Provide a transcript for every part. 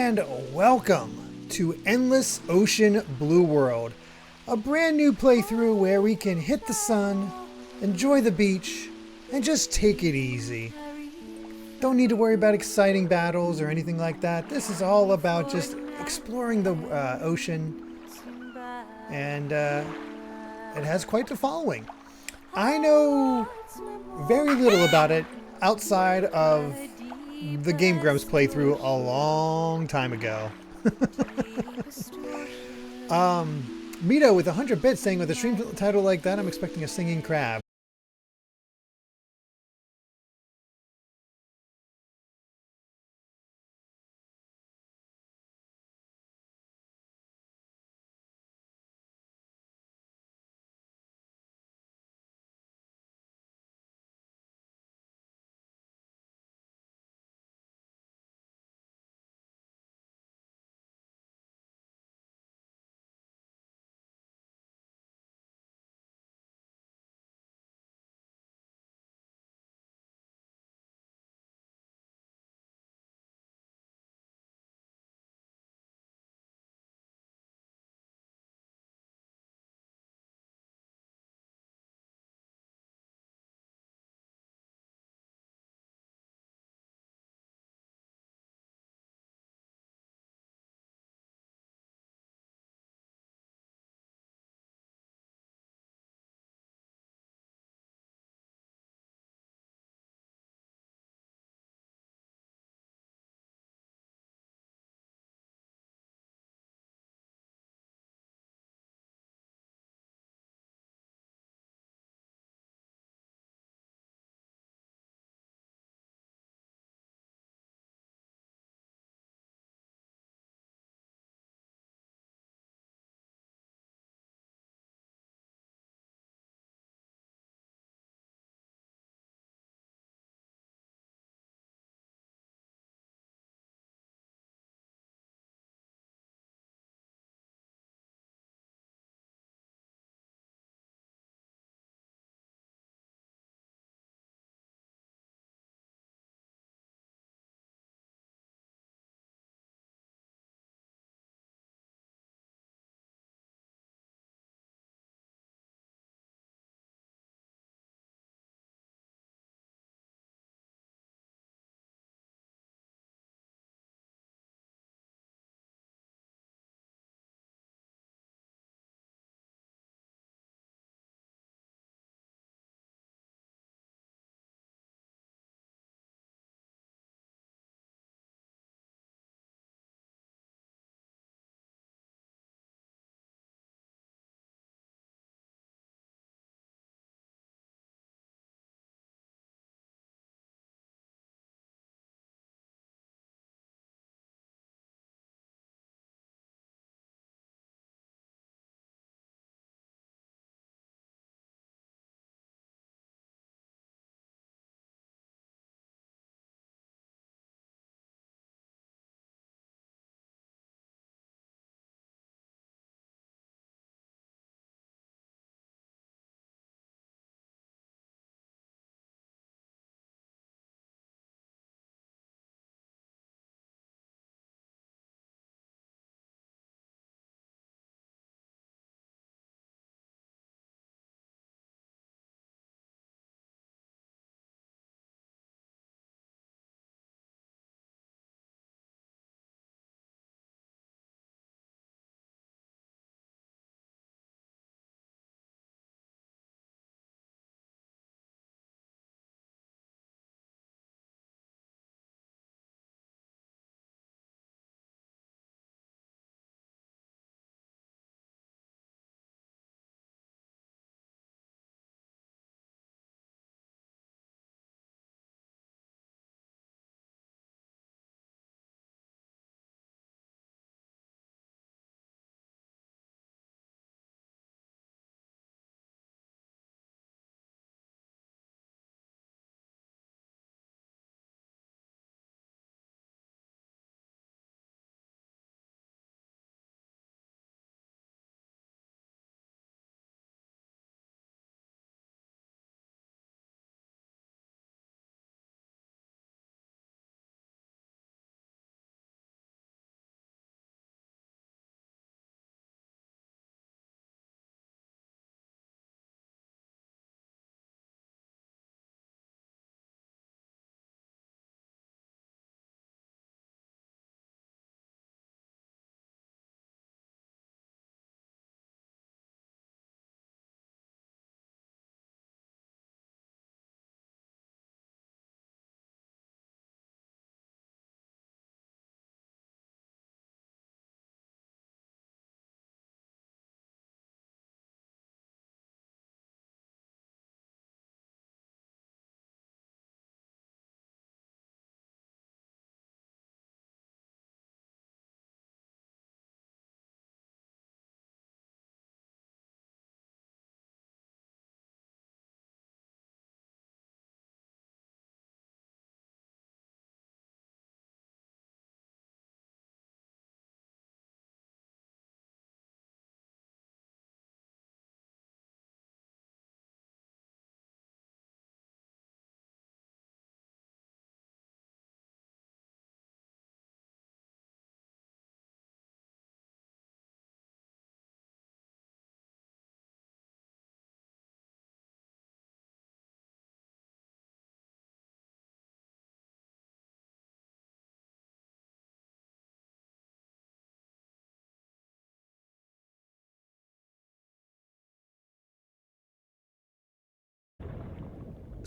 and welcome to Endless Ocean Blue World, a brand new playthrough where we can hit the sun, enjoy the beach, and just take it easy. Don't need to worry about exciting battles or anything like that. This is all about just exploring the ocean, and it has quite the following. I know very little about it outside of the Game Grumps playthrough a long time ago. Mito with 100 bits saying with a stream title like that, I'm expecting a singing crab.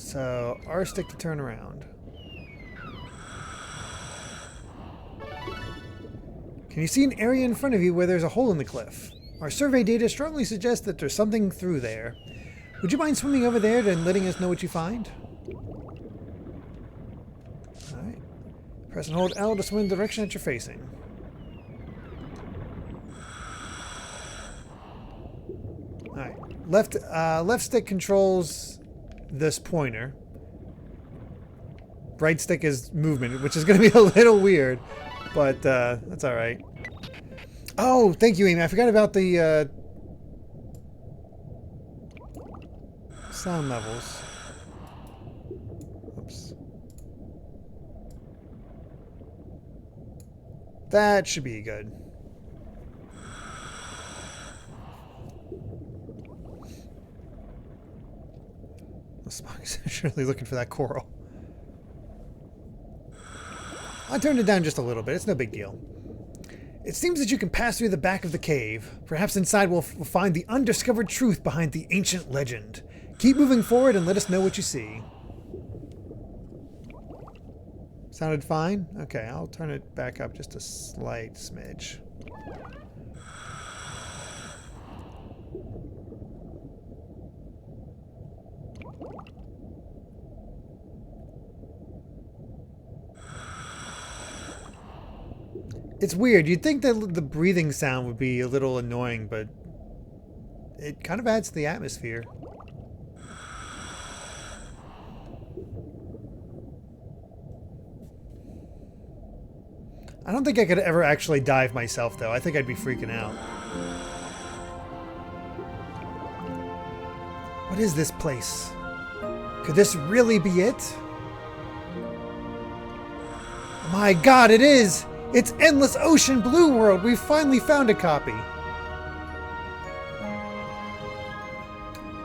So, R stick to turn around. Can you see an area in front of you where there's a hole in the cliff? Our survey data strongly suggests that there's something through there. Would you mind swimming over there and letting us know what you find? Alright. Press and hold L to swim the direction that you're facing. Alright. Left stick controls this pointer. Right stick is movement, which is going to be a little weird. But that's alright. Oh, thank you, Amy. I forgot about the sound levels. Oops. That should be good. The Smog's surely looking for that coral. I turned it down just a little bit. It's no big deal. It seems that you can pass through the back of the cave. Perhaps inside we'll find the undiscovered truth behind the ancient legend. Keep moving forward and let us know what you see. Sounded fine? Okay, I'll turn it back up just a slight smidge. It's weird. You'd think that the breathing sound would be a little annoying, but it kind of adds to the atmosphere. I don't think I could ever actually dive myself, though. I think I'd be freaking out. What is this place? Could this really be it? My God, it is! It's Endless Ocean Blue World! We've finally found a copy!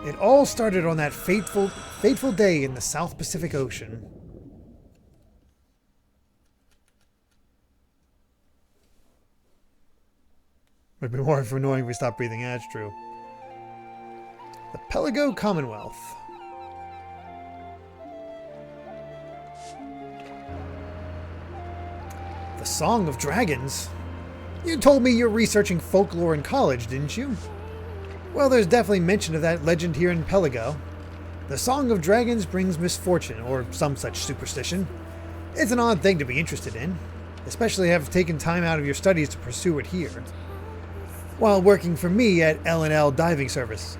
It all started on that fateful day in the South Pacific Ocean. Would be more annoying if we stopped breathing. Yeah, that's true. The Pelago Commonwealth. The Song of Dragons? You told me you're researching folklore in college, didn't you? Well, there's definitely mention of that legend here in Pelago. The Song of Dragons brings misfortune, or some such superstition. It's an odd thing to be interested in, especially have taken time out of your studies to pursue it here. While working for me at L&L Diving Service.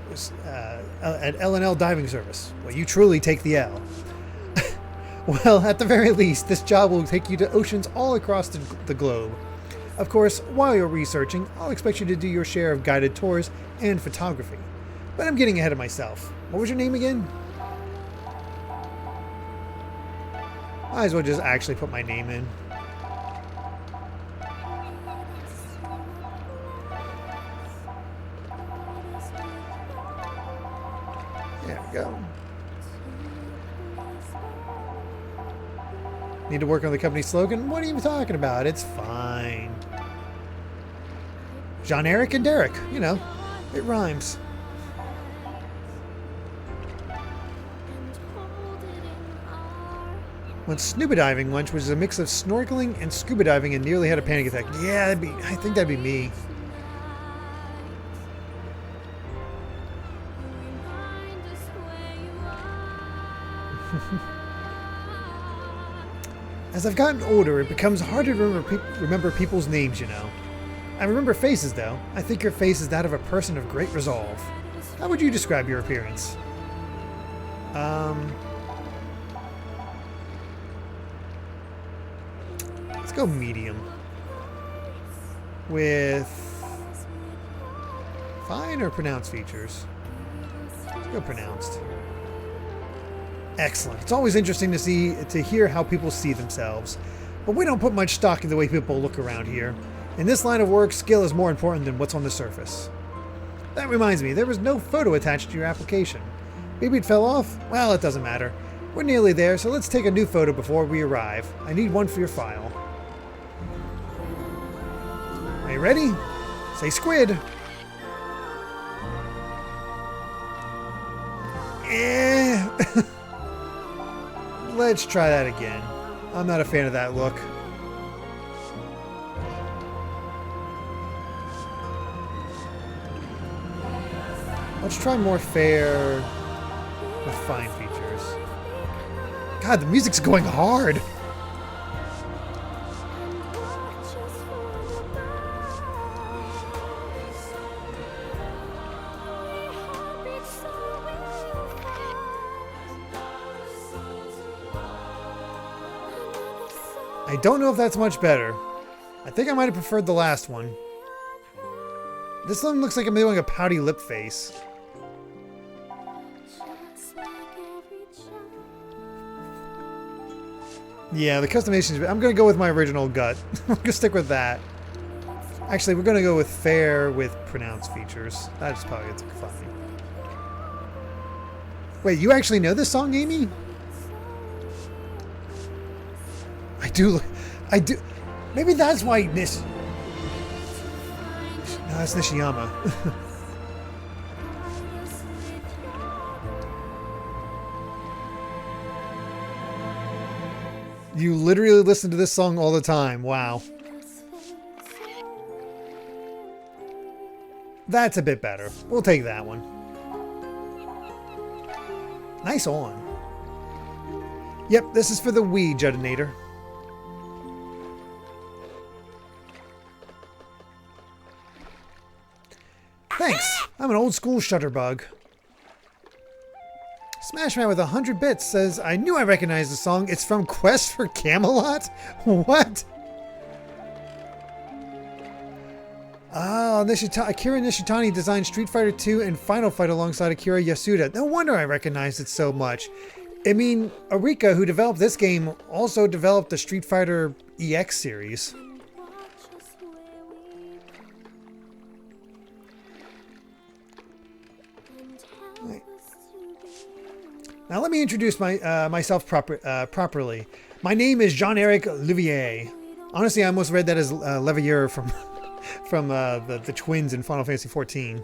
Well, you truly take the L. Well, at the very least, this job will take you to oceans all across the globe. Of course, while you're researching, I'll expect you to do your share of guided tours and photography. But I'm getting ahead of myself. What was your name again? Might as well just actually put my name in. There we go. Need to work on the company slogan? What are you talking about? It's fine. Jean-Eric and Derek. You know, it rhymes. Went scuba diving once, which is a mix of snorkeling and scuba diving, and nearly had a panic attack. Yeah, I think that'd be me. As I've gotten older, it becomes harder to remember people's names, you know. I remember faces, though. I think your face is that of a person of great resolve. How would you describe your appearance? Let's go medium. With fine or pronounced features? Let's go pronounced. Excellent. It's always interesting to hear how people see themselves. But we don't put much stock in the way people look around here. In this line of work, skill is more important than what's on the surface. That reminds me, there was no photo attached to your application. Maybe it fell off? Well, it doesn't matter. We're nearly there, so let's take a new photo before we arrive. I need one for your file. Are you ready? Say squid. Let's try that again. I'm not a fan of that look. Let's try more fair with fine features. God, the music's going hard. I don't know if that's much better. I think I might have preferred the last one. This one looks like I'm doing a pouty lip face. Yeah, the customizations, I'm going to go with my original gut. I'm going to stick with that. Actually, we're going to go with fair with pronounced features. That's probably it's funny. Wait, you actually know this song, Amy? I do. Maybe that's why No, that's Nishiyama. You literally listen to this song all the time. Wow. That's a bit better. We'll take that one. Nice on. Yep, this is for the Wii, Juddinator. Thanks. I'm an old school shutterbug. Smashman with 100 bits says, I knew I recognized the song. It's from Quest for Camelot? What? Oh, Akira Nishitani designed Street Fighter 2 and Final Fight alongside Akira Yasuda. No wonder I recognized it so much. I mean, Arika, who developed this game, also developed the Street Fighter EX series. Now let me introduce myself properly. My name is Jean-Eric Olivier. Honestly, I almost read that as Levier from the twins in Final Fantasy XIV.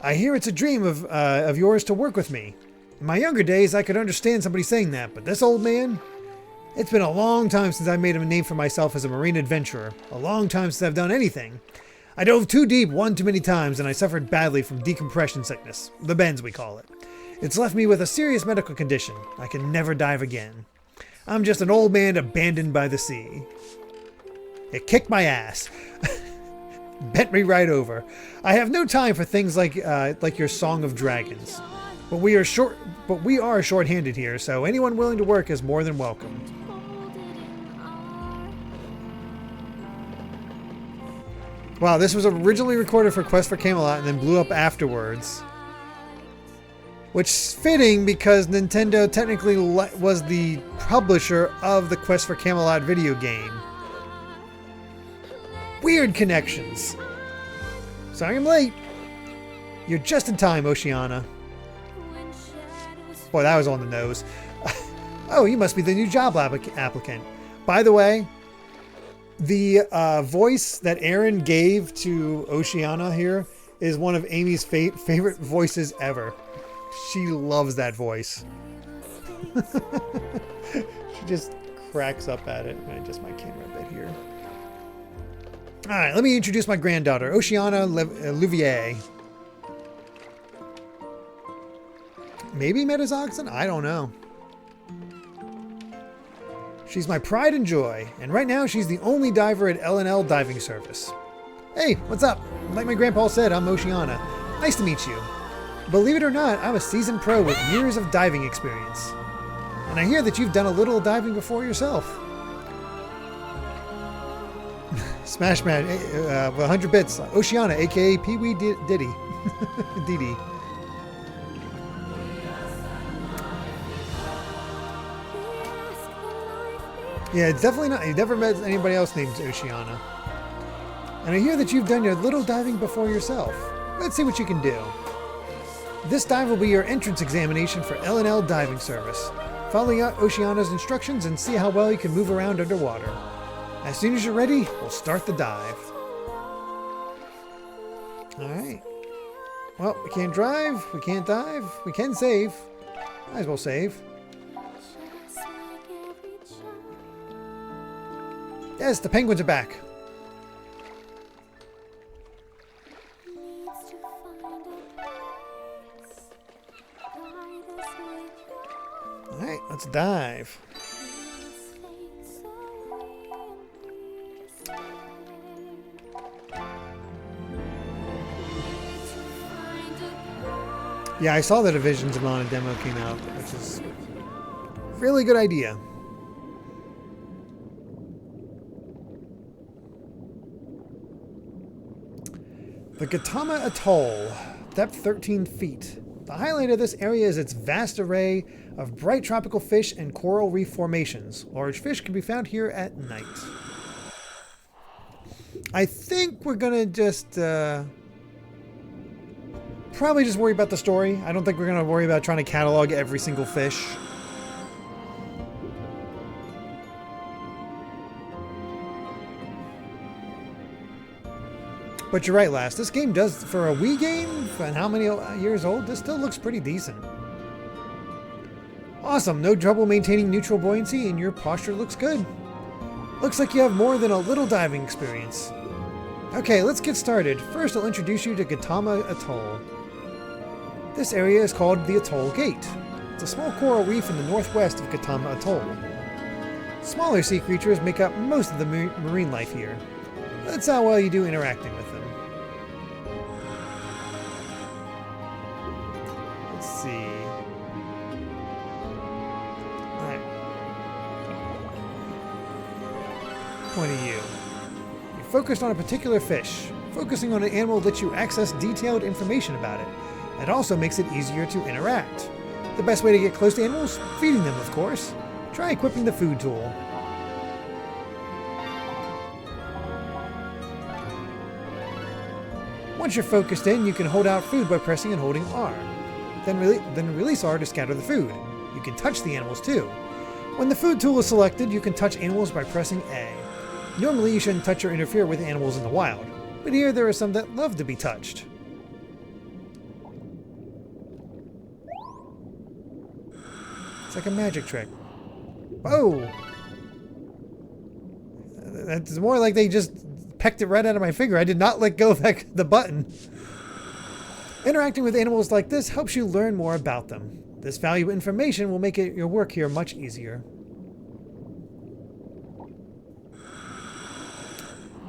I hear it's a dream of yours to work with me. In my younger days, I could understand somebody saying that, but this old man? It's been a long time since I made a name for myself as a marine adventurer. A long time since I've done anything. I dove too deep one too many times, and I suffered badly from decompression sickness. The bends, we call it. It's left me with a serious medical condition. I can never dive again. I'm just an old man abandoned by the sea. It kicked my ass. Bent me right over. I have no time for things like your Song of Dragons. But we are short-handed here, so anyone willing to work is more than welcome. Wow, this was originally recorded for Quest for Camelot and then blew up afterwards. Which is fitting because Nintendo technically was the publisher of the Quest for Camelot video game. Weird connections. Sorry I'm late. You're just in time, Oceana. Boy, that was on the nose. Oh, you must be the new job applicant. By the way, the voice that Aaron gave to Oceana here is one of Amy's favorite voices ever. She loves that voice. She just cracks up at it. I adjust my camera a bit here. Alright, let me introduce my granddaughter, Oceana Louvier. Maybe Metazoxon? I don't know. She's my pride and joy, and right now she's the only diver at L&L Diving Service. Hey, what's up? Like my grandpa said, I'm Oceana. Nice to meet you. Believe it or not, I'm a seasoned pro with years of diving experience. And I hear that you've done a little diving before yourself. Smashman, with 100 bits. Oceana, aka Pee-wee Diddy. Didi. Yeah, it's definitely not. You've never met anybody else named Oceana. And I hear that you've done your little diving before yourself. Let's see what you can do. This dive will be your entrance examination for L&L Diving Service. Follow Oceana's instructions and see how well you can move around underwater. As soon as you're ready, we'll start the dive. Alright. Well, we can't drive, we can't dive, we can save. Might as well save. Yes, the penguins are back. Alright, let's dive. Yeah, I saw that a Visions of Mana demo came out, which is a really good idea. The Gautama Atoll, depth 13 feet. The highlight of this area is its vast array of bright tropical fish and coral reef formations. Large fish can be found here at night. I think we're gonna just probably just worry about the story. I don't think we're gonna worry about trying to catalog every single fish. But you're right, Lass. This game does, for a Wii game, and how many years old, this still looks pretty decent. Awesome. No trouble maintaining neutral buoyancy, and your posture looks good. Looks like you have more than a little diving experience. Okay, let's get started. First, I'll introduce you to Gautama Atoll. This area is called the Atoll Gate. It's a small coral reef in the northwest of Gautama Atoll. Smaller sea creatures make up most of the marine life here. That's how well you do interacting with them. Let's see. Alright. Point of view. You're focused on a particular fish. Focusing on an animal lets you access detailed information about it. It also makes it easier to interact. The best way to get close to animals? Feeding them, of course. Try equipping the food tool. Once you're focused in, you can hold out food by pressing and holding R. Then release R to scatter the food. You can touch the animals too. When the food tool is selected, you can touch animals by pressing A. Normally you shouldn't touch or interfere with animals in the wild, but here there are some that love to be touched. It's like a magic trick. Whoa! That's more like they just pecked it right out of my finger. I did not let go of the button. Interacting with animals like this helps you learn more about them. This valuable information will make your work here much easier.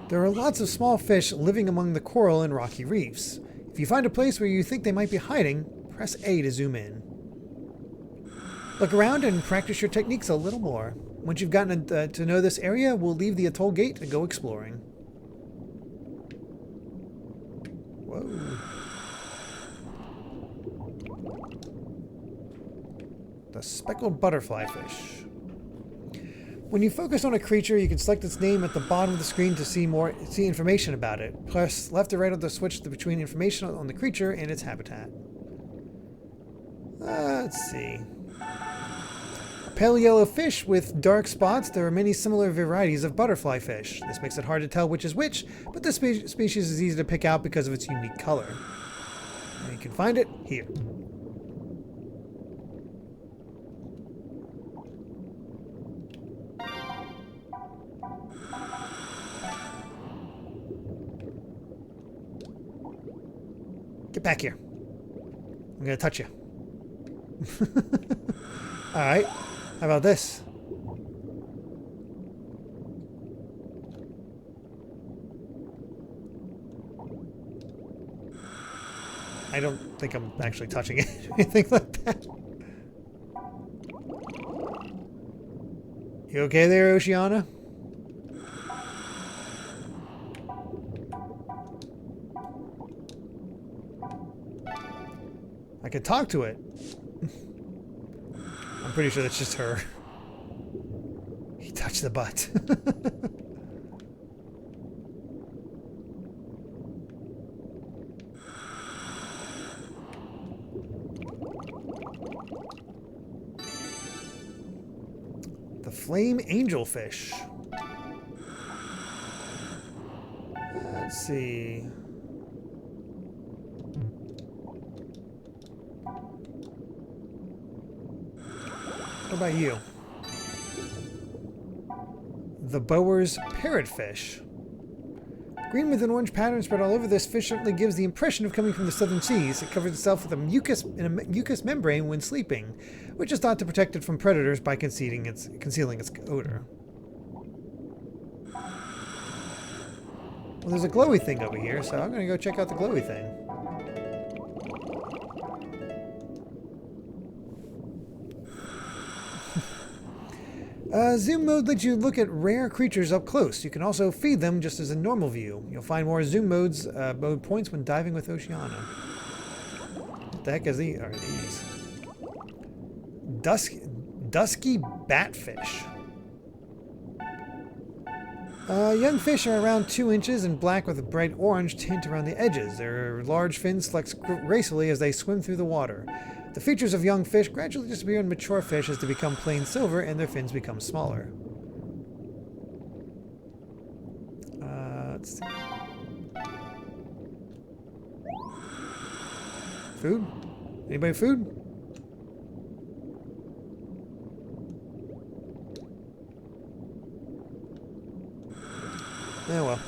There are lots of small fish living among the coral and rocky reefs. If you find a place where you think they might be hiding, press A to zoom in. Look around and practice your techniques a little more. Once you've gotten to know this area, we'll leave the Atoll Gate and go exploring. Whoa. The speckled butterfly fish. When you focus on a creature, you can select its name at the bottom of the screen to see information about it. Press left or right on the switch between information on the creature and its habitat. Let's see. A pale yellow fish with dark spots. There are many similar varieties of butterfly fish. This makes it hard to tell which is which, but this species is easy to pick out because of its unique color. And you can find it here. Get back here. I'm gonna touch you. Alright. How about this? I don't think I'm actually touching it or anything like that. You okay there, Oceana? I could talk to it. I'm pretty sure that's just her. He touched the butt. The flame angelfish. Let's see. What about you? the Bower's parrotfish. Green with an orange pattern spread all over, this fish certainly gives the impression of coming from the southern seas. It covers itself with a mucus membrane when sleeping, which is thought to protect it from predators by concealing its odor. Well, there's a glowy thing over here, so I'm going to go check out the glowy thing. Zoom mode lets you look at rare creatures up close. You can also feed them just as in normal view. You'll find more zoom mode points when diving with Oceana. What the heck are these? Dusky batfish. Young fish are around 2 inches and black with a bright orange tint around the edges. Their large fins flex gracefully as they swim through the water. The features of young fish gradually disappear in mature fish as they become plain silver and their fins become smaller. Let's see. Food? Anybody food? Oh well.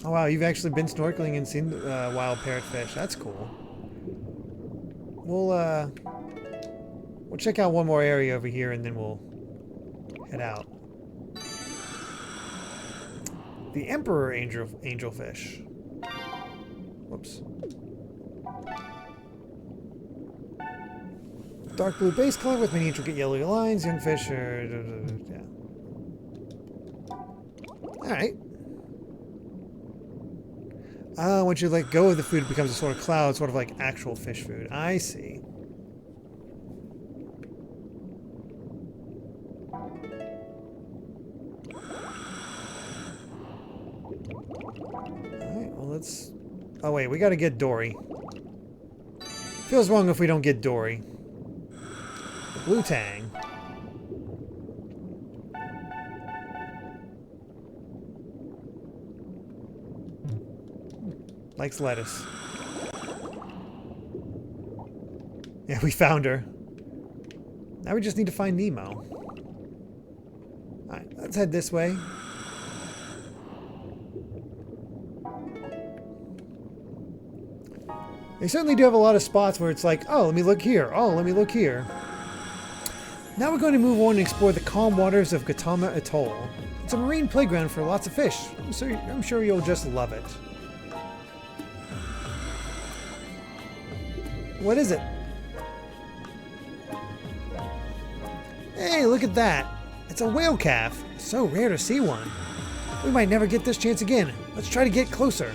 Oh wow, you've actually been snorkeling and seen wild parrotfish. That's cool. We'll check out one more area over here and then we'll head out. The Emperor angelfish. Whoops. Dark blue base color with many intricate yellow lines. Young fish are... yeah. Alright. Once you let go of the food, it becomes a sort of cloud, sort of like actual fish food. I see. Alright, well let's... Oh wait, we gotta get Dory. Feels wrong if we don't get Dory. The blue tang. Likes lettuce. Yeah, we found her. Now we just need to find Nemo. Alright, let's head this way. They certainly do have a lot of spots where it's like, oh, let me look here. Oh, let me look here. Now we're going to move on and explore the calm waters of Gautama Atoll. It's a marine playground for lots of fish, so I'm sure you'll just love it. What is it? Hey, look at that. It's a whale calf. So rare to see one. We might never get this chance again. Let's try to get closer.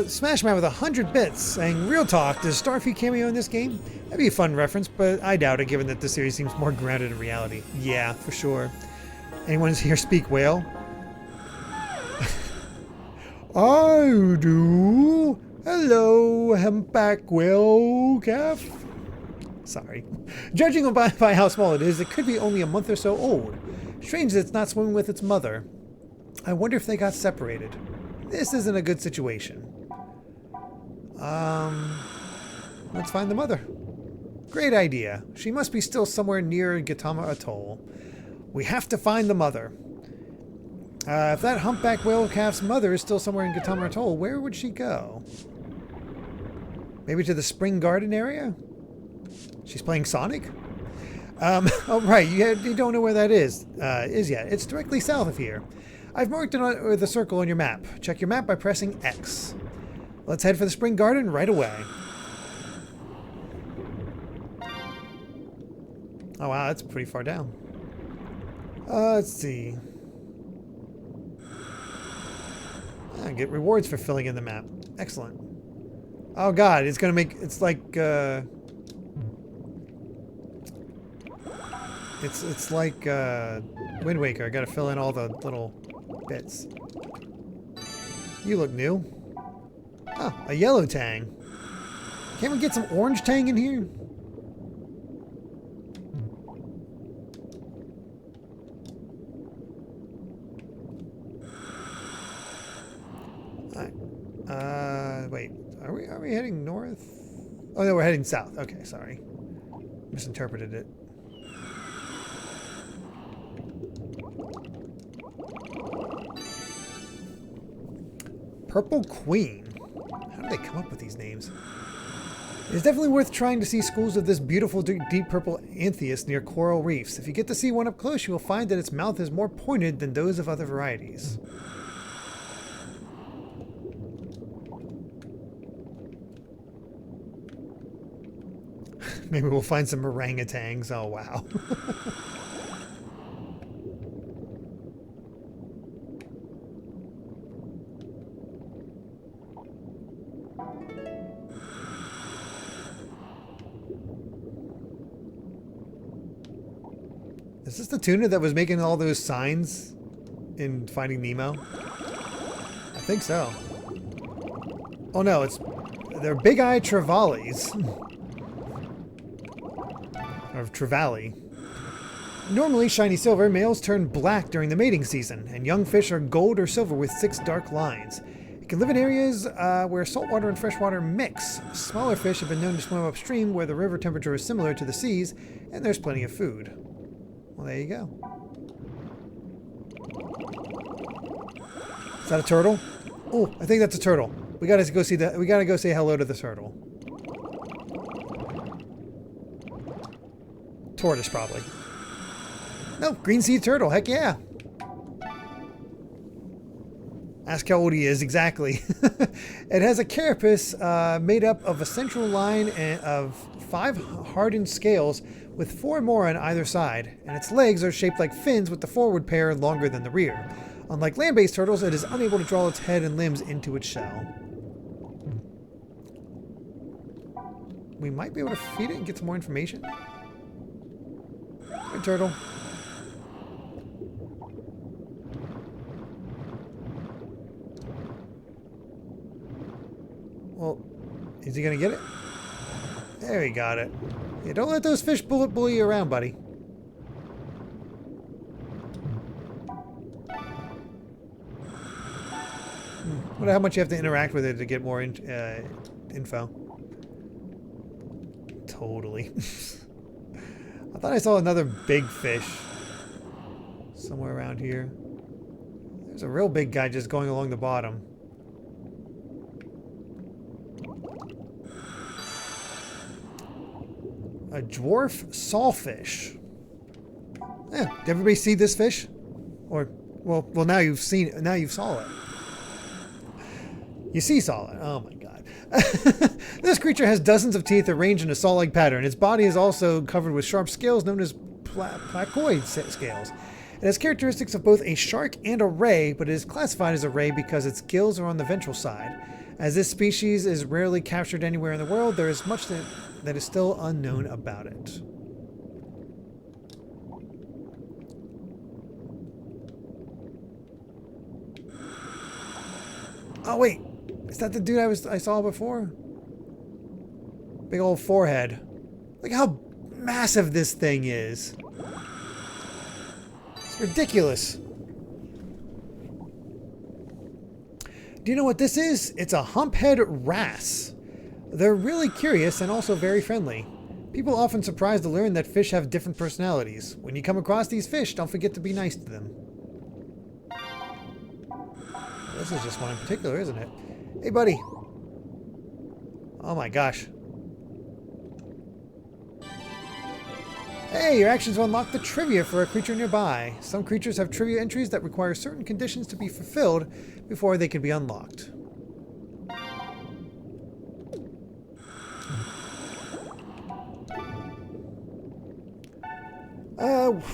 Smash Man with 100 bits saying, real talk, does Starfy cameo in this game? That'd be a fun reference, but I doubt it given that the series seems more grounded in reality. Yeah, for sure. Anyone here speak whale? I do. Hello, humpback whale calf. Sorry. Judging by how small it is, it could be only a month or so old. Strange that it's not swimming with its mother. I wonder if they got separated. This isn't a good situation. Let's find the mother. Great idea. She must be still somewhere near Gautama Atoll. We have to find the mother. If that humpback whale calf's mother is still somewhere in Gautama Atoll, where would she go? Maybe to the Spring Garden area? She's playing Sonic? Oh, right. You don't know where that is yet. It's directly south of here. I've marked it with a circle on your map. Check your map by pressing X. Let's head for the Spring Garden right away. Oh wow, that's pretty far down. Let's see. I get rewards for filling in the map. Excellent. Oh god, it's gonna make... It's like... It's like Wind Waker. I gotta fill in all the little bits. You look new. Oh, a yellow tang. Can't we get some orange tang in here? Wait. Are we heading north? Oh, no, we're heading south. Okay, sorry. Misinterpreted it. Purple Queen. How do they come up with these names? It's definitely worth trying to see schools of this beautiful deep purple anthias near coral reefs. If you get to see one up close, you will find that its mouth is more pointed than those of other varieties. Maybe we'll find some orangutans. Oh, wow. Is this the tuna that was making all those signs in Finding Nemo? I think so. Oh no, they're big-eyed trevallies. Or trevally. Normally shiny silver, males turn black during the mating season, and young fish are gold or silver with 6 dark lines. It can live in areas where saltwater and freshwater mix. Smaller fish have been known to swim upstream where the river temperature is similar to the seas, and there's plenty of food. Well, there you go. Is that a turtle? Oh, I think that's a turtle. We gotta go see that. We gotta go say hello to the turtle. Tortoise, probably. No, green sea turtle. Heck yeah. Ask how old he is, exactly. It has a carapace made up of a central line of 5 hardened scales with 4 more on either side, and its legs are shaped like fins with the forward pair longer than the rear. Unlike land-based turtles, it is unable to draw its head and limbs into its shell. We might be able to feed it and get some more information. Good turtle. Well, is he gonna get it? There, he got it. Yeah, don't let those fish bully you around, buddy. Wonder how much you have to interact with it to get more info. Totally. I thought I saw another big fish somewhere around here. There's a real big guy just going along the bottom. A dwarf sawfish. Yeah, did everybody see this fish? Or, well, now you've seen it. Now you've saw it. You saw it. Oh my god. This creature has dozens of teeth arranged in a saw-like pattern. Its body is also covered with sharp scales known as placoid scales. It has characteristics of both a shark and a ray, but it is classified as a ray because its gills are on the ventral side. As this species is rarely captured anywhere in the world, there is much that is still unknown about it. Oh wait, is that the dude I saw before? Big old forehead. Look how massive this thing is. It's ridiculous. Do you know what this is? It's a humphead wrasse. They're really curious and also very friendly. People are often surprised to learn that fish have different personalities. When you come across these fish, don't forget to be nice to them. This is just one in particular, isn't it? Hey, buddy. Oh my gosh. Hey, your actions will unlock the trivia for a creature nearby. Some creatures have trivia entries that require certain conditions to be fulfilled before they can be unlocked.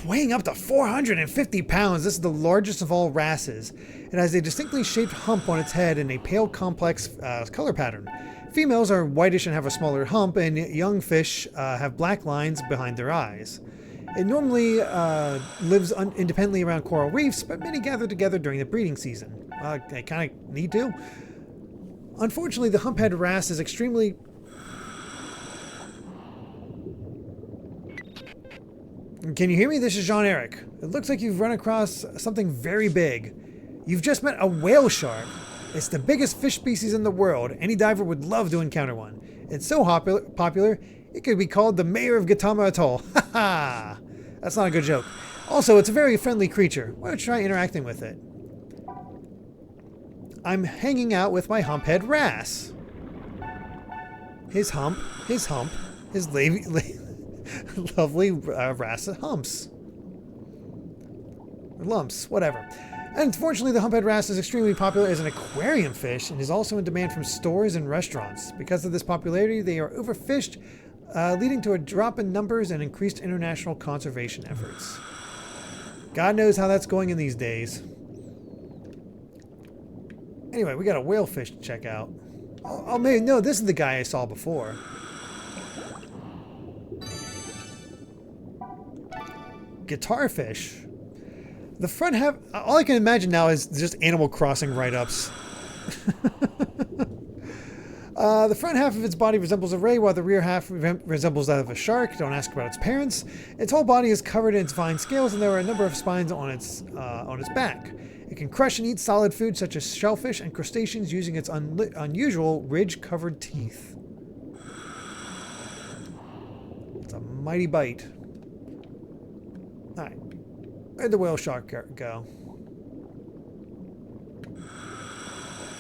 Weighing up to 450 pounds, this is the largest of all wrasses. It has a distinctly shaped hump on its head and a pale, complex color pattern. Females are whitish and have a smaller hump, and young fish have black lines behind their eyes. It normally lives independently around coral reefs, but many gather together during the breeding season. They kind of need to. Unfortunately, the humphead wrasse is extremely... Can you hear me? This is Jean-Eric. It looks like you've run across something very big. You've just met a whale shark. It's the biggest fish species in the world. Any diver would love to encounter one. It's so popular, it could be called the mayor of Gautama Atoll. Ha ha! That's not a good joke. Also, it's a very friendly creature. Why don't you try interacting with it? I'm hanging out with my humphead wrasse. His hump, his lovely wrasse humps. Or lumps, whatever. Unfortunately, the humphead wrasse is extremely popular as an aquarium fish and is also in demand from stores and restaurants. Because of this popularity, they are overfished, leading to a drop in numbers and increased international conservation efforts. God knows how that's going in these days. Anyway, we got a whalefish to check out. Oh, maybe, no, this is the guy I saw before. Guitarfish. The front half, all I can imagine now is just Animal Crossing write-ups. The front half of its body resembles a ray, while the rear half resembles that of a shark. Don't ask about its parents. Its whole body is covered in its fine scales, and there are a number of spines on its back. It can crush and eat solid food such as shellfish and crustaceans using its unusual ridge-covered teeth. It's a mighty bite. All right. Where'd the whale shark go?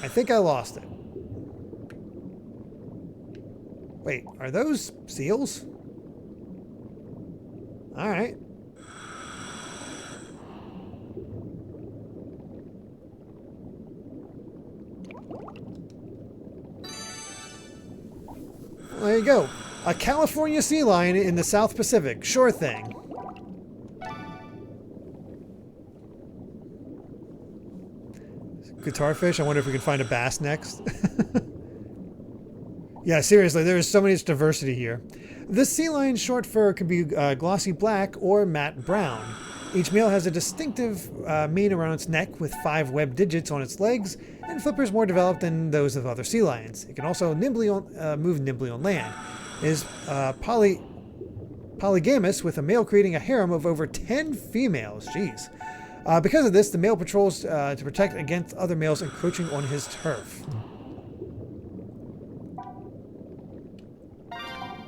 I think I lost it. Wait, are those seals? All right. Well, there you go. A California sea lion in the South Pacific. Sure thing. Guitarfish. I wonder if we can find a bass next. Yeah, seriously, there is so much diversity here. This sea lion's short fur can be glossy black or matte brown. Each male has a distinctive mane around its neck with 5 webbed digits on its legs and flippers more developed than those of other sea lions. It can also move nimbly on land. It is polygamous, with a male creating a harem of over 10 females. Jeez. Because of this, the male patrols to protect against other males encroaching on his turf.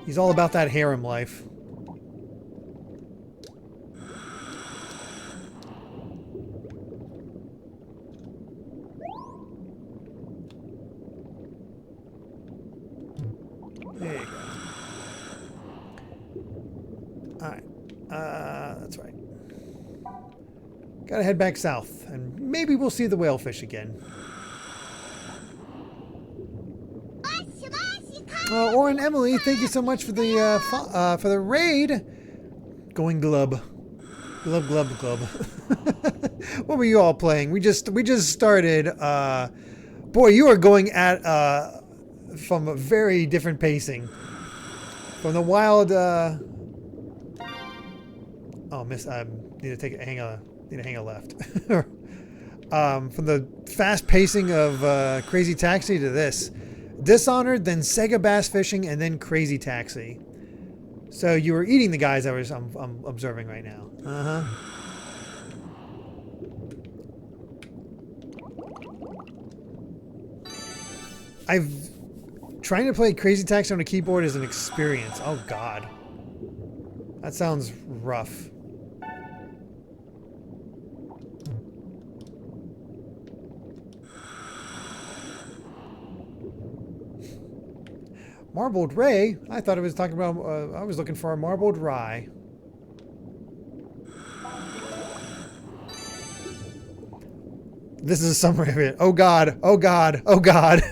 He's all about that harem life. There you go. Alright. That's right. Gotta head back south, and maybe we'll see the whalefish again. Oren, Emily, thank you so much for the raid. Going glub. Glub, glub, glub. What were you all playing? We just started. Boy, you are going at from a very different pacing. From the wild. Oh, miss. I need to hang a left. From the fast pacing of Crazy Taxi to this. Dishonored, then Sega Bass Fishing, and then Crazy Taxi. So you were eating the guys I'm observing right now. Uh-huh. Trying to play Crazy Taxi on a keyboard is an experience. Oh, God. That sounds rough. Marbled Ray? I thought it was talking about, I was looking for a marbled rye. This is a summary of it. Oh God, oh God, oh God.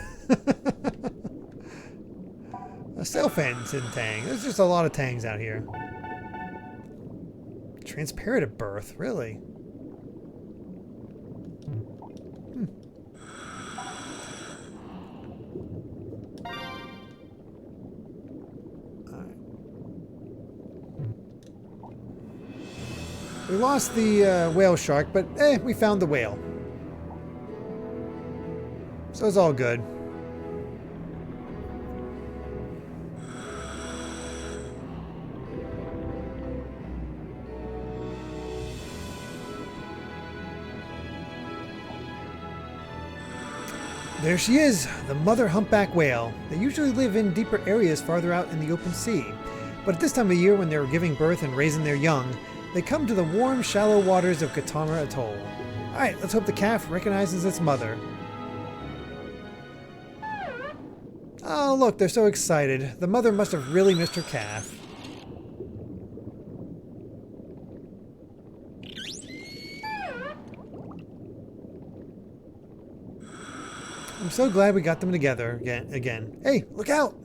A sailfin tang. There's just a lot of tangs out here. Transparent at birth, really? We lost the whale shark, but we found the whale. So it's all good. There she is, the mother humpback whale. They usually live in deeper areas farther out in the open sea. But at this time of year, when they're giving birth and raising their young, they come to the warm, shallow waters of Katama Atoll. Alright, let's hope the calf recognizes its mother. Oh, look, they're so excited. The mother must have really missed her calf. I'm so glad we got them together again. Hey, look out!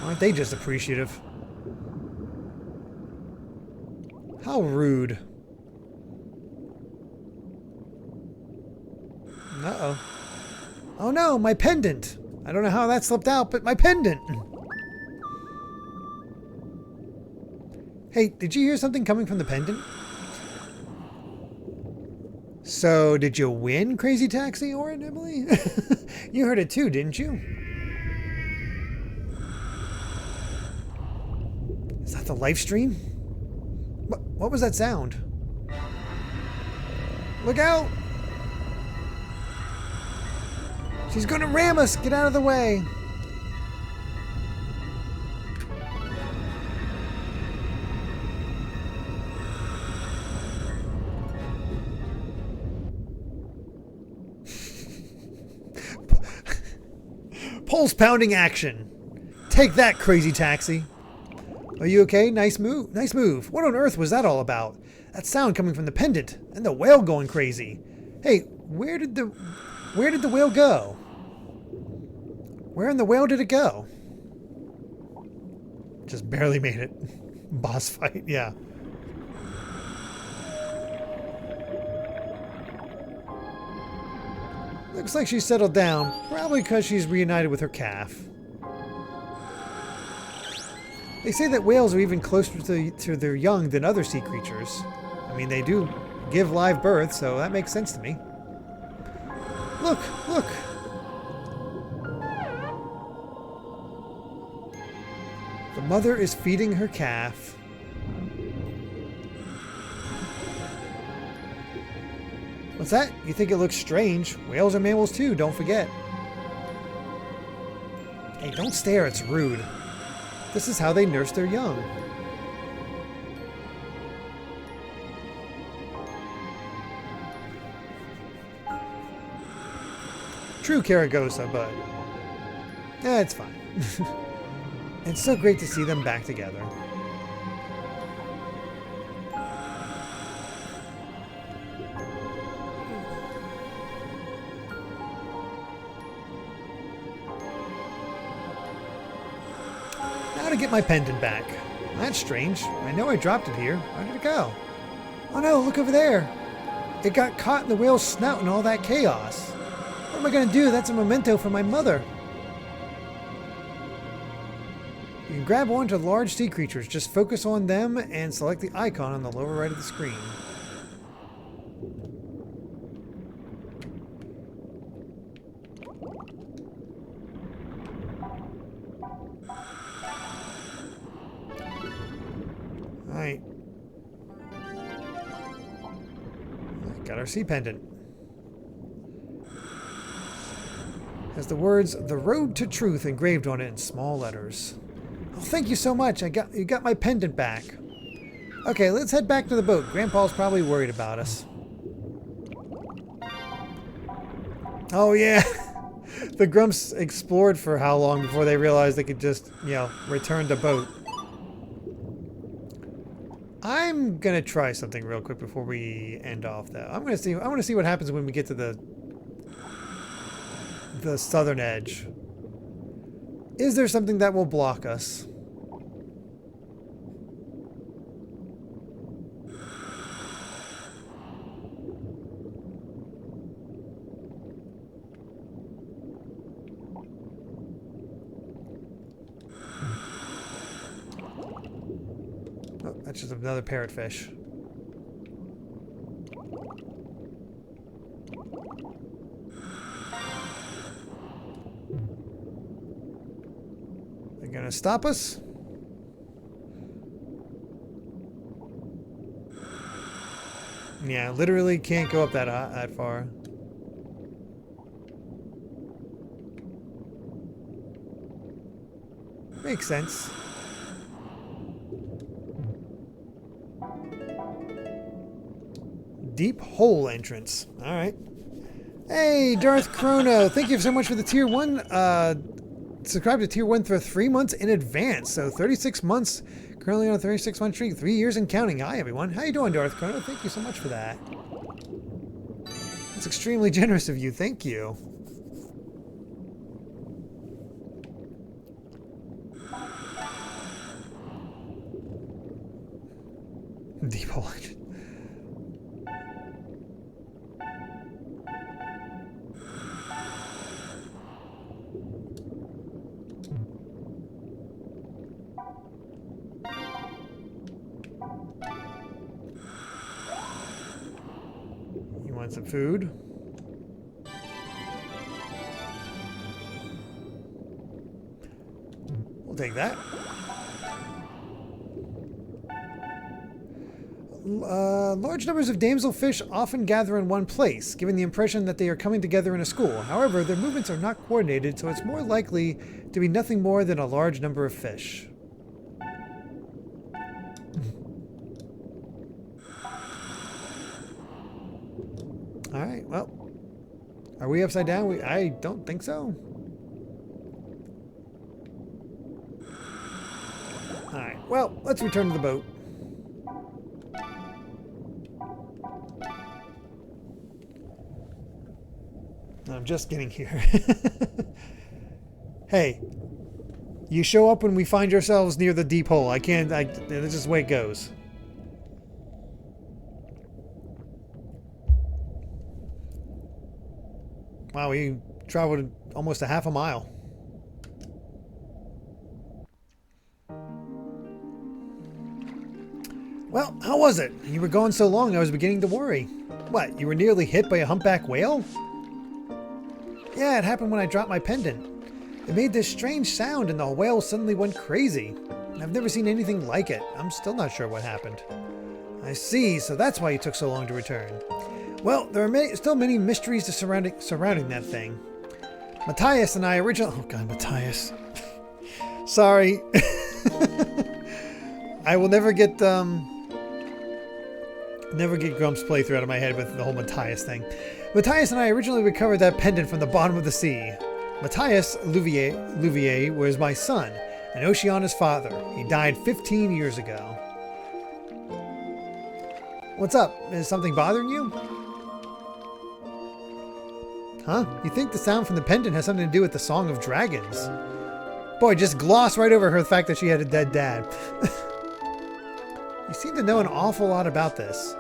Aren't they just appreciative? How rude. Uh-oh. Oh no, my pendant! I don't know how that slipped out, but my pendant! Hey, did you hear something coming from the pendant? So, did you win, Crazy Taxi or Emily? You heard it too, didn't you? Is that the live stream? What was that sound? Look out! She's gonna ram us! Get out of the way! Pulse pounding action! Take that, Crazy Taxi! Are you okay? Nice move. Nice move. What on earth was that all about? That sound coming from the pendant and the whale going crazy. Hey, where did the whale go? Where in the whale did it go? Just barely made it. Boss fight, yeah. Looks like she's settled down, probably because she's reunited with her calf. They say that whales are even closer to their young than other sea creatures. I mean, they do give live birth, so that makes sense to me. Look, look! The mother is feeding her calf. What's that? You think it looks strange? Whales are mammals too, don't forget. Hey, don't stare, it's rude. This is how they nurse their young. True Karagosa, but yeah, it's fine. It's so great to see them back together. Now to get my pendant back. That's strange. I know I dropped it here. Where did it go? Oh no, look over there. It got caught in the whale's snout and all that chaos. What am I going to do? That's a memento for my mother. You can grab onto large sea creatures. Just focus on them and select the icon on the lower right of the screen. Alright. Got our sea pendant. Has the words "The Road to Truth" engraved on it in small letters. Oh, thank you so much. You got my pendant back. Okay, let's head back to the boat. Grandpa's probably worried about us. Oh yeah. The Grumps explored for how long before they realized they could just, you know, return to boat. I'm gonna try something real quick before we end off though. I want to see what happens when we get to the southern edge. Is there something that will block us? Oh, that's just another parrotfish. Gonna stop us? Yeah, literally can't go up that far. Makes sense. Deep hole entrance. All right. Hey, Darth Chrono. Thank you so much for the tier 1. Subscribe to tier 1 for 3 months in advance. So 36 months. Currently on a 36-month streak. 3 years and counting. Hi, everyone. How you doing, Darth Chrono? Thank you so much for that. That's extremely generous of you. Thank you. Deep hole entrance. Some food. We'll take that. Large numbers of damselfish often gather in one place, giving the impression that they are coming together in a school. However, their movements are not coordinated, so it's more likely to be nothing more than a large number of fish. Alright, well. Are we upside down? I don't think so. Alright, well, let's return to the boat. I'm just getting here. Hey, you show up when we find ourselves near the deep hole. That's just the way it goes. Wow, we traveled almost a half a mile. Well, how was it? You were gone so long I was beginning to worry. What, you were nearly hit by a humpback whale? Yeah, it happened when I dropped my pendant. It made this strange sound and the whale suddenly went crazy. I've never seen anything like it. I'm still not sure what happened. I see, so that's why you took so long to return. Well, there are still many mysteries surrounding that thing. Matthias and I originally... Oh god, Matthias. Sorry. I will never get Grump's playthrough out of my head with the whole Matthias thing. Matthias and I originally recovered that pendant from the bottom of the sea. Matthias Louvier was my son and Oceana's father. He died 15 years ago. What's up? Is something bothering you? Huh? You think the sound from the pendant has something to do with the Song of Dragons? Boy, just gloss right over her the fact that she had a dead dad. You seem to know an awful lot about this.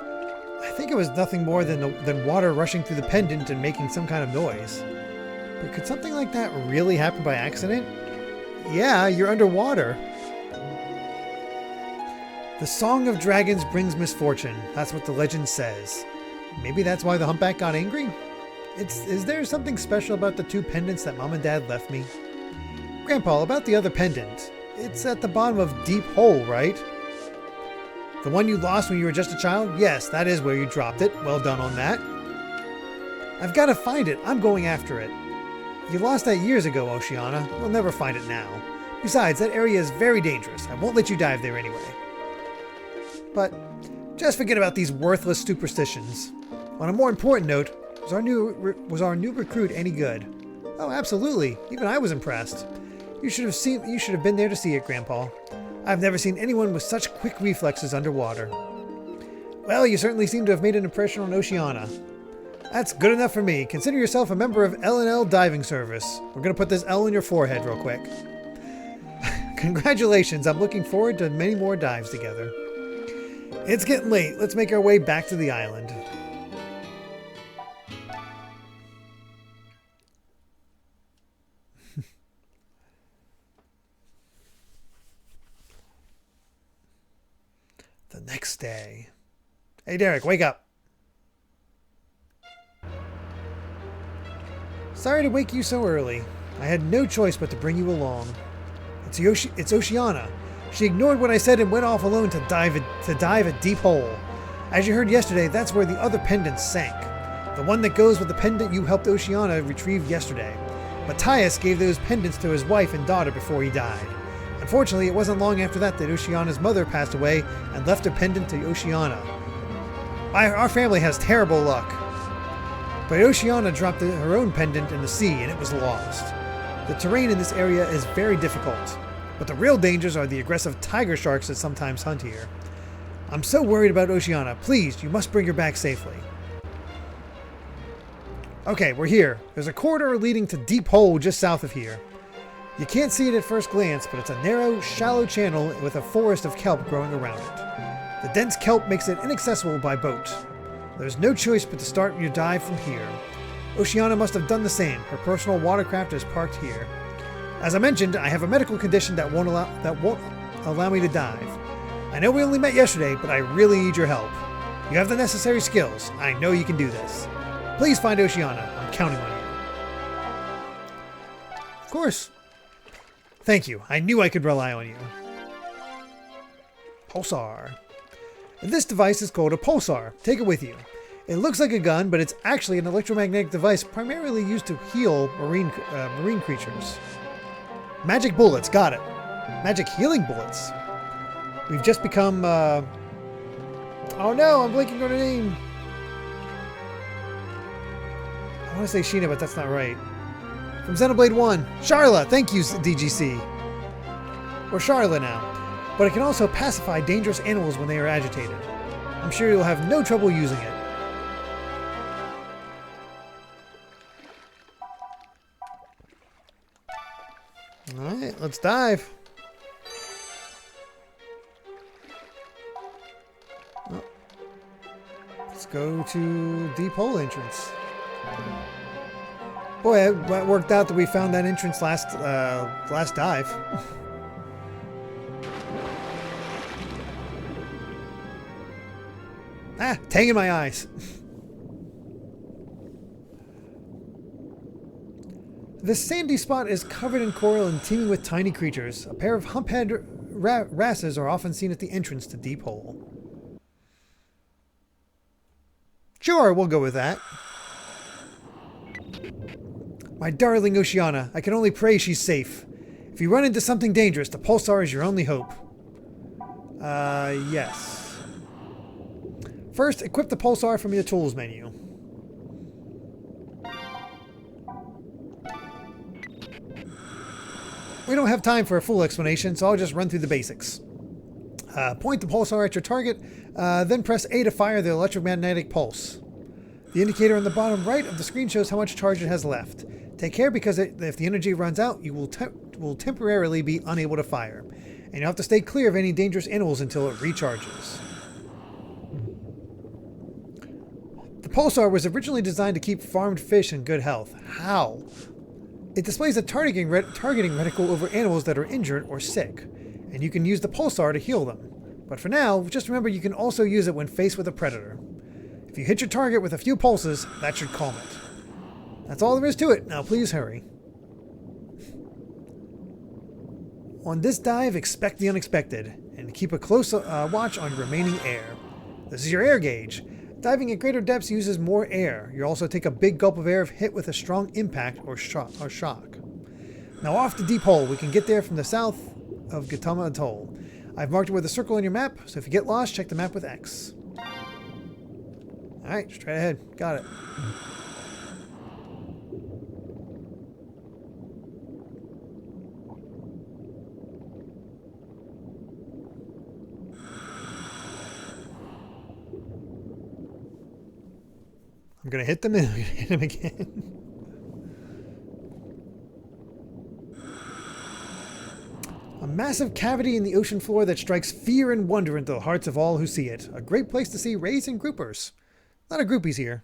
I think it was nothing more than water rushing through the pendant and making some kind of noise. But could something like that really happen by accident? Yeah, you're underwater. The Song of Dragons brings misfortune. That's what the legend says. Maybe that's why the humpback got angry? Is there something special about the 2 pendants that Mom and Dad left me? Grandpa, about the other pendant. It's at the bottom of Deep Hole, right? The one you lost when you were just a child? Yes, that is where you dropped it. Well done on that. I've got to find it. I'm going after it. You lost that years ago, Oceana. You'll never find it now. Besides, that area is very dangerous. I won't let you dive there anyway. But just forget about these worthless superstitions. On a more important note, was our new recruit any good? Oh, absolutely. Even I was impressed. You should have been there to see it, Grandpa. I've never seen anyone with such quick reflexes underwater. Well, you certainly seem to have made an impression on Oceana. That's good enough for me. Consider yourself a member of L&L Diving Service. We're going to put this L in your forehead real quick. Congratulations. I'm looking forward to many more dives together. It's getting late. Let's make our way back to the island. The next day. Hey, Derek, wake up. Sorry to wake you so early. I had no choice but to bring you along. It's Oceana. She ignored what I said and went off alone to dive a deep hole. As you heard yesterday, that's where the other pendant sank. The one that goes with the pendant you helped Oceana retrieve yesterday. Matthias gave those pendants to his wife and daughter before he died. Unfortunately, it wasn't long after that Oceana's mother passed away and left a pendant to Oceana. Our family has terrible luck. But Oceana dropped her own pendant in the sea and it was lost. The terrain in this area is very difficult, but the real dangers are the aggressive tiger sharks that sometimes hunt here. I'm so worried about Oceana. Please, you must bring her back safely. Okay, we're here. There's a corridor leading to Deep Hole just south of here. You can't see it at first glance, but it's a narrow, shallow channel with a forest of kelp growing around it. The dense kelp makes it inaccessible by boat. There's no choice but to start your dive from here. Oceana must have done the same. Her personal watercraft is parked here. As I mentioned, I have a medical condition that won't allow me to dive. I know we only met yesterday, but I really need your help. You have the necessary skills. I know you can do this. Please find Oceana. I'm counting on you. Of course. Thank you. I knew I could rely on you. Pulsar. This device is called a pulsar. Take it with you. It looks like a gun, but it's actually an electromagnetic device primarily used to heal marine creatures. Magic bullets. Got it. Magic healing bullets. We've just become... Oh no, I'm blanking on her name. I want to say Sheena, but that's not right. From Xenoblade 1. Charla. Thank you, DGC. Or Charla now. But it can also pacify dangerous animals when they are agitated. I'm sure you'll have no trouble using it. Alright, let's dive. Oh. Let's go to Deep Hole entrance. Boy, it worked out that we found that entrance last dive. Ah, tang in my eyes. This sandy spot is covered in coral and teeming with tiny creatures. A pair of humphead wrasses are often seen at the entrance to Deep Hole. Sure, we'll go with that. My darling Oceana, I can only pray she's safe. If you run into something dangerous, the pulsar is your only hope. Yes. First, equip the pulsar from your tools menu. We don't have time for a full explanation, so I'll just run through the basics. Point the pulsar at your target, then press A to fire the electromagnetic pulse. The indicator on the bottom right of the screen shows how much charge it has left. Take care because if the energy runs out, you will temporarily be unable to fire. And you'll have to stay clear of any dangerous animals until it recharges. The pulsar was originally designed to keep farmed fish in good health. How? It displays a targeting reticle over animals that are injured or sick, and you can use the pulsar to heal them. But for now, just remember you can also use it when faced with a predator. If you hit your target with a few pulses, that should calm it. That's all there is to it. Now please hurry. On this dive, expect the unexpected, and keep a close watch on your remaining air. This is your air gauge. Diving at greater depths uses more air. You also take a big gulp of air if hit with a strong impact or shock. Now off to Deep Hole. We can get there from the south of Gautama Atoll. I've marked it with a circle on your map, so if you get lost, check the map with X. Alright, straight ahead. Got it. I'm gonna hit them and I'm gonna hit them again. A massive cavity in the ocean floor that strikes fear and wonder into the hearts of all who see it. A great place to see rays and groupers. A lot of groupies here.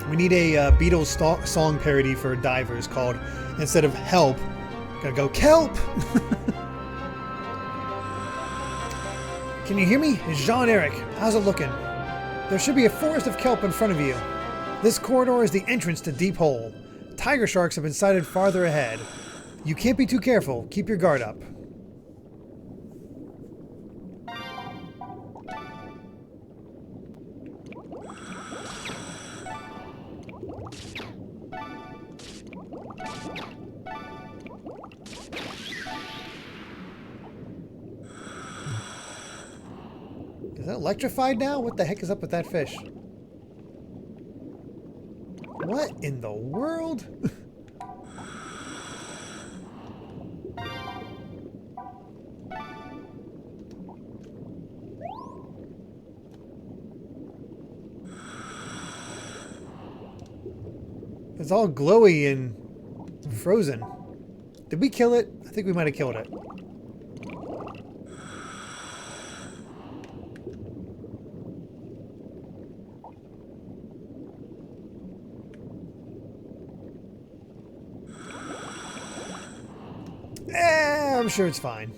We need a Beatles song parody for divers called, instead of Help, Gotta go kelp! Can you hear me? It's Jean-Eric. How's it looking? There should be a forest of kelp in front of you. This corridor is the entrance to Deep Hole. Tiger sharks have been sighted farther ahead. You can't be too careful. Keep your guard up. Is that electrified now? What the heck is up with that fish? What in the world? It's all glowy and frozen. Did we kill it? I think we might have killed it. I'm sure it's fine.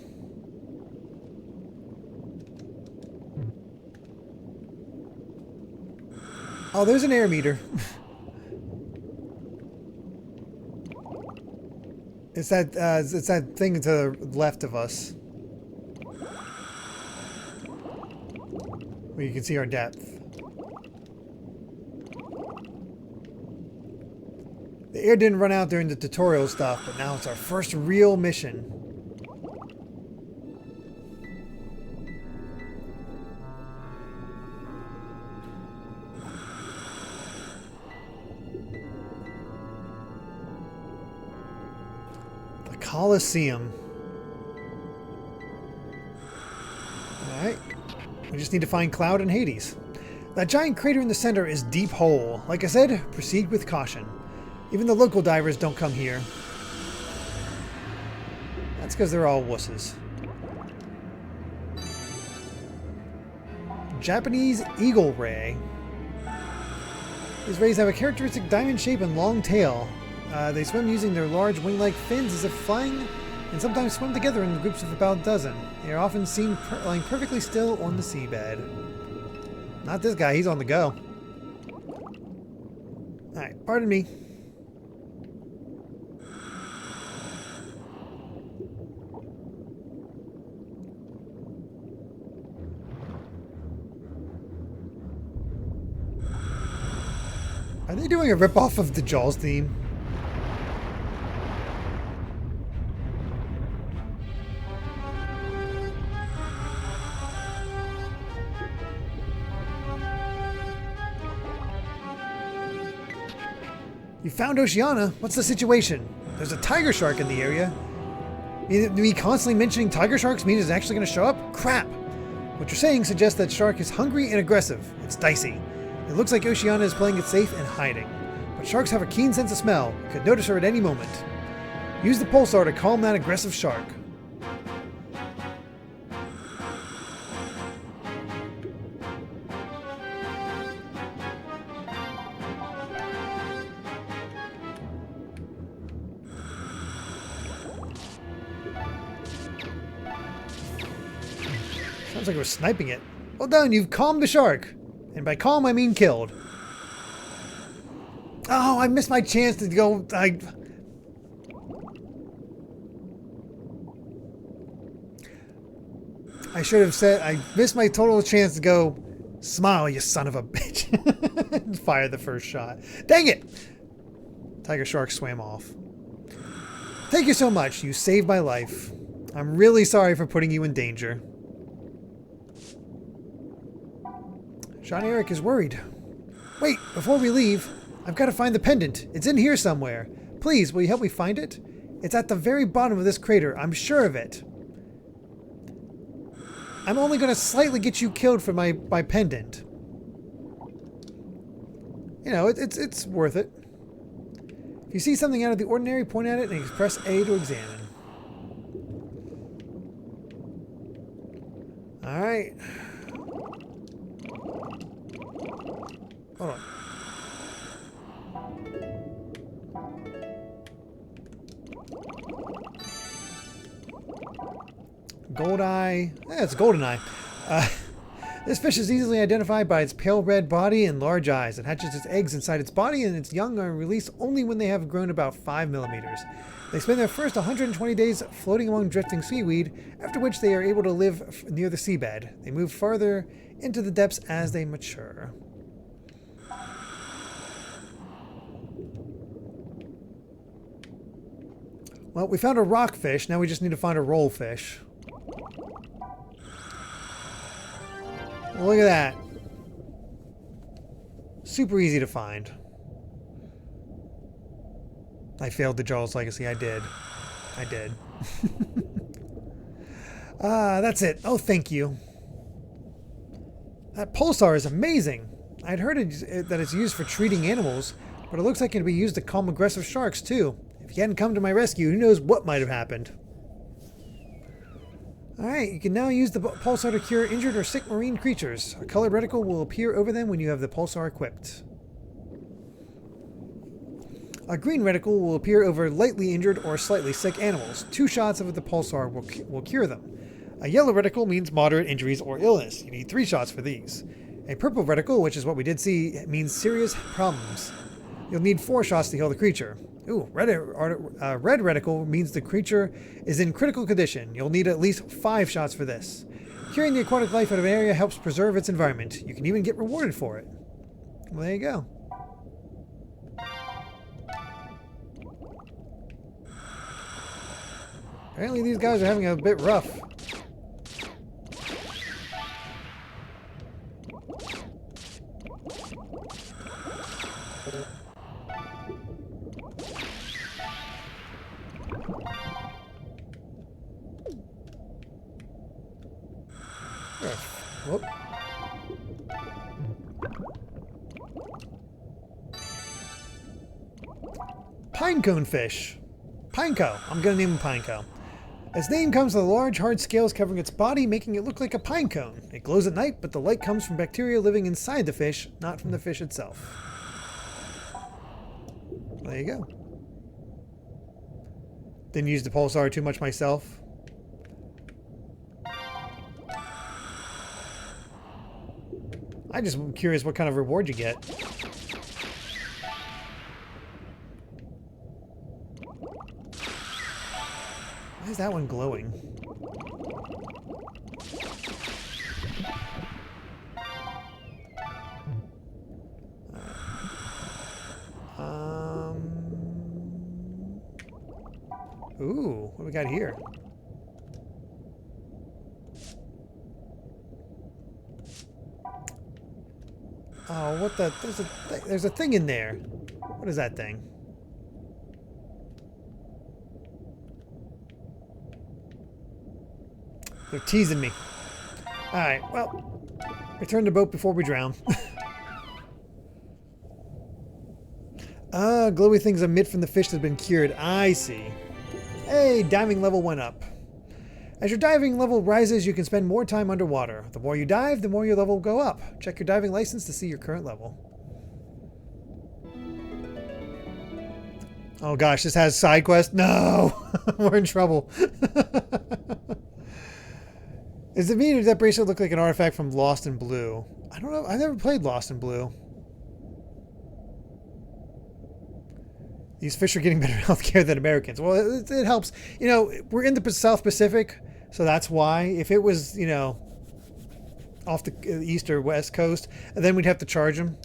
Oh, there's an air meter. It's that thing to the left of us, where you can see our depth. The air didn't run out during the tutorial stuff, but now it's our first real mission. Coliseum. Alright. We just need to find Cloud and Hades. That giant crater in the center is Deep Hole. Like I said, proceed with caution. Even the local divers don't come here. That's because they're all wusses. Japanese eagle ray. These rays have a characteristic diamond shape and long tail. They swim using their large wing-like fins as if flying, and sometimes swim together in groups of about a dozen. They are often seen lying perfectly still on the seabed. Not this guy, he's on the go. Alright, pardon me. Are they doing a rip-off of the Jaws theme? You found Oceana? What's the situation? There's a tiger shark in the area. Me constantly mentioning tiger sharks means it's actually going to show up? Crap! What you're saying suggests that shark is hungry and aggressive. It's dicey. It looks like Oceana is playing it safe and hiding. But sharks have a keen sense of smell. Could notice her at any moment. Use the pulsar to calm that aggressive shark. Sounds like we're sniping it. Well done, you've calmed the shark. And by calm, I mean killed. Oh, I missed my chance to go... I should have said, I missed my total chance to go, smile, you son of a bitch. And fire the first shot. Dang it! Tiger shark swam off. Thank you so much. You saved my life. I'm really sorry for putting you in danger. Jean-Eric is worried. Wait, before we leave, I've got to find the pendant. It's in here somewhere. Please, will you help me find it? It's at the very bottom of this crater. I'm sure of it. I'm only going to slightly get you killed for my pendant. You know, it's worth it. If you see something out of the ordinary, point at it and press A to examine. Alright. Hold on. Goldeye. It's goldeneye. This fish is easily identified by its pale red body and large eyes. It hatches its eggs inside its body, and its young are released only when they have grown about 5 millimeters. They spend their first 120 days floating among drifting seaweed, after which they are able to live near the seabed. They move farther into the depths as they mature. Well, we found a rockfish. Now we just need to find a rollfish. Look at that. Super easy to find. I failed the Jaws Legacy. I did. I did. That's it. Oh, thank you. That pulsar is amazing. I'd heard that it's used for treating animals, but it looks like it can be used to calm aggressive sharks, too. If you hadn't come to my rescue, who knows what might have happened. Alright, you can now use the pulsar to cure injured or sick marine creatures. A colored reticle will appear over them when you have the pulsar equipped. A green reticle will appear over lightly injured or slightly sick animals. 2 shots of the pulsar will cure them. A yellow reticle means moderate injuries or illness. You need 3 shots for these. A purple reticle, which is what we did see, means serious problems. You'll need 4 shots to heal the creature. Ooh, red reticle means the creature is in critical condition. You'll need at least 5 shots for this. Curing the aquatic life out of an area helps preserve its environment. You can even get rewarded for it. Well, there you go. Apparently these guys are having a bit rough. Whoop. Pinecone fish. Pineco. I'm going to name him Pineco. Its name comes with large, hard scales covering its body, making it look like a pine cone. It glows at night, but the light comes from bacteria living inside the fish, not from the fish itself. There you go. Didn't use the pulsar too much myself. I just am curious what kind of reward you get. Why is that one glowing? Ooh, what do we got here? Oh, what the? There's a thing in there. What is that thing? They're teasing me. Alright, well, return to boat before we drown. Glowy things emit from the fish that have been cured. I see. Hey, diving level went up. As your diving level rises, you can spend more time underwater. The more you dive, the more your level will go up. Check your diving license to see your current level. Oh gosh, this has side quest? No! We're in trouble. Does it mean does that bracelet look like an artifact from Lost in Blue? I don't know. I've never played Lost in Blue. These fish are getting better health care than Americans. Well, it helps. You know, we're in the South Pacific, so that's why. If it was, you know, off the east or west coast, then we'd have to charge them.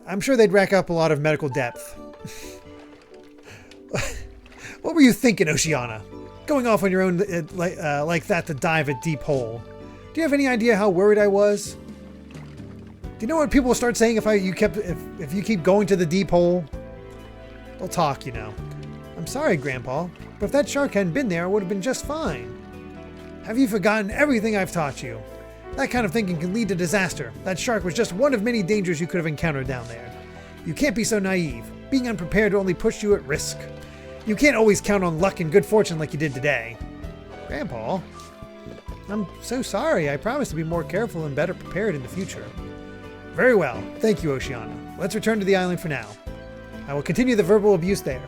I'm sure they'd rack up a lot of medical depth. What were you thinking, Oceana? Going off on your own like that to dive a deep hole. Do you have any idea how worried I was? Do you know what people will start saying if you keep going to the deep hole? They'll talk, you know. I'm sorry, Grandpa, but if that shark hadn't been there, I would have been just fine. Have you forgotten everything I've taught you? That kind of thinking can lead to disaster. That shark was just one of many dangers you could have encountered down there. You can't be so naive. Being unprepared only puts you at risk. You can't always count on luck and good fortune like you did today. Grandpa, I'm so sorry. I promise to be more careful and better prepared in the future. Very well. Thank you, Oceana. let's return to the island for now. I will continue the verbal abuse there.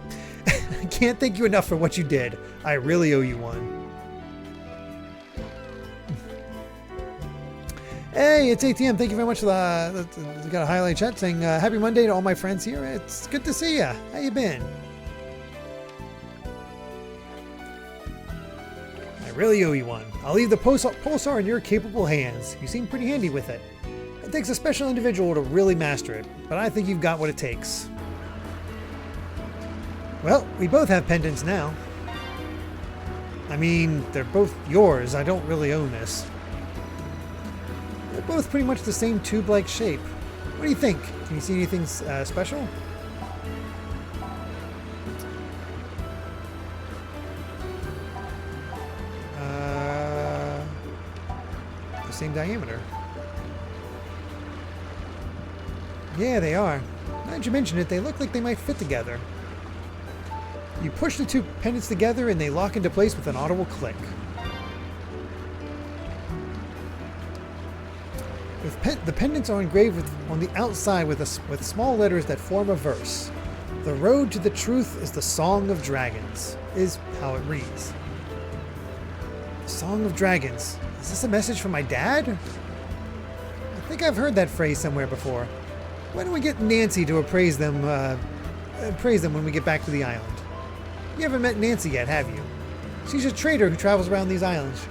I can't thank you enough for what you did. I really owe you one. Hey, it's ATM. Thank you very much for the got a highlight chat saying happy Monday to all my friends here. It's good to see ya. How you been? I really owe you one. I'll leave the pulsar in your capable hands. You seem pretty handy with it. It takes a special individual to really master it, but I think you've got what it takes. Well, we both have pendants now. I mean, they're both yours. I don't really own this. They're both pretty much the same tube-like shape. What do you think? Can you see anything special? The same diameter. Yeah, they are. Now that you mention it, they look like they might fit together. You push the two pendants together and they lock into place with an audible click. The pendants are engraved on the outside with small letters that form a verse. The road to the truth is the song of dragons, is how it reads. Song of dragons. Is this a message from my dad? I think I've heard that phrase somewhere before. Why don't we get Nancy to appraise them when we get back to the island? You haven't met Nancy yet, have you? She's a trader who travels around these islands.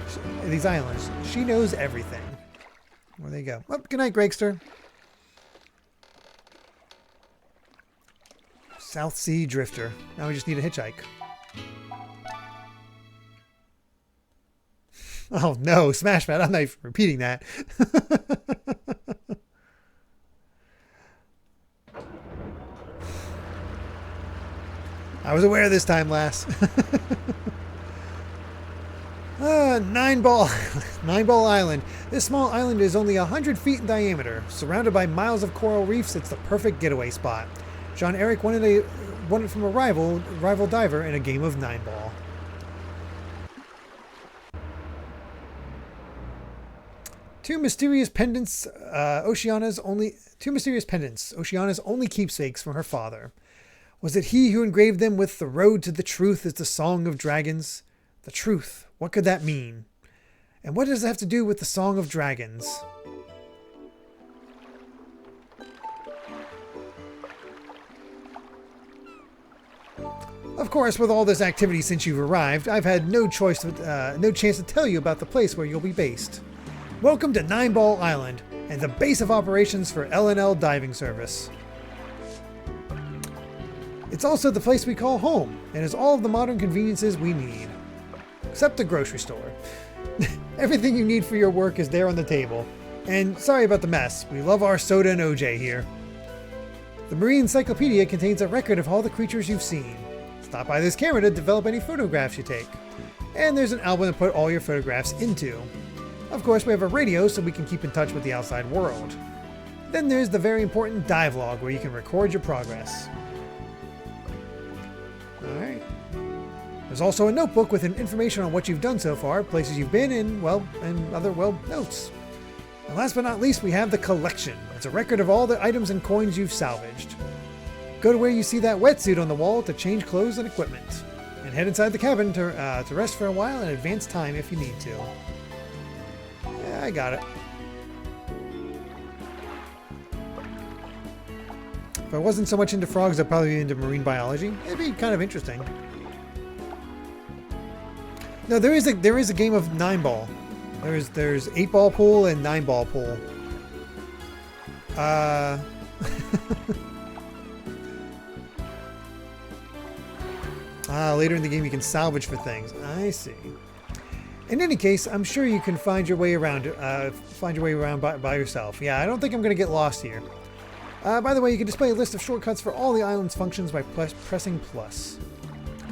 She knows everything. Well, there you go. Well, good night, Gregster. South Sea Drifter. Now we just need a hitchhike. Oh no, Smash Pad. I'm not even repeating that. I was aware this time, lass. Nine Ball Island. This small island is only 100 feet in diameter. Surrounded by miles of coral reefs, it's the perfect getaway spot. John Eric won it from a rival diver in a game of 9-ball. Two mysterious pendants, Oceana's only keepsakes from her father. Was it he who engraved them with "The road to the truth is the song of dragons"? The truth, what could that mean? And what does it have to do with the Song of Dragons? Of course, with all this activity since you've arrived, I've had no chance to tell you about the place where you'll be based. Welcome to 9-Ball Island, and the base of operations for L&L Diving Service. It's also the place we call home, and has all of the modern conveniences we need. Except the grocery store. Everything you need for your work is there on the table. And sorry about the mess, we love our soda and OJ here. The Marine Encyclopedia contains a record of all the creatures you've seen. Stop by this camera to develop any photographs you take. And there's an album to put all your photographs into. Of course, we have a radio so we can keep in touch with the outside world. Then there's the very important dive log where you can record your progress. Alright. There's also a notebook with information on what you've done so far, places you've been, and other notes. And last but not least, we have the collection. It's a record of all the items and coins you've salvaged. Go to where you see that wetsuit on the wall to change clothes and equipment. And head inside the cabin to rest for a while and advance time if you need to. Yeah, I got it. If I wasn't so much into frogs, I'd probably be into marine biology. It'd be kind of interesting. No, there is a game of 9-ball. There's 8-ball pool and 9-ball pool. Later in the game you can salvage for things. I see. In any case, I'm sure you can find your way around. By yourself. Yeah, I don't think I'm going to get lost here. By the way, you can display a list of shortcuts for all the island's functions by pressing plus.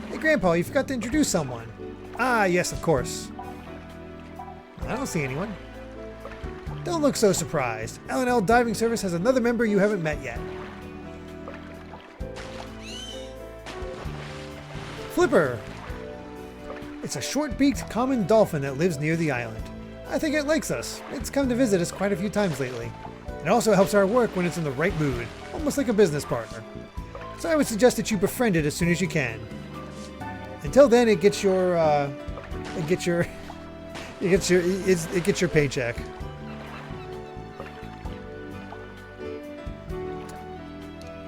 Hey, Grandpa, you forgot to introduce someone. Ah, yes, of course. I don't see anyone. Don't look so surprised. L&L Diving Service has another member you haven't met yet. Flipper. It's a short-beaked common dolphin that lives near the island. I think it likes us. It's come to visit us quite a few times lately. It also helps our work when it's in the right mood. almost like a business partner. So I would suggest that you befriend it as soon as you can. Until then, it gets your paycheck.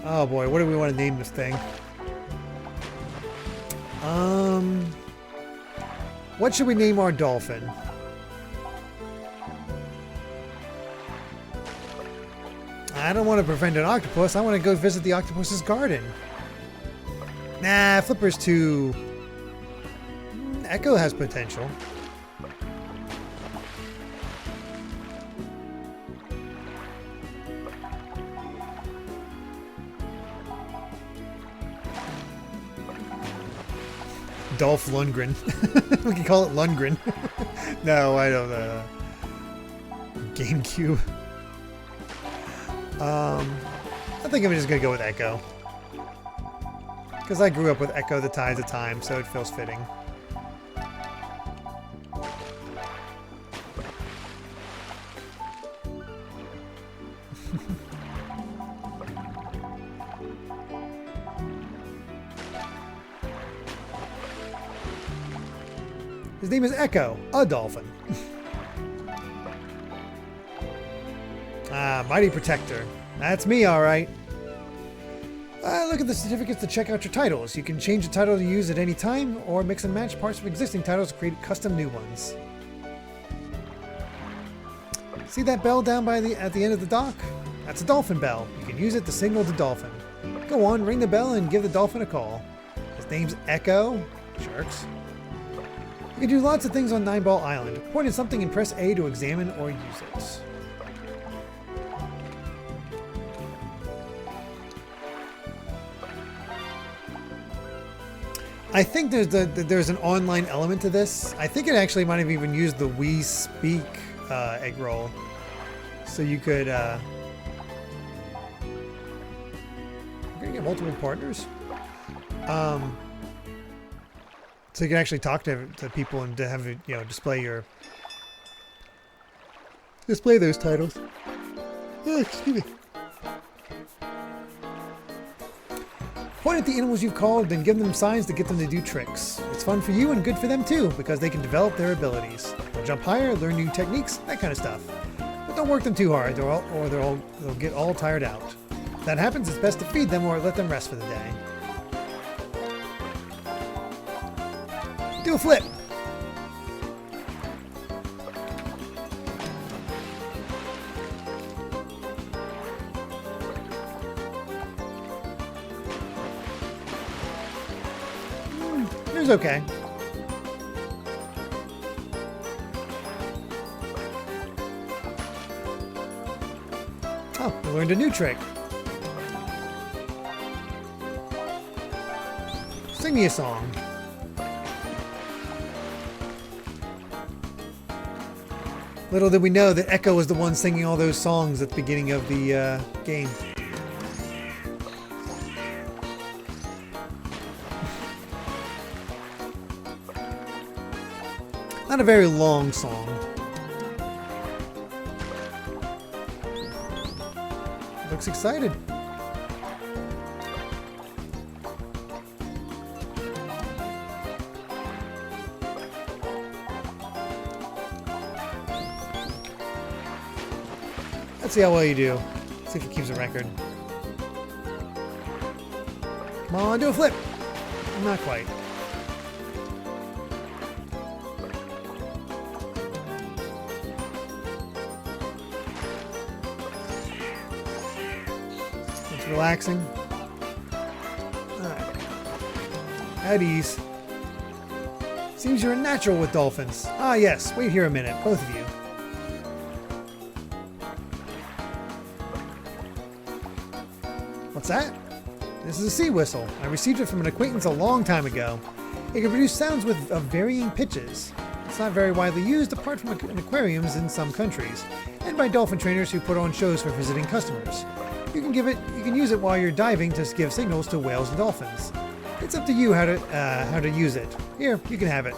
Oh boy, what do we want to name this thing? What should we name our dolphin? I don't want to befriend an octopus. I want to go visit the octopus's garden. Nah, Flipper's too... Echo has potential. Dolph Lundgren. We can call it Lundgren. No, I don't know. GameCube. I think I'm just gonna go with Echo. Because I grew up with Echo the Tides of Time, so it feels fitting. His name is Echo, a dolphin. Mighty Protector. That's me, alright. Look at the certificates to check out your titles. You can change the title to use at any time, or mix and match parts of existing titles to create custom new ones. See that bell down at the end of the dock? That's a dolphin bell. You can use it to signal the dolphin. Go on, ring the bell and give the dolphin a call. His name's Echo. Sharks. You can do lots of things on 9-Ball Island. Point at something and press A to examine or use it. I think there's an online element to this. I think it actually might have even used the We Speak egg roll. So you could... You're gonna get multiple partners? So you can actually talk to people and to have it, you know, display those titles. Oh, excuse me. Point at the animals you've called, then give them signs to get them to do tricks. It's fun for you and good for them too, because they can develop their abilities. They'll jump higher, learn new techniques, that kind of stuff. But don't work them too hard, or they'll get all tired out. If that happens, it's best to feed them or let them rest for the day. Do a flip! It was okay. Oh, I learned a new trick. Sing me a song. Little did we know that Echo was the one singing all those songs at the beginning of the game. Not a very long song. Looks excited. Let's see how well you do. See if it keeps a record. Come on, do a flip. Not quite. It's relaxing. Alright. At ease. Seems you're a natural with dolphins. Ah yes, wait here a minute, both of you. What's that? This is a sea whistle. I received it from an acquaintance a long time ago. It can produce sounds of varying pitches. It's not very widely used apart from in aquariums in some countries, and by dolphin trainers who put on shows for visiting customers. You can use it while you're diving to give signals to whales and dolphins. It's up to you how to use it. Here, you can have it.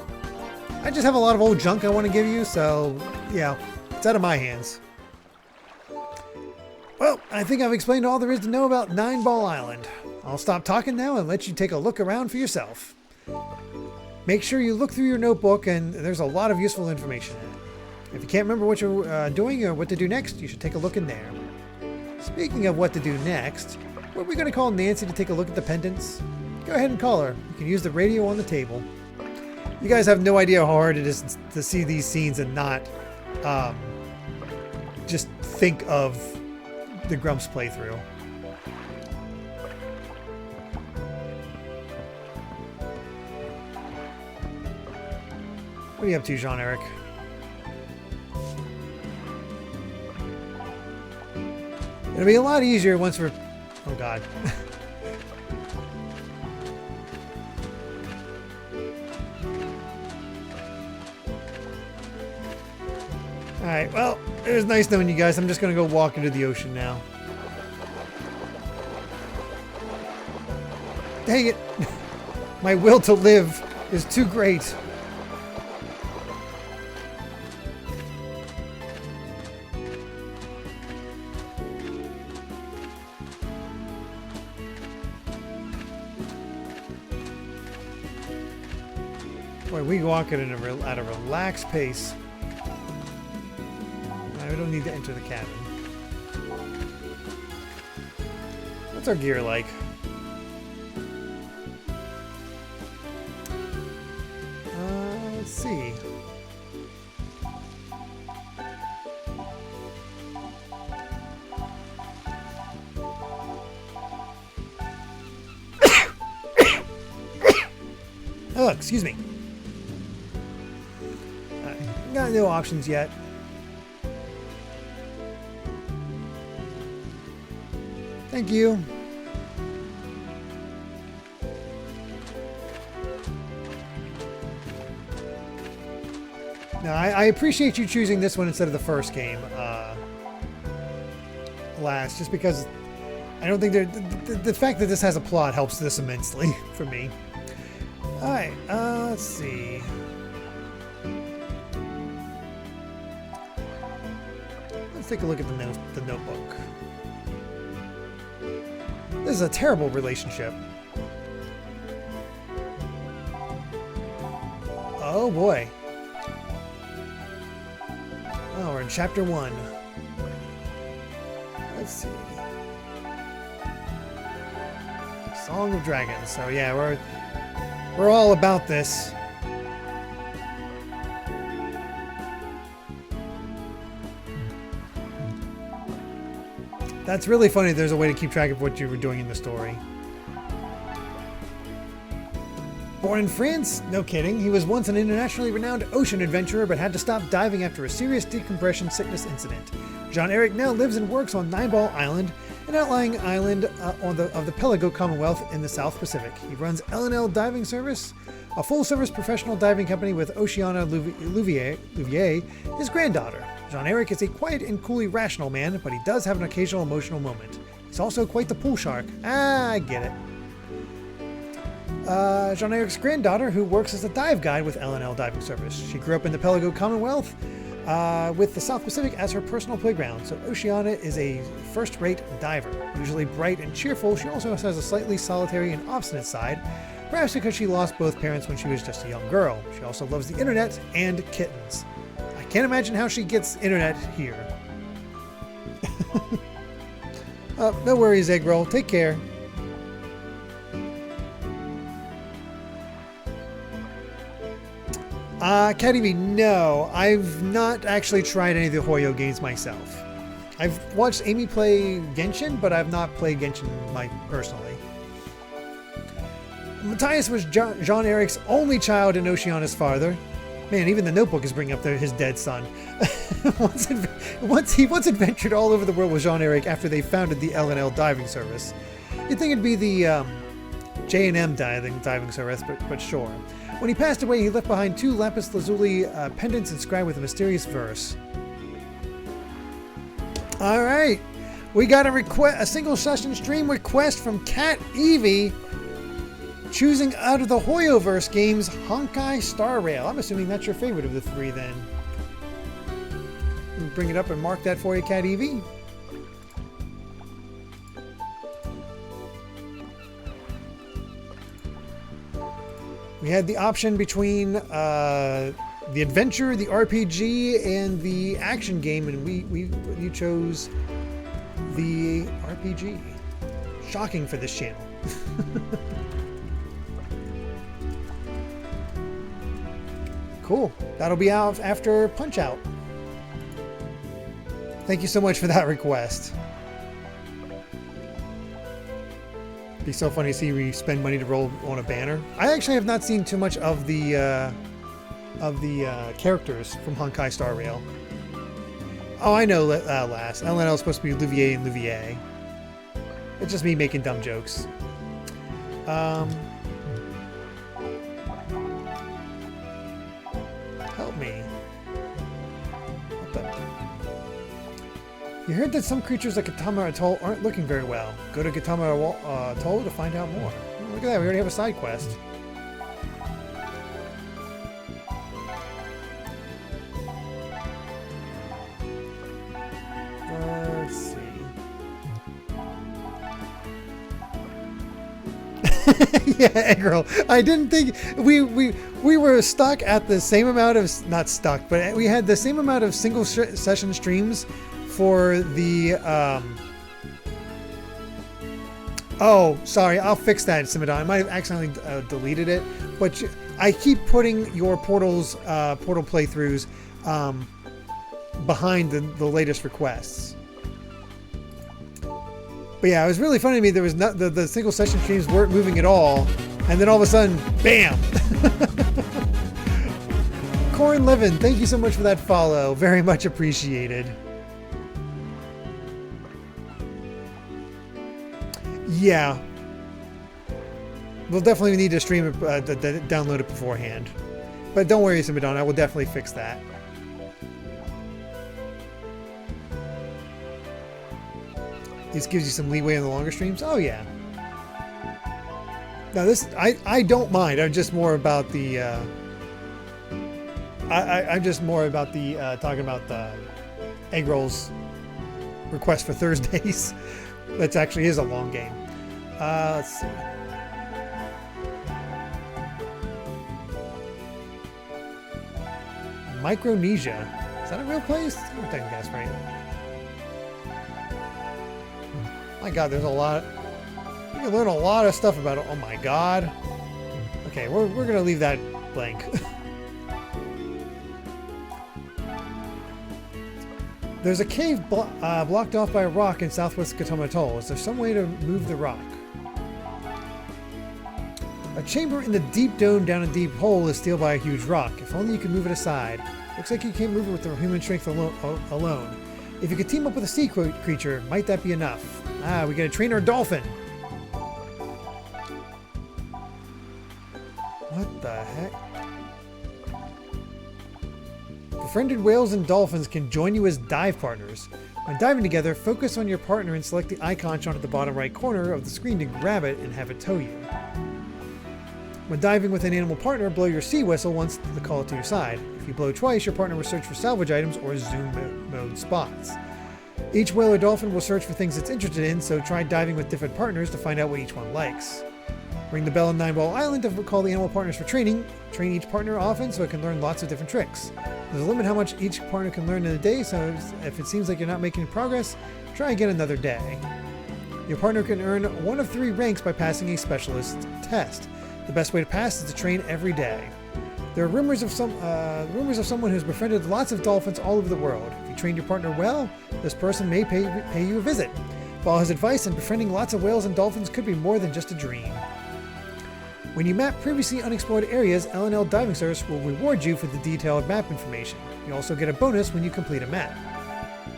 I just have a lot of old junk I want to give you, so yeah, it's out of my hands. Well, I think I've explained all there is to know about Nine Ball Island. I'll stop talking now and let you take a look around for yourself. Make sure you look through your notebook, and there's a lot of useful information in it. If you can't remember what you're doing or what to do next, you should take a look in there. Speaking of what to do next, were we going to call Nancy to take a look at the pendants? Go ahead and call her. You can use the radio on the table. You guys have no idea how hard it is to see these scenes and not just think of the Grumps playthrough. What are you up to, Jean-Eric? It'll be a lot easier once we're... Oh, God. Alright, well, it was nice knowing you guys. I'm just going to go walk into the ocean now. Dang it! My will to live is too great. Boy, we walk at a relaxed pace. We don't need to enter the cabin. What's our gear like? Let's see. Oh, excuse me. Got no options yet. Thank you. Now, I appreciate you choosing this one instead of the first game last, just because I don't think the fact that this has a plot helps this immensely for me. All right, let's see. Let's take a look at the notebook. This is a terrible relationship. Oh boy. Oh, we're in chapter 1. Let's see. Song of Dragons. So yeah, we're all about this. That's really funny. There's a way to keep track of what you were doing in the story. Born in France? No kidding. He was once an internationally renowned ocean adventurer, but had to stop diving after a serious decompression sickness incident. Jean-Eric now lives and works on Nine Ball Island, an outlying island of the Pelago Commonwealth in the South Pacific. He runs L&L Diving Service, a full-service professional diving company with Oceana Louvier, his granddaughter. Jean-Eric is a quiet and coolly rational man, but he does have an occasional emotional moment. He's also quite the pool shark. Ah, I get it. Jean-Eric's granddaughter, who works as a dive guide with L&L Diving Service. She grew up in the Pelago Commonwealth with the South Pacific as her personal playground, so Oceana is a first-rate diver. Usually bright and cheerful, she also has a slightly solitary and obstinate side, perhaps because she lost both parents when she was just a young girl. She also loves the internet and kittens. I can't imagine how she gets internet here. No worries, Egg Roll. Take care. Caddy, no. I've not actually tried any of the Hoyo games myself. I've watched Amy play Genshin, but I've not played Genshin personally. Matthias was Jean-Eric's only child and Oceana's father. Man, even the notebook is bringing up his dead son. He once adventured all over the world with Jean-Eric after they founded the L&L Diving Service. You'd think it'd be the J&M diving service, but sure. When he passed away, he left behind 2 lapis lazuli pendants inscribed with a mysterious verse. All right, we got a single session stream request from Cat Evie, choosing out of the Hoyoverse games Honkai Star Rail. I'm assuming that's your favorite of the 3 then. Let me bring it up and mark that for you, Cat Evie. We had the option between the adventure, the RPG, and the action game, and you chose the RPG. Shocking for this channel. Cool. That'll be out after Punch Out. Thank you so much for that request. Be so funny to see we spend money to roll on a banner. I actually have not seen too much of the characters from Honkai Star Rail. Oh, I know last. LNL is supposed to be Louvier and Louvier. It's just me making dumb jokes. Help me. What the? You heard that some creatures at Gatama Atoll aren't looking very well. Go to Gatama Atoll to find out more. Oh, look at that, we already have a side quest. Let's see. Yeah, egg roll. I didn't think we were stuck at the same amount of, not stuck, but we had the same amount of single session streams for the oh, sorry, I'll fix that, Simidon. I might have accidentally deleted it, but I keep putting your portal playthroughs behind the latest requests. But yeah, it was really funny to me. There was not the single session streams weren't moving at all, and then all of a sudden, bam! Corin Levin, thank you so much for that follow. Very much appreciated. Yeah, we'll definitely need to stream it, download it beforehand. But don't worry, Simidon, I will definitely fix that. This gives you some leeway in the longer streams. Oh yeah. Now this, I don't mind. I'm just more about the. I'm just more about the talking about the egg rolls request for Thursdays. That actually is a long game. Let's see. Micronesia. Is that a real place? I don't think that's right. My God, there's a lot. You can learn a lot of stuff about it. Oh my God. Okay, we're gonna leave that blank. There's a cave blocked off by a rock in southwest Gatama Atoll. Is there some way to move the rock? A chamber in the deep dome down a deep hole is sealed by a huge rock. If only you could move it aside. Looks like you can't move it with the human strength alone. If you could team up with a sea creature, might that be enough? Ah, we gotta train our dolphin. What the heck? Befriended whales and dolphins can join you as dive partners. When diving together, focus on your partner and select the icon shown at the bottom right corner of the screen to grab it and have it tow you. When diving with an animal partner, blow your sea whistle once to call it to your side. If you blow twice, your partner will search for salvage items or zoom mode spots. Each whale or dolphin will search for things it's interested in, so try diving with different partners to find out what each one likes. Ring the bell on 9-Ball Island to call the animal partners for training. Train each partner often so it can learn lots of different tricks. There's a limit how much each partner can learn in a day, so if it seems like you're not making progress, try again another day. Your partner can earn one of 3 ranks by passing a specialist test. The best way to pass is to train every day. There are rumors of someone who's befriended lots of dolphins all over the world. If you train your partner well, this person may pay you a visit. Follow his advice, and befriending lots of whales and dolphins could be more than just a dream. When you map previously unexplored areas, LNL Diving Service will reward you for the detailed map information. You also get a bonus when you complete a map.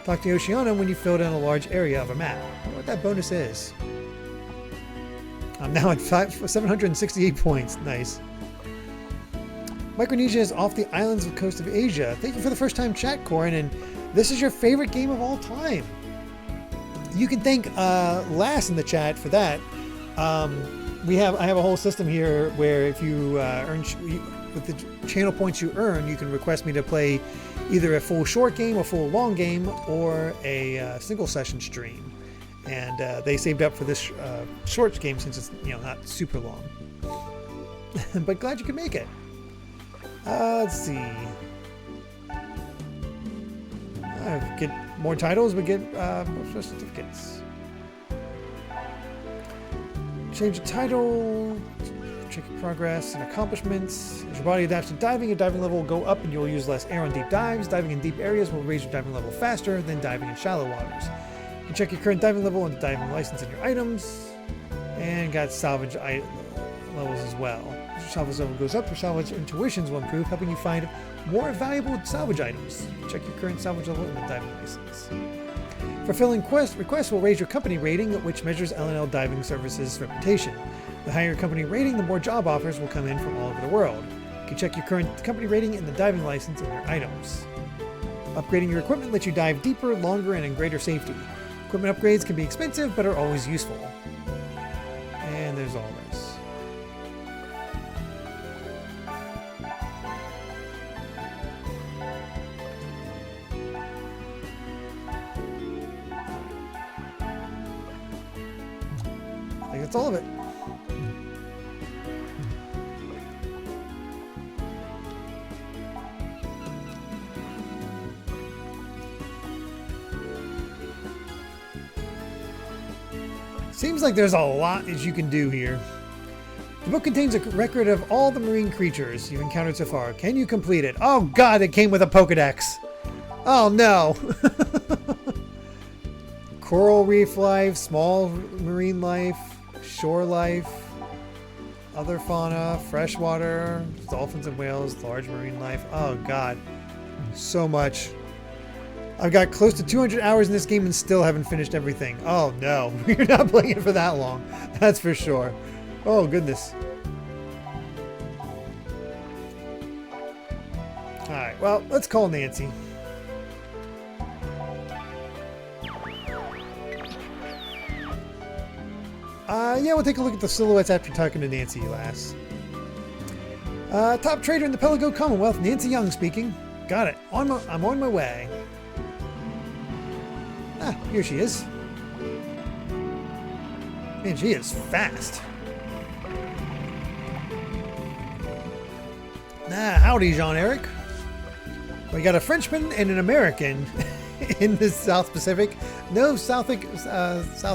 Talk to Oceana when you filled in a large area of a map. I wonder what that bonus is. I'm now at 768 points. Nice. Micronesia is off the islands of the coast of Asia. Thank you for the first time chat, Corin, and this is your favorite game of all time. You can thank Lass in the chat for that. I have a whole system here where if you earn with the channel points you earn, you can request me to play either a full short game, a full long game, or a single session stream. And they saved up for this short game since it's not super long. but glad you could make it. Let's see. Get more titles, we get more certificates. Change the title, check your progress and accomplishments. As your body adapts to diving, your diving level will go up and you will use less air on deep dives. Diving in deep areas will raise your diving level faster than diving in shallow waters. You can check your current diving level and the diving license in your items. And got salvage levels as well. As your salvage level goes up, your salvage intuitions will improve, helping you find more valuable salvage items. Check your current salvage level in the diving license. Fulfilling requests will raise your company rating, which measures L&L Diving Services' reputation. The higher your company rating, the more job offers will come in from all over the world. You can check your current company rating in the diving license in your items. Upgrading your equipment lets you dive deeper, longer, and in greater safety. Equipment upgrades can be expensive, but are always useful. And there's all this. I think that's all of it. Seems like there's a lot that you can do here. The book contains a record of all the marine creatures you've encountered so far. Can you complete it? Oh god, it came with a Pokedex. Oh no. Coral reef life, small marine life, shore life, other fauna, freshwater, dolphins and whales, large marine life. Oh god, so much. I've got close to 200 hours in this game and still haven't finished everything. Oh no, we're not playing it for that long. That's for sure. Oh goodness. Alright, well, let's call Nancy. Yeah, we'll take a look at the silhouettes after talking to Nancy, lass. Top trader in the Pelago Commonwealth, Nancy Young speaking. Got it. I'm on my way. Ah, here she is. Man, she is fast. Howdy, Jean-Eric. We got a Frenchman and an American in the South Pacific. No South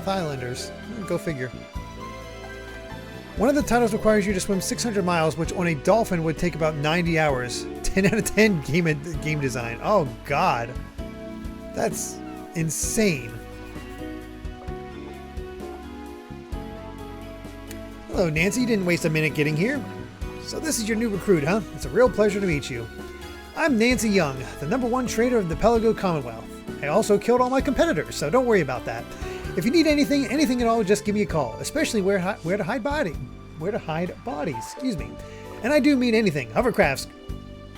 Islanders. Go figure. One of the titles requires you to swim 600 miles, which on a dolphin would take about 90 hours. 10 out of 10 game design. Oh, God. That's insane. Hello, Nancy. You didn't waste a minute getting here. So this is your new recruit, huh? It's a real pleasure to meet you. I'm Nancy Young, the #1 trader of the Pelago Commonwealth. I also killed all my competitors, so don't worry about that. If you need anything at all, just give me a call, especially where to hide bodies, excuse me. And I do mean anything. Hovercraft,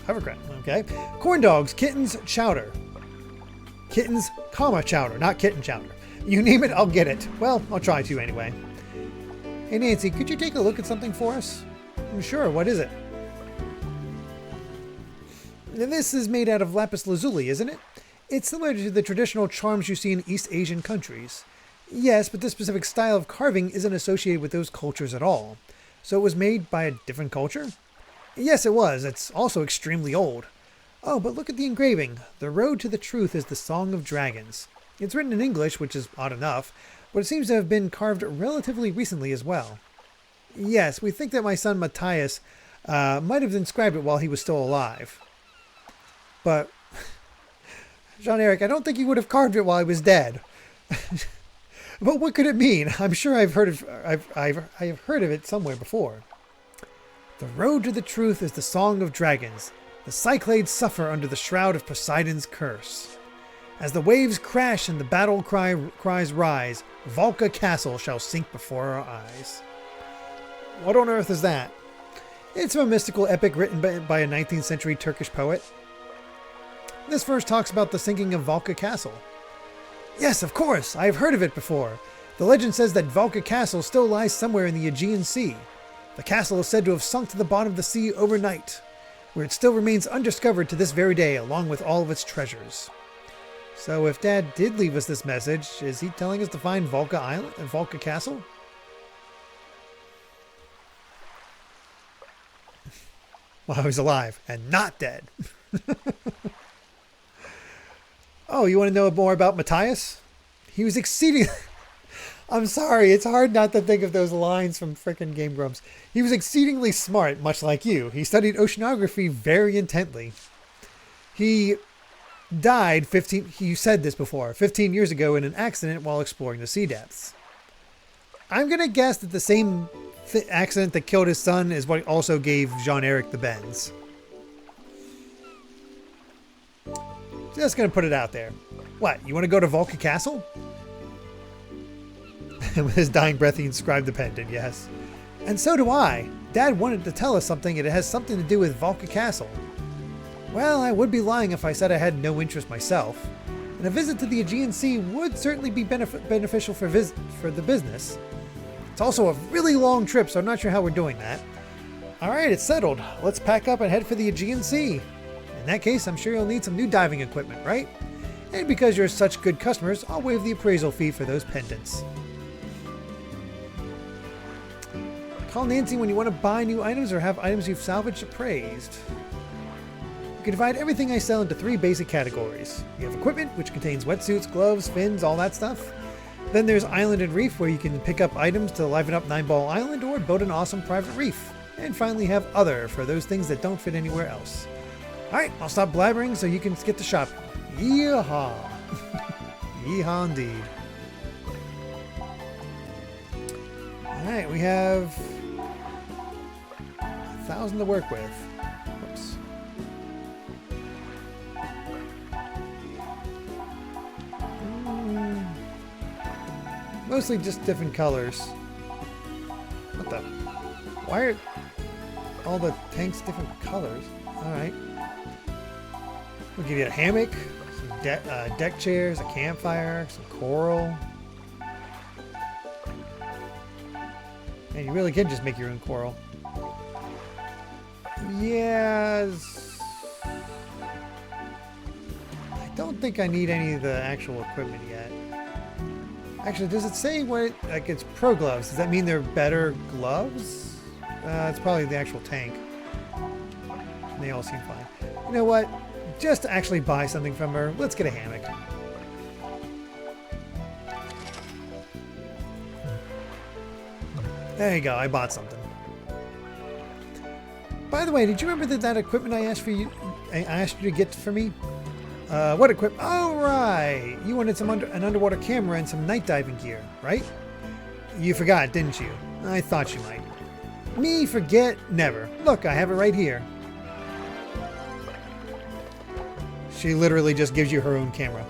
okay? Corn dogs, kittens, chowder. Kittens, chowder, not kitten chowder. You name it, I'll get it. Well, I'll try to anyway. Hey Nancy, could you take a look at something for us? Sure, what is it? Now, this is made out of lapis lazuli, isn't it? It's similar to the traditional charms you see in East Asian countries. Yes, but this specific style of carving isn't associated with those cultures at all. So it was made by a different culture? Yes, it was. It's also extremely old. Oh, but look at the engraving. The road to the truth is the Song of Dragons. It's written in English, which is odd enough, but it seems to have been carved relatively recently as well. Yes, we think that my son Matthias might have inscribed it while he was still alive. But, Jean-Eric, I don't think he would have carved it while he was dead. But what could it mean? I'm sure I've heard of it somewhere before. The road to the truth is the Song of Dragons. The Cyclades suffer under the shroud of Poseidon's curse. As the waves crash and the battle cries rise, Valka Castle shall sink before our eyes. What on earth is that? It's a mystical epic written by a 19th century Turkish poet. This verse talks about the sinking of Valka Castle. Yes, of course, I have heard of it before. The legend says that Valka Castle still lies somewhere in the Aegean Sea. The castle is said to have sunk to the bottom of the sea overnight, where it still remains undiscovered to this very day, along with all of its treasures. So if Dad did leave us this message, is he telling us to find Valka Island and Valka Castle? while I was alive and not dead. Oh, you want to know more about Matthias? He was exceedingly... I'm sorry, it's hard not to think of those lines from frickin' Game Grumps. He was exceedingly smart, much like you. He studied oceanography very intently. He died you said this before, 15 years ago in an accident while exploring the sea depths. I'm going to guess that the same accident that killed his son is what also gave Jean-Eric the bends. Just going to put it out there. What, you want to go to Volca Castle? And with his dying breath, he inscribed the pendant, yes. And so do I. Dad wanted to tell us something, and it has something to do with Volca Castle. Well, I would be lying if I said I had no interest myself. And a visit to the Aegean Sea would certainly be beneficial for the business. It's also a really long trip, so I'm not sure how we're doing that. Alright, it's settled. Let's pack up and head for the Aegean Sea. In that case, I'm sure you'll need some new diving equipment, right? And because you're such good customers, I'll waive the appraisal fee for those pendants. Call Nancy when you want to buy new items or have items you've salvaged appraised. You can divide everything I sell into 3 basic categories. You have equipment, which contains wetsuits, gloves, fins, all that stuff. Then there's Island and Reef, where you can pick up items to liven up 9-Ball Island or build an awesome private reef. And finally have Other, for those things that don't fit anywhere else. Alright, I'll stop blabbering so you can get to shopping. Yeehaw! Yeehaw indeed. Alright, we have 1,000 to work with. Whoops. Mostly just different colors. What the? Why are all the tanks different colors? Alright. We'll give you a hammock, some deck chairs, a campfire, some coral. Man, you really can just make your own coral. Yes. I don't think I need any of the actual equipment yet. Actually, does it say what like it's pro gloves? Does that mean they're better gloves? It's probably the actual tank. They all seem fine. You know what? Just to actually buy something from her, let's get a hammock. There you go, I bought something. By the way, did you remember that equipment I asked you to get for me? What equipment? Oh, right! You wanted an underwater camera and some night diving gear, right? You forgot, didn't you? I thought you might. Me forget? Never. Look, I have it right here. She literally just gives you her own camera.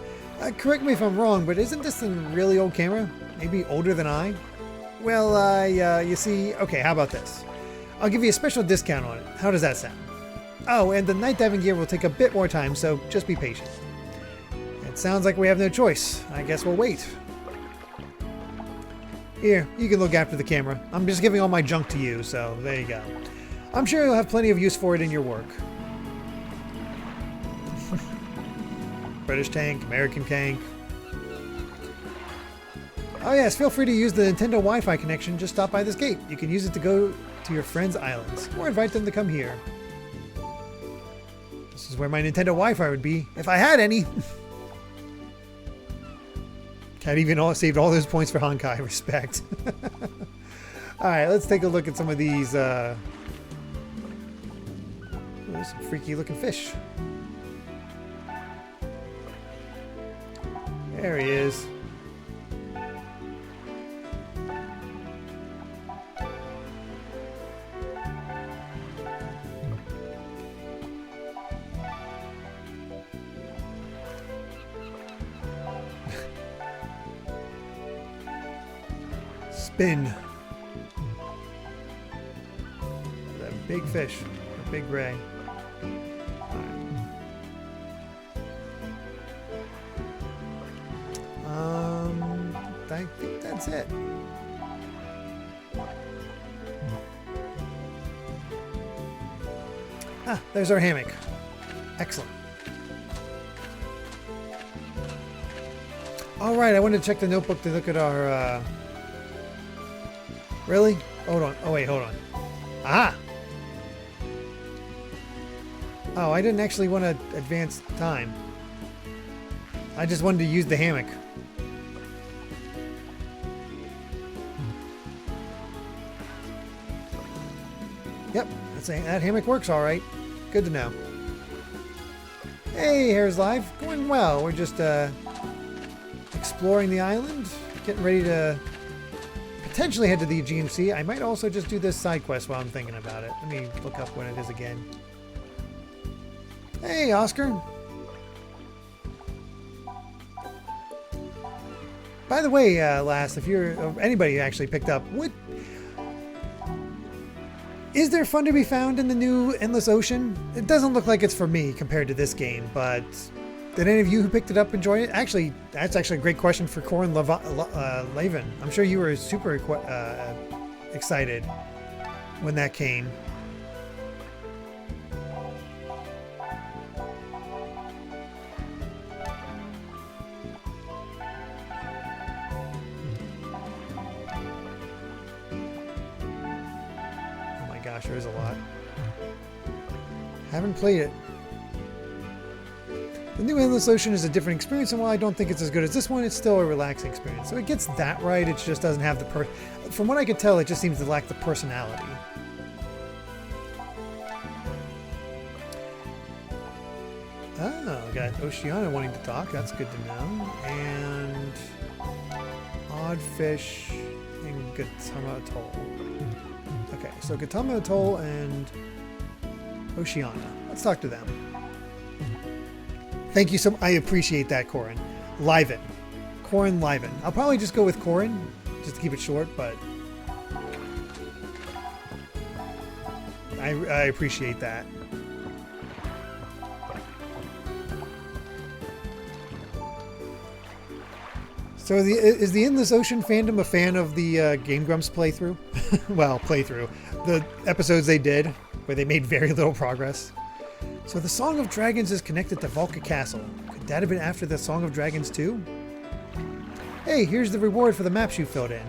Correct me if I'm wrong, but isn't this a really old camera? Maybe older than I? Well, you see, okay, how about this? I'll give you a special discount on it. How does that sound? Oh, and the night diving gear will take a bit more time, so just be patient. It sounds like we have no choice. I guess we'll wait. Here, you can look after the camera. I'm just giving all my junk to you, so there you go. I'm sure you'll have plenty of use for it in your work. British tank, American tank. Oh yes, feel free to use the Nintendo Wi-Fi connection. Just stop by this gate. You can use it to go to your friends' islands, or invite them to come here. This is where my Nintendo Wi-Fi would be, if I had any. Cat even saved all those points for Honkai. Respect. Alright, let's take a look at some of these, there's some freaky looking fish. There he is. Spin. That big fish, a big ray. I think that's it. Ah, there's our hammock. Excellent. All right, I wanted to check the notebook to look at our, Really? Hold on. Oh, wait, hold on. Ah! Oh, I didn't actually want to advance time. I just wanted to use the hammock. Yep, that hammock works all right. Good to know. Hey, Hair's Live. Going well. We're just exploring the island, getting ready to potentially head to the GMC. I might also just do this side quest while I'm thinking about it. Let me look up when it is again. Hey, Oscar. By the way, Lass, if you're anybody actually picked up, what is there fun to be found in the new Endless Ocean? It doesn't look like it's for me compared to this game, but did any of you who picked it up enjoy it? Actually, that's actually a great question for Corin Lavin. I'm sure you were super excited when that came. Gosh, there is a lot. Haven't played it. The new Endless Ocean is a different experience, and while I don't think it's as good as this one, it's still a relaxing experience. So it gets that right, it just doesn't have the from what I could tell, it just seems to lack the personality. Oh, we got Oceana wanting to talk, that's good to know. And Oddfish and Gautama Atoll. Okay, so Gautama Atoll and Oceana. Let's talk to them. Thank you so. I appreciate that, Corin. Liven. Corin Liven. I'll probably just go with Corin, just to keep it short, but I appreciate that. So is the Endless Ocean fandom a fan of the Game Grumps playthrough? Well, playthrough. The episodes they did, where they made very little progress. So the Song of Dragons is connected to Valka Castle. Could that have been after the Song of Dragons too? Hey, here's the reward for the maps you filled in.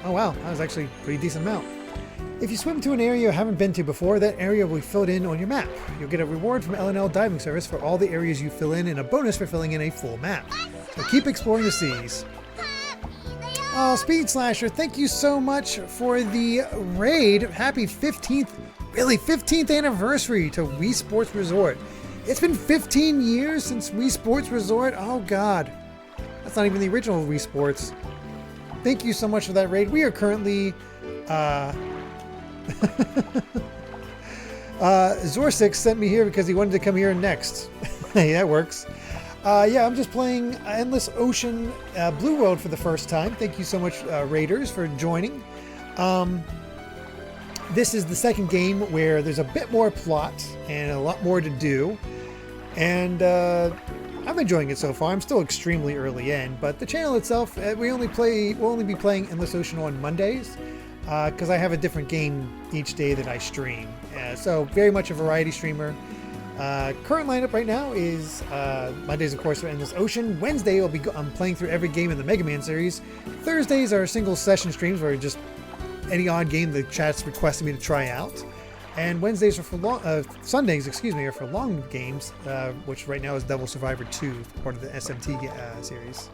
Oh wow, that was actually a pretty decent amount. If you swim to an area you haven't been to before, that area will be filled in on your map. You'll get a reward from L&L Diving Service for all the areas you fill in and a bonus for filling in a full map. So keep exploring the seas. Oh, Speed Slasher, thank you so much for the raid. Happy 15th, really 15th anniversary to Wii Sports Resort. It's been 15 years since Wii Sports Resort. Oh God, that's not even the original Wii Sports. Thank you so much for that raid. We are currently, Zorsix sent me here because he wanted to come here next. Hey, that works. Yeah, I'm just playing Endless Ocean Blue World for the first time. Thank you so much, Raiders, for joining. This is the second game where there's a bit more plot and a lot more to do. And I'm enjoying it so far. I'm still extremely early in, but the channel itself, we'll only be playing Endless Ocean on Mondays. Because I have a different game each day that I stream. So very much a variety streamer. Current lineup right now is Mondays, of course, for Endless Ocean. Wednesday, I'm playing through every game in the Mega Man series. Thursdays are single session streams where just any odd game the chat's requested me to try out. And Wednesdays are for Sundays, excuse me, are for long games, which right now is Devil Survivor 2, part of the SMT series.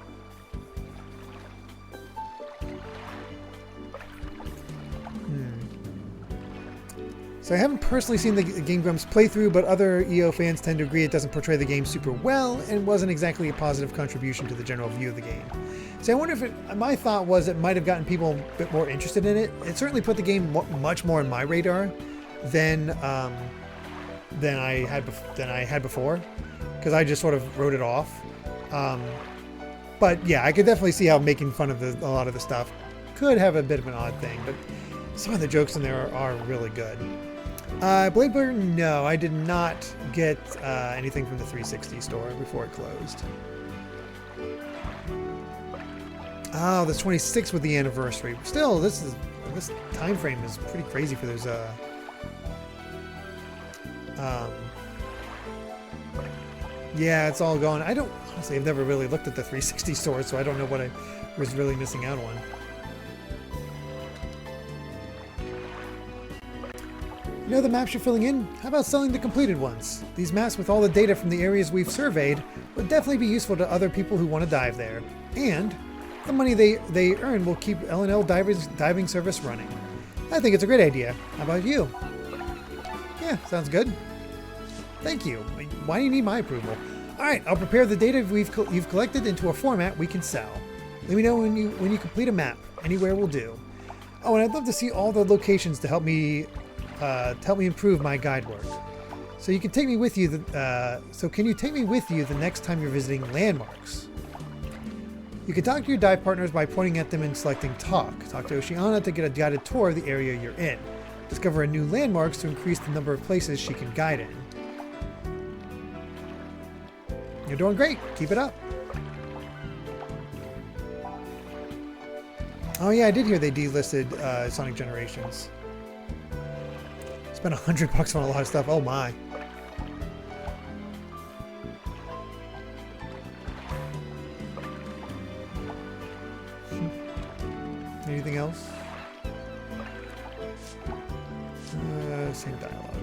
So I haven't personally seen the Game Grumps playthrough, but other EO fans tend to agree it doesn't portray the game super well and wasn't exactly a positive contribution to the general view of the game. So I wonder if my thought was it might have gotten people a bit more interested in it. It certainly put the game much more on my radar than I had before, because I just sort of wrote it off. But yeah, I could definitely see how making fun of a lot of the stuff could have a bit of an odd thing, but some of the jokes in there are really good. Blade Burger, no, I did not get anything from the 360 store before it closed. Oh, the 26th with the anniversary. Still, this time frame is pretty crazy for those. Yeah, it's all gone. Honestly, I've never really looked at the 360 store, so I don't know what I was really missing out on. You know the maps you're filling in? How about selling the completed ones? These maps with all the data from the areas we've surveyed would definitely be useful to other people who want to dive there. And the money they earn will keep L&L diving service running. I think it's a great idea. How about you? Yeah, sounds good. Thank you. Why do you need my approval? Alright, I'll prepare the data you've collected into a format we can sell. Let me know when you complete a map. Anywhere will do. Oh, and I'd love to see all the locations to help me improve my guide work. So you can take me with you. So can you take me with you the next time you're visiting landmarks? You can talk to your dive partners by pointing at them and selecting Talk. Talk to Oceana to get a guided tour of the area you're in. Discover new landmarks to increase the number of places she can guide in. You're doing great. Keep it up. Oh yeah, I did hear they delisted Sonic Generations. Spent $100 on a lot of stuff. Oh my. Anything else? Same dialogue.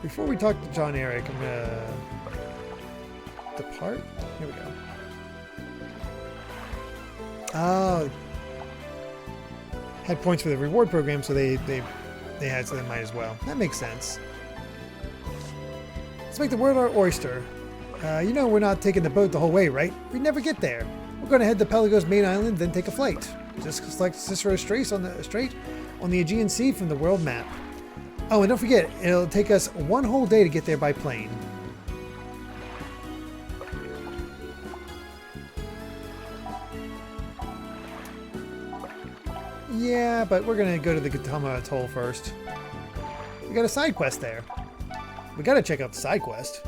Before we talk to John Eric, I'm gonna depart. Here we go. Oh, had points for the reward program, so they had, so they might as well. That makes sense. Let's make the world our oyster. You know we're not taking the boat the whole way, right? We'd never get there. We're going to head to Pelago's main island, then take a flight. Just select Cicero's Strait on the Aegean Sea from the world map. Oh, and don't forget, it'll take us one whole day to get there by plane. Yeah, but we're going to go to the Gatama Atoll first. We got a side quest there. We got to check out the side quest.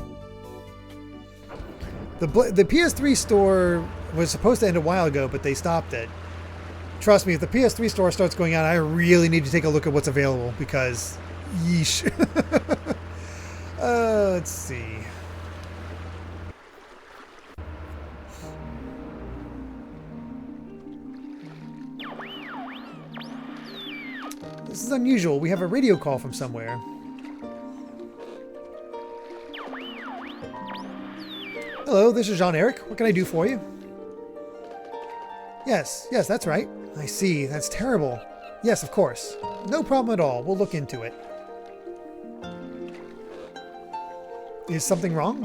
The PS3 store was supposed to end a while ago, but they stopped it. Trust me, if the PS3 store starts going out, I really need to take a look at what's available because, yeesh. Let's see. This is unusual. We have a radio call from somewhere. Hello, this is Jean-Eric. What can I do for you? Yes, that's right. I see. That's terrible. Yes, of course. No problem at all. We'll look into it. Is something wrong?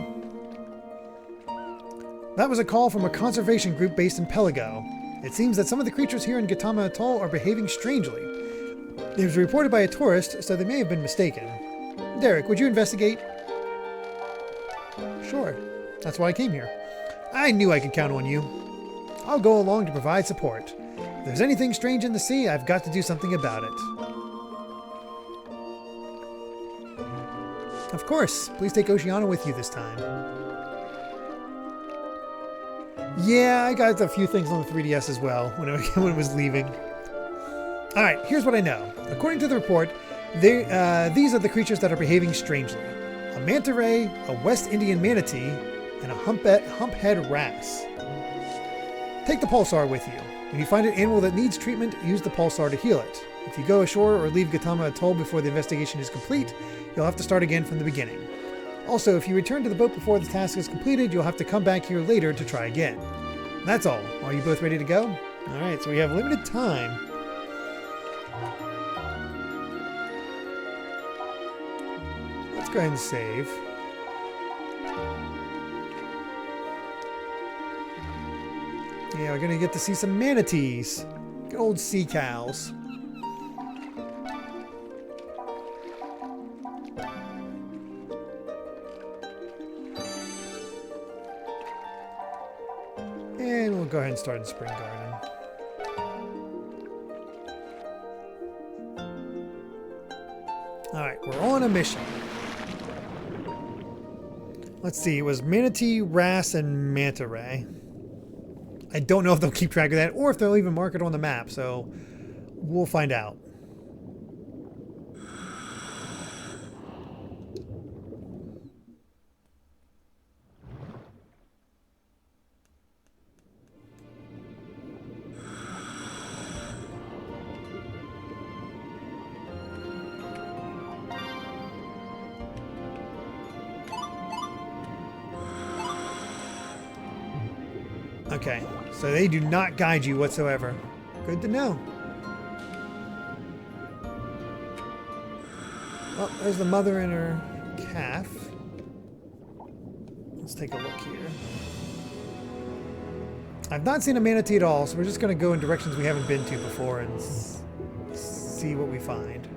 That was a call from a conservation group based in Pelago. It seems that some of the creatures here in Gatama Atoll are behaving strangely. It was reported by a tourist, so they may have been mistaken. Derek, would you investigate? Sure. That's why I came here. I knew I could count on you. I'll go along to provide support. If there's anything strange in the sea, I've got to do something about it. Of course. Please take Oceana with you this time. Yeah, I got a few things on the 3DS as well when it was leaving. Alright, here's what I know. According to the report, these are the creatures that are behaving strangely. A manta ray, a West Indian manatee, and a humphead wrasse. Take the pulsar with you. When you find an animal that needs treatment, use the pulsar to heal it. If you go ashore or leave Gatama Atoll before the investigation is complete, you'll have to start again from the beginning. Also, if you return to the boat before the task is completed, you'll have to come back here later to try again. That's all. Are you both ready to go? Alright, so we have limited time. Let's go ahead and save. Yeah, we're gonna get to see some manatees. Good old sea cows. And we'll go ahead and start in Spring Garden. Alright, we're on a mission. Let's see, it was manatee, wrasse, and manta ray. I don't know if they'll keep track of that or if they'll even mark it on the map, so we'll find out. Okay, so they do not guide you whatsoever. Good to know. Well, there's the mother and her calf. Let's take a look here. I've not seen a manatee at all, so we're just going to go in directions we haven't been to before and see what we find.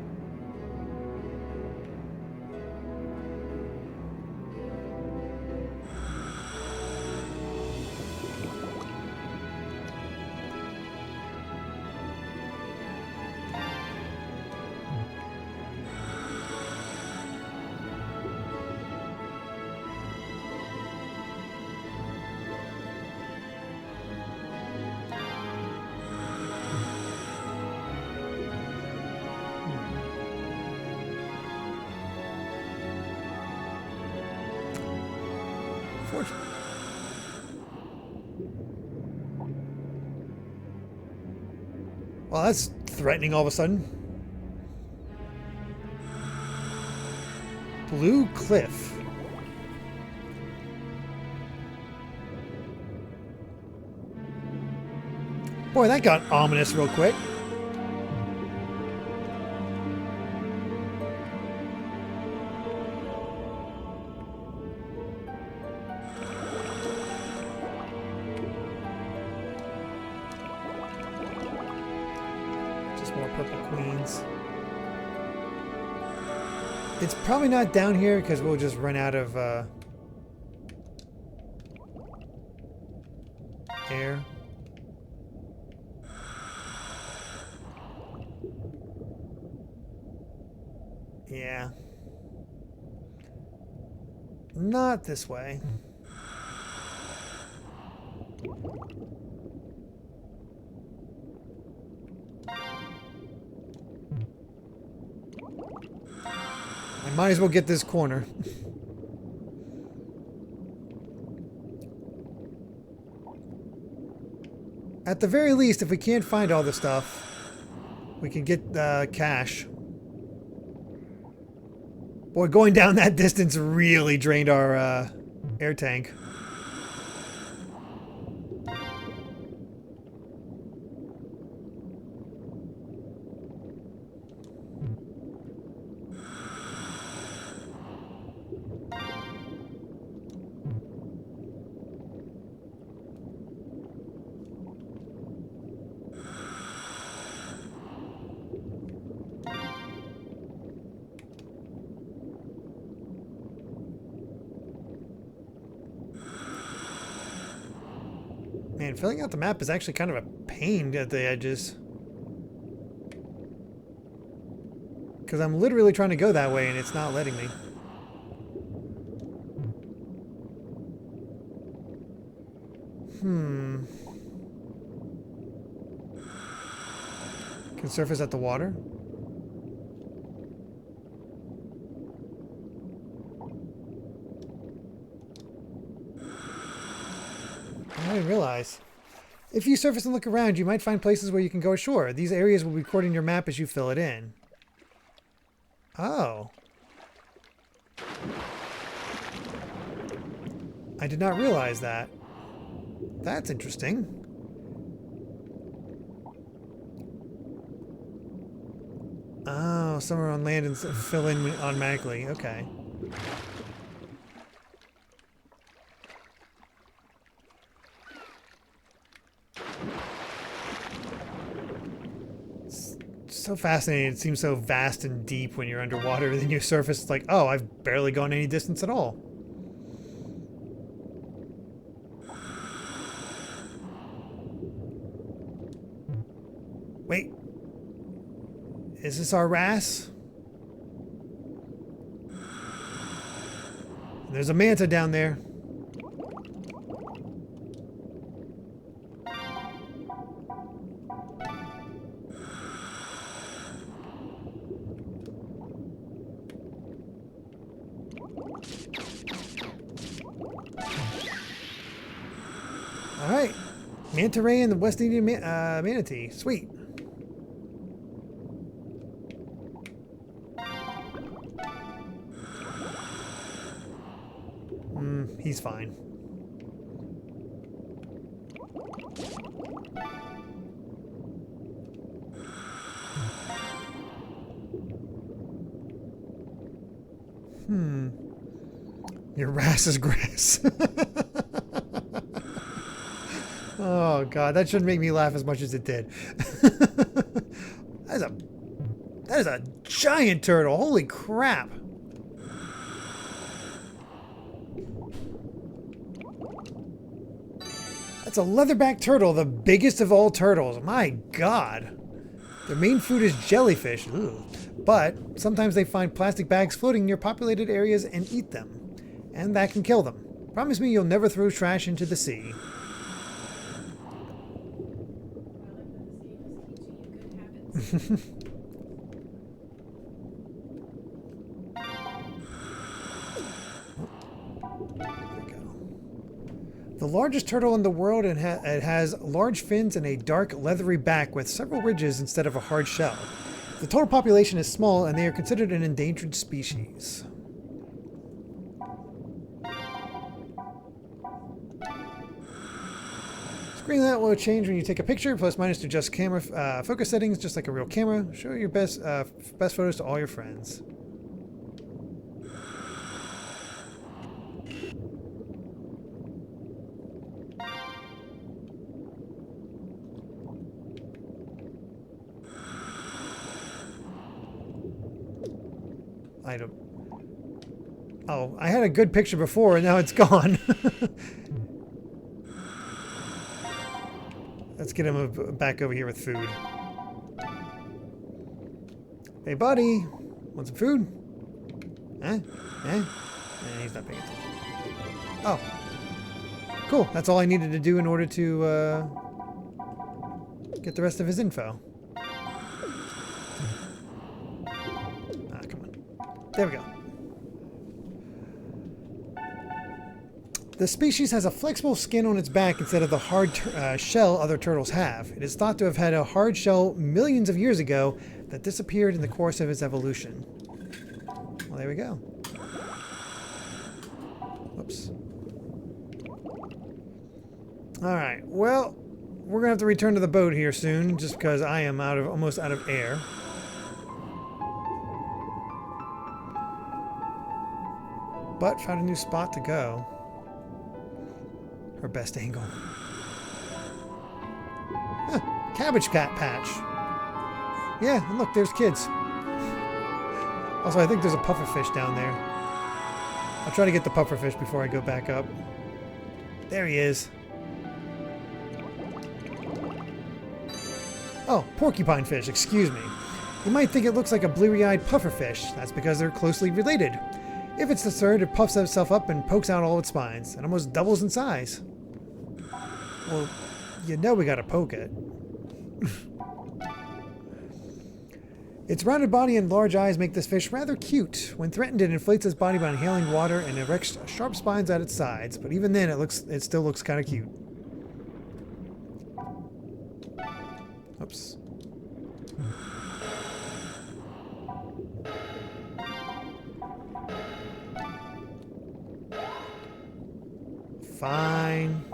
Well, that's threatening all of a sudden. Blue Cliff. Boy, that got ominous real quick. More purple queens. It's probably not down here because we'll just run out of air. Yeah. Not this way. I might as well get this corner. At the very least, if we can't find all the stuff, we can get cash. Boy, going down that distance really drained our air tank. Man, filling out the map is actually kind of a pain at the edges. Because I'm literally trying to go that way and it's not letting me. Can surface at the water? I didn't realize. If you surface and look around, you might find places where you can go ashore. These areas will be recorded in your map as you fill it in. Oh. I did not realize that. That's interesting. Oh, somewhere on land and fill in automatically. Okay. So fascinating. It seems so vast and deep when you're underwater. Then you surface, it's like, oh, I've barely gone any distance at all. Wait. Is this our wrasse? There's a manta down there. Alright. Manta ray and the West Indian manatee. Sweet. He's fine. Your wrasse is grass. Oh god, that shouldn't make me laugh as much as it did. That is a giant turtle. Holy crap. That's a leatherback turtle, the biggest of all turtles. My god. Their main food is jellyfish. Ugh. But sometimes they find plastic bags floating near populated areas and eat them. And that can kill them. Promise me you'll never throw trash into the sea. The largest turtle in the world, and it has large fins and a dark leathery back with several ridges instead of a hard shell. The total population is small and they are considered an endangered species. Screen that will change when you take a picture. Plus minus to adjust camera focus settings just like a real camera. Show your best photos to all your friends. Oh, I had a good picture before and now it's gone. Let's get him back over here with food. Hey, buddy. Want some food? Huh? Eh? He's not paying attention. Oh. Cool. That's all I needed to do in order to get the rest of his info. Ah, come on. There we go. The species has a flexible skin on its back instead of the hard shell other turtles have. It is thought to have had a hard shell millions of years ago that disappeared in the course of its evolution. Well, there we go. Whoops. Alright, well, we're going to have to return to the boat here soon, just because I am almost out of air. But found a new spot to go. Her best angle. Huh, cabbage cat patch. Yeah, and look, there's kids. Also, I think there's a pufferfish down there. I'll try to get the pufferfish before I go back up. There he is. Oh, porcupine fish, excuse me. You might think it looks like a bleary-eyed pufferfish. That's because they're closely related. If it's disturbed, it puffs itself up and pokes out all its spines. It almost doubles in size. Well, you know we gotta poke it. Its rounded body and large eyes make this fish rather cute. When threatened, it inflates its body by inhaling water and erects sharp spines at its sides. But even then, it still looks kind of cute. Oops. Fine.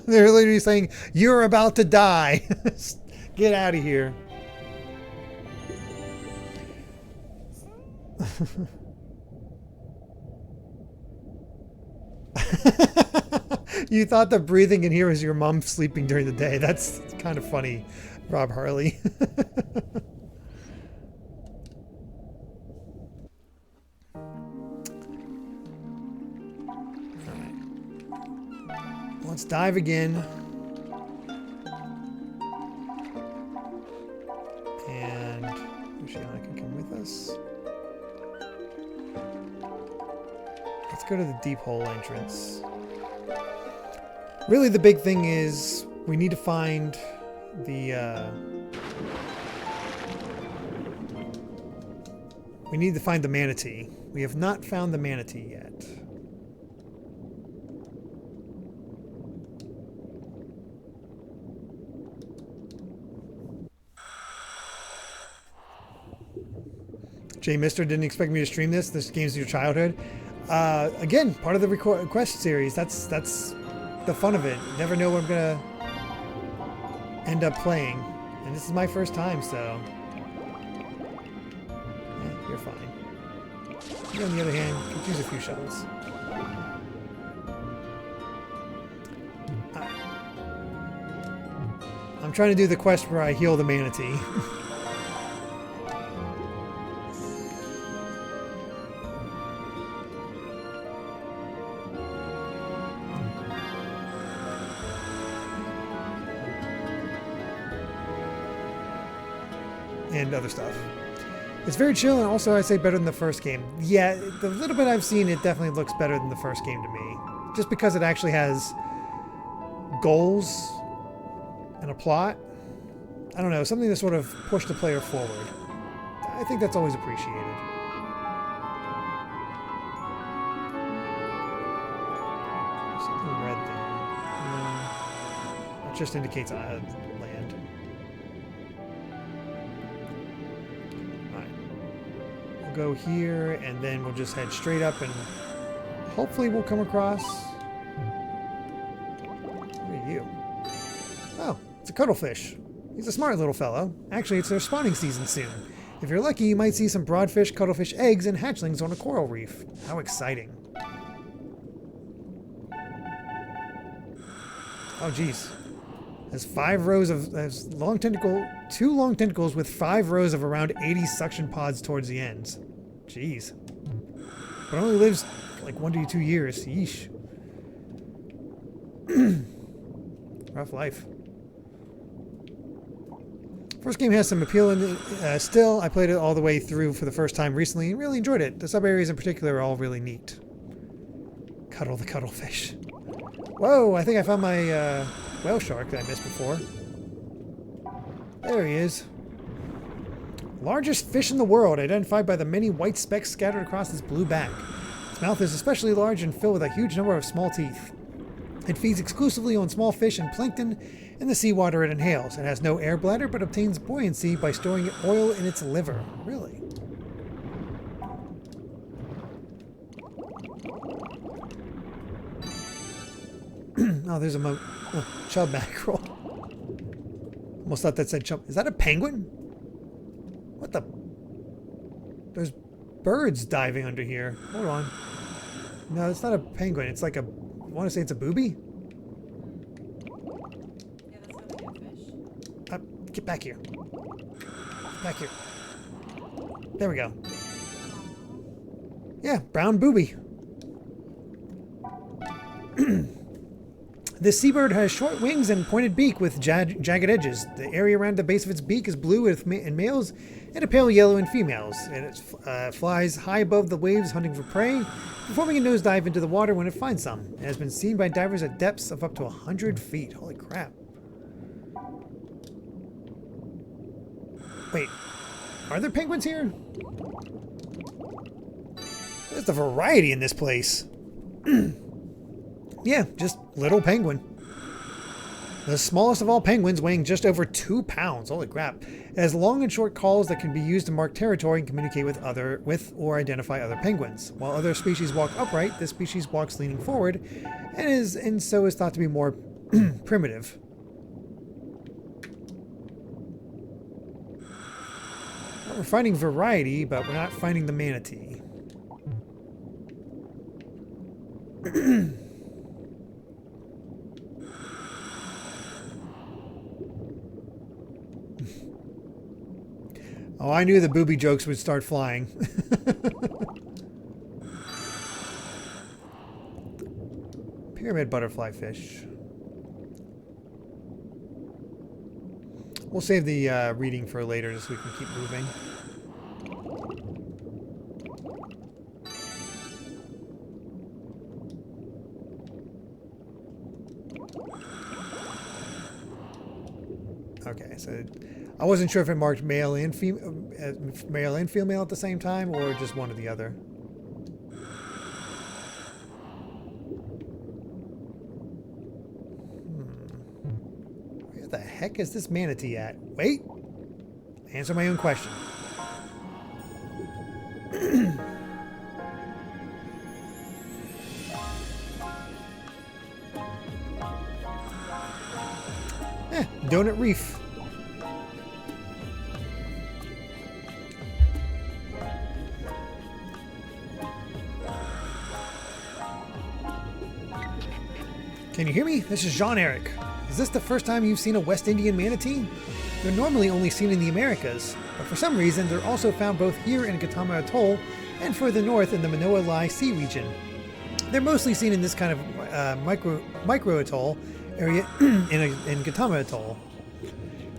They're literally saying, "You're about to die. Get out of here." You thought the breathing in here was your mom sleeping during the day. That's kind of funny, Rob Harley. Let's dive again. And Oceana can come with us. Let's go to the deep hole entrance. Really, the big thing is we need to find the manatee. We have not found the manatee yet. Jay Mister didn't expect me to stream this. This game's your childhood. Again, part of the quest series. That's the fun of it. You never know what I'm gonna end up playing, and this is my first time, so you're fine. You, on the other hand, could use a few shovels. I'm trying to do the quest where I heal the manatee. And other stuff. It's very chill, and also I'd say better than the first game. Yeah, the little bit I've seen, it definitely looks better than the first game to me. Just because it actually has goals and a plot. I don't know, something to sort of push the player forward. I think that's always appreciated. Something red there. No, it just indicates land. Alright. We'll go here, and then we'll just head straight up, and hopefully we'll come across... Who are you? Oh, it's a cuttlefish. He's a smart little fellow. Actually, it's their spawning season soon. If you're lucky, you might see some broadfish, cuttlefish eggs, and hatchlings on a coral reef. How exciting. Oh, geez. There's 5 rows of... There's two long tentacles with 5 rows of around 80 suction pods towards the ends. Jeez. But it only lives like 1 to 2 years. Yeesh. Rough life. First game has some appeal in it. Still, I played it all the way through for the first time recently and really enjoyed it. The sub-areas in particular are all really neat. Cuddle the cuttlefish. Whoa, I think I found my whale shark that I missed before. There he is. Largest fish in the world, identified by the many white specks scattered across its blue back. Its mouth is especially large and filled with a huge number of small teeth. It feeds exclusively on small fish and plankton in the seawater it inhales. It has no air bladder, but obtains buoyancy by storing oil in its liver. Really? Oh, there's a chub mackerel. Almost thought that said chub. Is that a penguin? What the? There's birds diving under here. Hold on. No, it's not a penguin. It's like a... I want to say it's a booby? Yeah, that's not a fish. Get back here. Get back here. There we go. Yeah, brown booby. This seabird has short wings and pointed beak with jagged edges. The area around the base of its beak is blue in males and a pale yellow in females. And it flies high above the waves hunting for prey, performing a nosedive into the water when it finds some. It has been seen by divers at depths of up to 100 feet. Holy crap. Wait, are there penguins here? There's a variety in this place. Yeah, just little penguin. The smallest of all penguins, weighing just over 2 pounds. Holy crap. It has long and short calls that can be used to mark territory and communicate with or identify other penguins. While other species walk upright, this species walks leaning forward and so is thought to be more primitive. Well, we're finding variety, but we're not finding the manatee. Oh, I knew the booby jokes would start flying. Pyramid butterfly fish. We'll save the reading for later so we can keep moving. Okay, so I wasn't sure if it marked male and female at the same time, or just one or the other. Where the heck is this manatee at? Wait! Answer my own question. Donut Reef. Can you hear me? This is Jean-Eric. Is this the first time you've seen a West Indian manatee? They're normally only seen in the Americas, but for some reason they're also found both here in Gautama Atoll and further north in the Manoa Lai Sea region. They're mostly seen in this kind of micro atoll area in Gautama Atoll.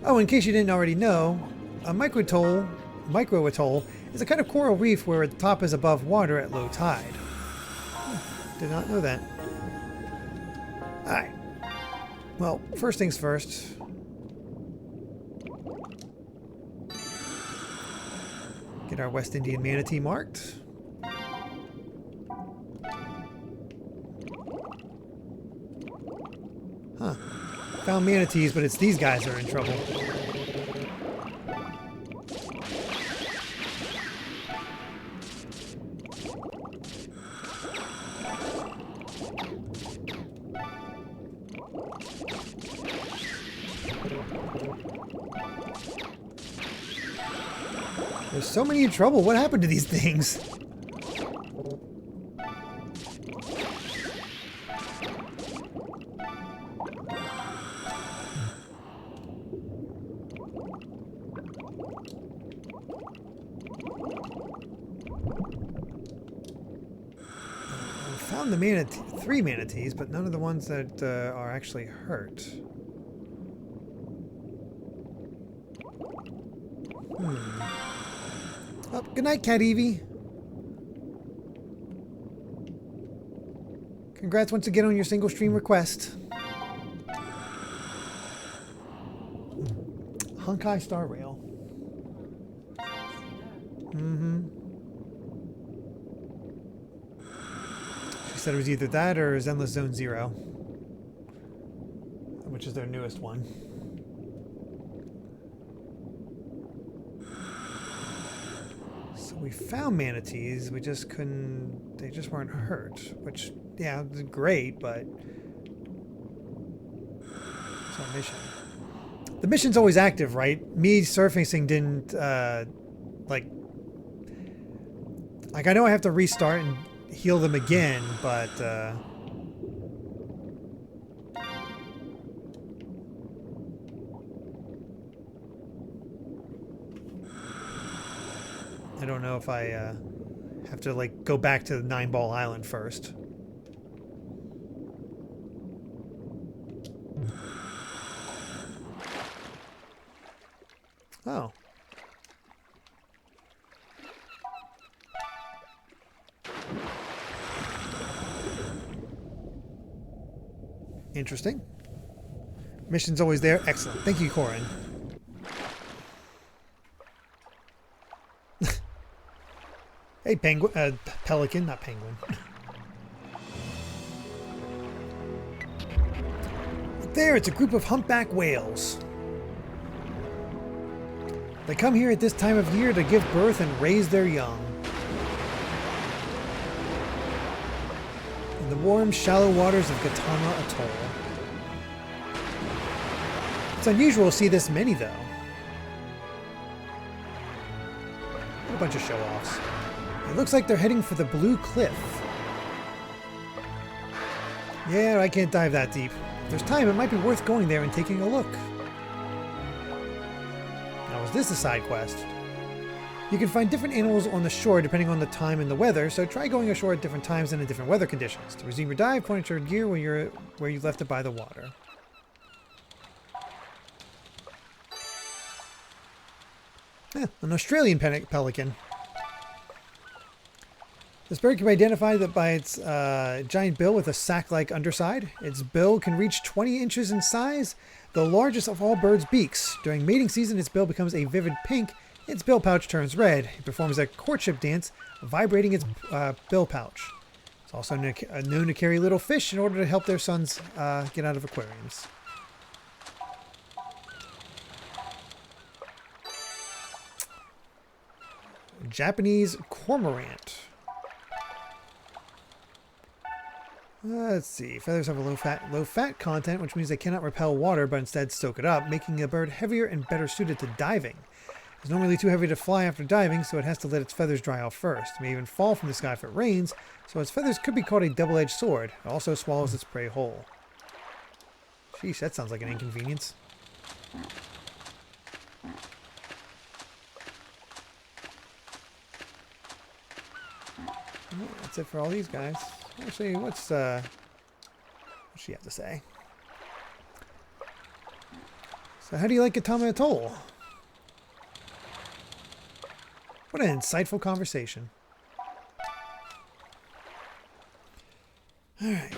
Oh, in case you didn't already know, a micro atoll is a kind of coral reef where the top is above water at low tide. Did not know that. Alright. Well, first things first. Get our West Indian manatee marked. Huh. Found manatees, but it's these guys that are in trouble. There's so many in trouble. What happened to these things? Found the three manatees, but none of the ones that are actually hurt. Oh, good night, Cat Evie. Congrats once again on your single stream request. Honkai Star Rail. She said it was either that or Zenless Zone Zero, which is their newest one. We found manatees, we just couldn't, they just weren't hurt, which, yeah, great, but it's our mission. The mission's always active, right? Me surfacing didn't, like, I know I have to restart and heal them again, but, I don't know if I have to like go back to 9-Ball Island first. Oh. Interesting. Mission's always there. Excellent. Thank you, Corin. Hey, penguin, pelican, not penguin. There, it's a group of humpback whales. They come here at this time of year to give birth and raise their young. In the warm, shallow waters of Gautama Atoll. It's unusual to see this many, though. What a bunch of show-offs. It looks like they're heading for the Blue Cliff. Yeah, I can't dive that deep. If there's time, it might be worth going there and taking a look. Now, is this a side quest? You can find different animals on the shore depending on the time and the weather, so try going ashore at different times and in different weather conditions. To resume your dive, point at your gear where you left it by the water. An Australian pelican. This bird can be identified by its giant bill with a sack-like underside. Its bill can reach 20 inches in size, the largest of all birds' beaks. During mating season, its bill becomes a vivid pink. Its bill pouch turns red. It performs a courtship dance, vibrating its bill pouch. It's also known to carry little fish in order to help their sons get out of aquariums. Japanese cormorant. Let's see. Feathers have a low fat content, which means they cannot repel water, but instead soak it up, making a bird heavier and better suited to diving. It's normally too heavy to fly after diving, so it has to let its feathers dry off first. It may even fall from the sky if it rains, so its feathers could be called a double-edged sword. It also swallows its prey whole. Sheesh, that sounds like an inconvenience. Well, that's it for all these guys. Actually, what's she have to say? So how do you like Gatama Atoll? What an insightful conversation. Alright.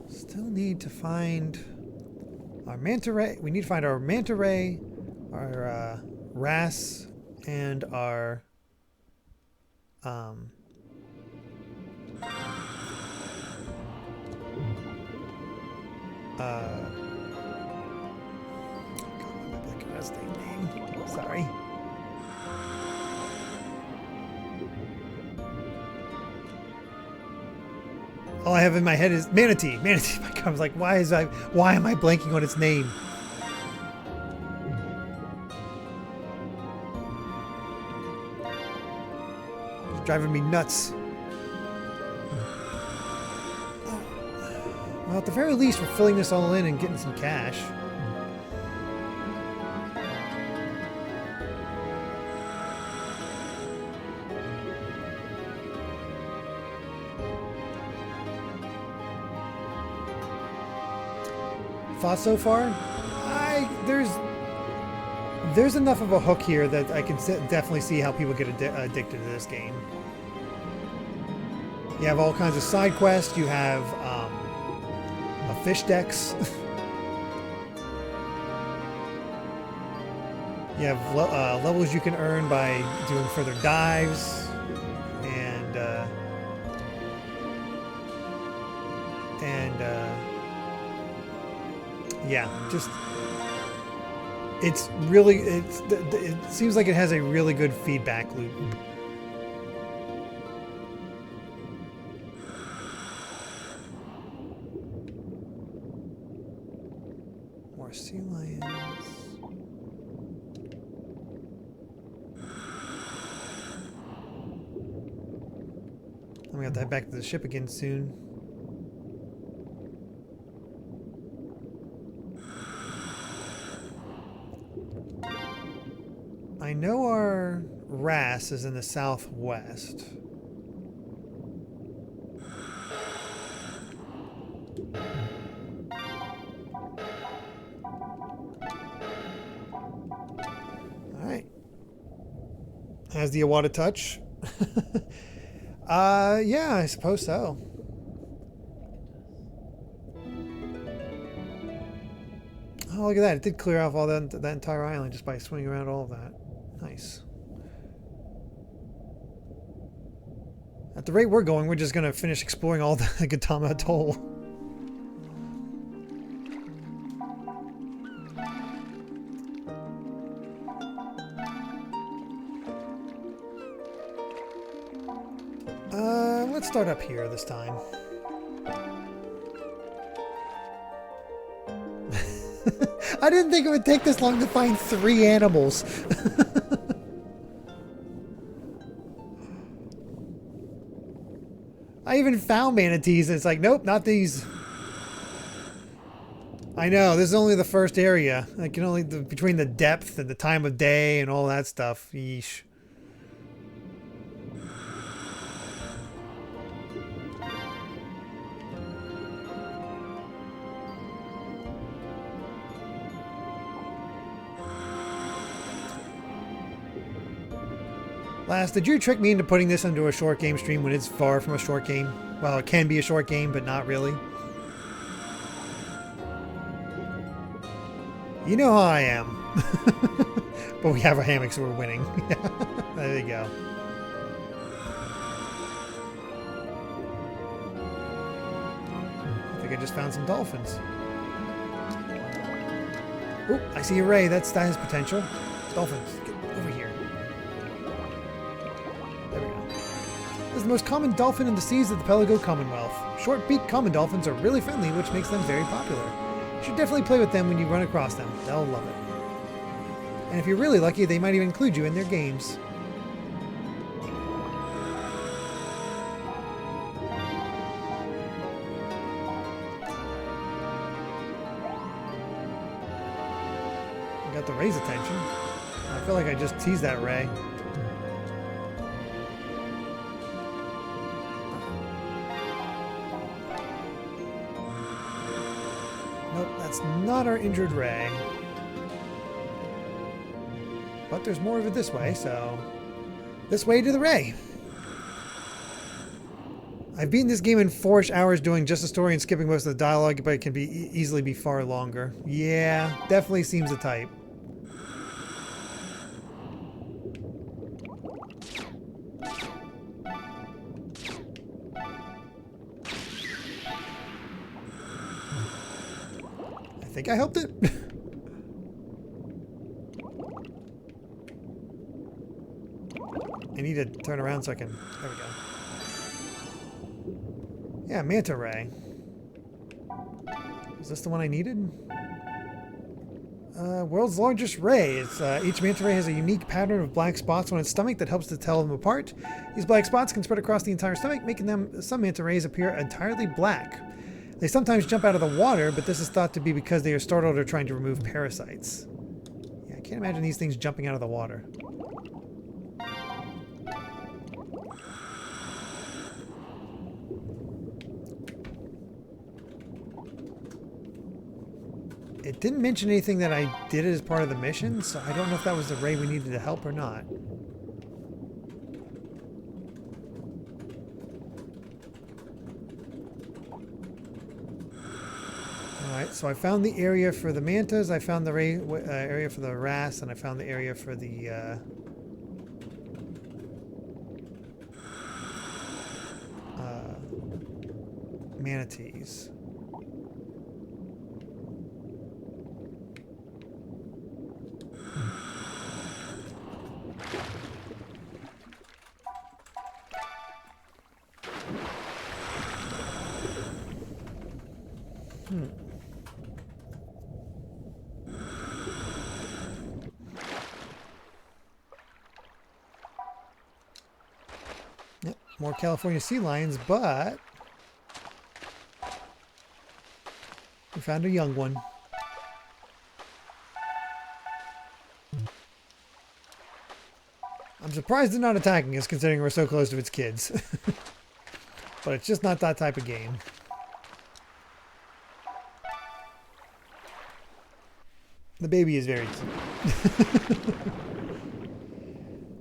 Still need to find our manta ray. We need to find our manta ray, our wrasse, and our name. Sorry. All I have in my head is manatee. Manatee. My God, I was like, why am I blanking on its name? It's driving me nuts. Well, at the very least, we're filling this all in and getting some cash. Thoughts so far? There's enough of a hook here that I can definitely see how people get addicted to this game. You have all kinds of side quests. You have a fish decks. You have levels you can earn by doing further dives, and yeah, just it seems like it has a really good feedback loop. More sea lions. I'm gonna have to head back to the ship again soon. I know our wrasse is in the southwest. Alright. Has the Iwata touch? Yeah, I suppose so. Oh, look at that. It did clear off all that entire island just by swinging around all of that. Nice. At the rate we're going, we're just going to finish exploring all the Gatama Atoll. Let's start up here this time. I didn't think it would take this long to find 3 animals. I even found manatees and it's like, nope, not these. I know, this is only the first area. I can only, between the depth and the time of day and all that stuff. Yeesh. Last, did you trick me into putting this into a short game stream when it's far from a short game? Well, it can be a short game, but not really. You know how I am. But we have a hammock, so we're winning. There you go. I think I just found some dolphins. Oop, I see a ray. That has potential. Dolphins, get over here. There we go. is the most common dolphin in the seas of the Pelago Commonwealth. Short-beaked common dolphins are really friendly, which makes them very popular. You should definitely play with them when you run across them. They'll love it. And if you're really lucky, they might even include you in their games. Got the Ray's attention. I feel like I just teased that Ray. Nope, that's not our injured Ray. But there's more of it this way, so... This way to the Ray! I've beaten this game in 4-ish hours doing just the story and skipping most of the dialogue, but it can easily be far longer. Yeah, definitely seems the type. I think I helped it. I need to turn around so I can... There we go. Yeah, Manta Ray. Is this the one I needed? World's largest ray. Each manta ray has a unique pattern of black spots on its stomach that helps to tell them apart. These black spots can spread across the entire stomach, making some manta rays appear entirely black. They sometimes jump out of the water, but this is thought to be because they are startled or trying to remove parasites. Yeah, I can't imagine these things jumping out of the water. It didn't mention anything that I did as part of the mission, so I don't know if that was the ray we needed to help or not. Alright, so I found the area for the mantas, I found the area for the wrasse, and I found the area for the manatees. Yep, more California sea lions, but we found a young one. I'm surprised they're not attacking us considering we're so close to its kids. But it's just not that type of game. The baby is very cute.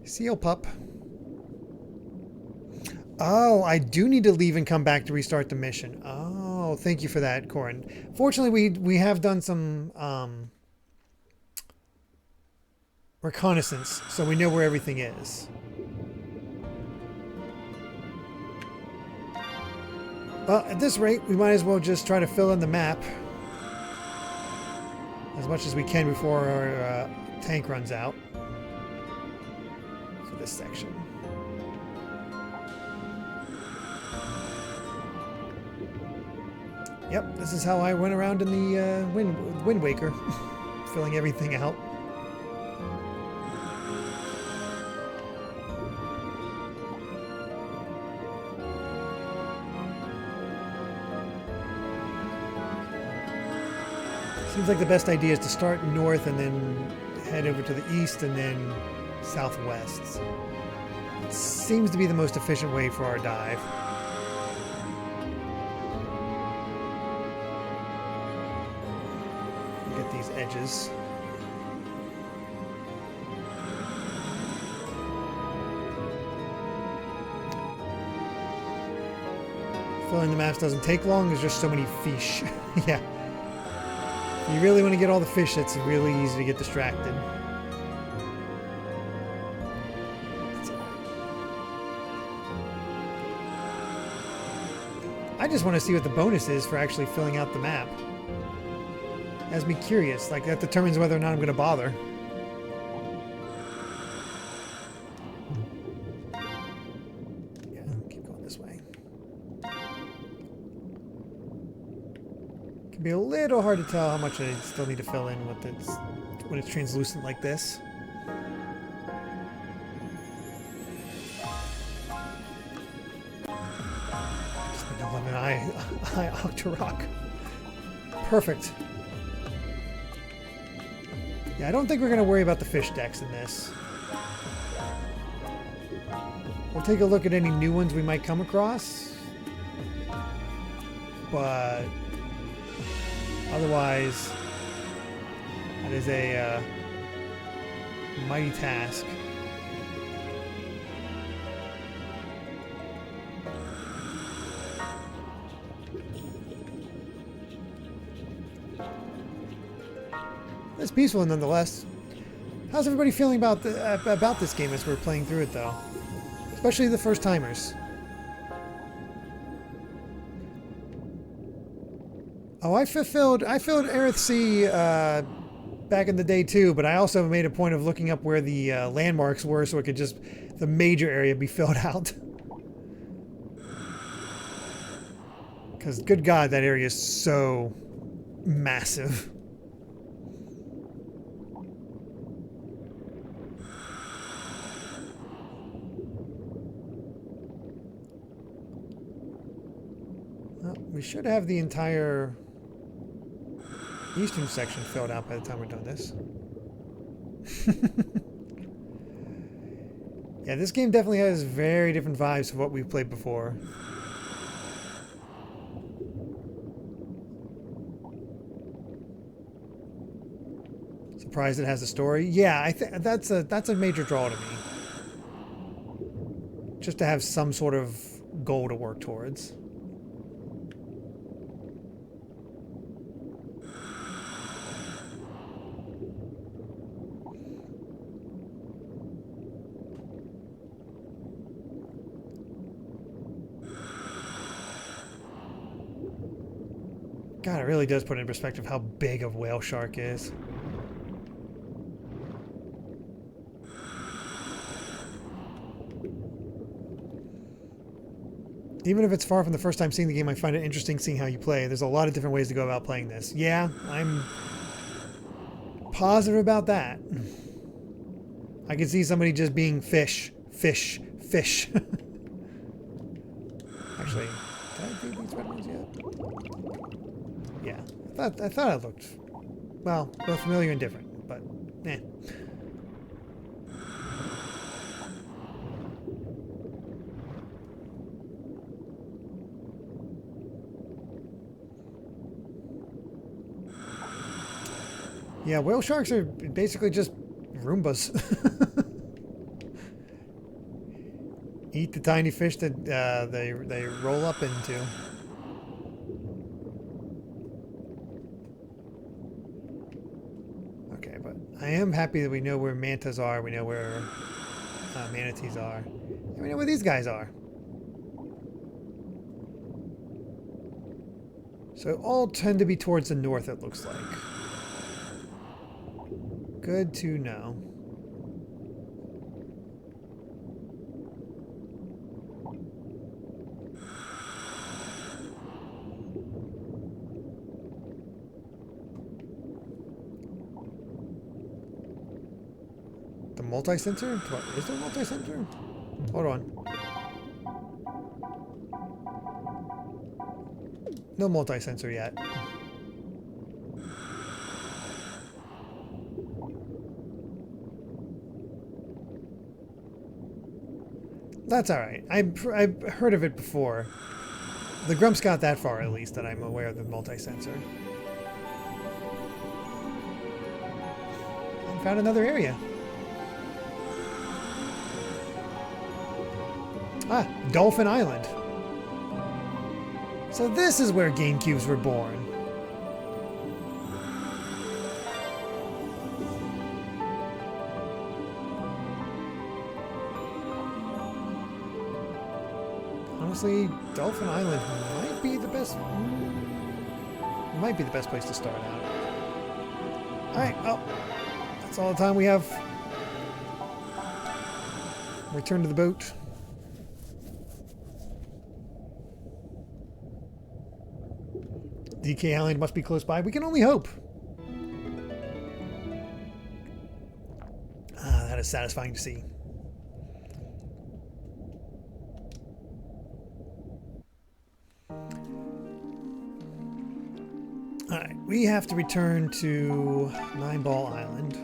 Seal pup. Oh, I do need to leave and come back to restart the mission. Oh, thank you for that, Corin. Fortunately, we have done some reconnaissance, so we know where everything is. Well, at this rate, we might as well just try to fill in the map as much as we can before our tank runs out for this section. Yep, this is how I went around in the Wind Waker, filling everything out. Seems like the best idea is to start north and then head over to the east and then southwest. It seems to be the most efficient way for our dive. Get these edges. Filling the maps doesn't take long, there's just so many fish. Yeah. If you really want to get all the fish, it's really easy to get distracted. I just want to see what the bonus is for actually filling out the map. Has me curious, like that determines whether or not I'm going to bother. Yeah, this way. Can be a little hard to tell how much I still need to fill in with it when it's translucent like this. Just need to lemon eye Octorok. Perfect. Yeah, I don't think we're going to worry about the fish decks in this. We'll take a look at any new ones we might come across. But otherwise, that is a mighty task. It's peaceful nonetheless. How's everybody feeling about this game as we're playing through it, though? Especially the first timers. Oh, I filled Aerith C back in the day too, but I also made a point of looking up where the landmarks were so it could just the major area be filled out. Because good God, that area is so massive. We should have the entire eastern section filled out by the time we're done this. Yeah, this game definitely has very different vibes from what we've played before. Surprised it has a story? Yeah, I think that's a major draw to me. Just to have some sort of goal to work towards. God, it really does put in perspective how big a whale shark is. Even if it's far from the first time seeing the game, I find it interesting seeing how you play. There's a lot of different ways to go about playing this. Yeah, I'm positive about that. I can see somebody just being fish, fish, fish. Actually, did I do these red ones yet? Yeah, I thought it looked, well, both familiar and different, but eh. Yeah, whale sharks are basically just Roombas. Eat the tiny fish that they roll up into. Okay, but I am happy that we know where mantas are, we know where manatees are, and we know where these guys are. So all tend to be towards the north, it looks like. Good to know. The multi-sensor? What, is there a multi-sensor? Hold on. No multi-sensor yet. That's alright. I've heard of it before. The Grumps got that far, at least, that I'm aware of the multi-sensor. I found another area. Ah, Dolphin Island. So this is where GameCubes were born. Honestly, Dolphin Island might be the best. Might be the best place to start out. All right, well, that's all the time we have. Return to the boat. DK Island must be close by. We can only hope. Ah, that is satisfying to see. Alright, we have to return to 9-Ball Island.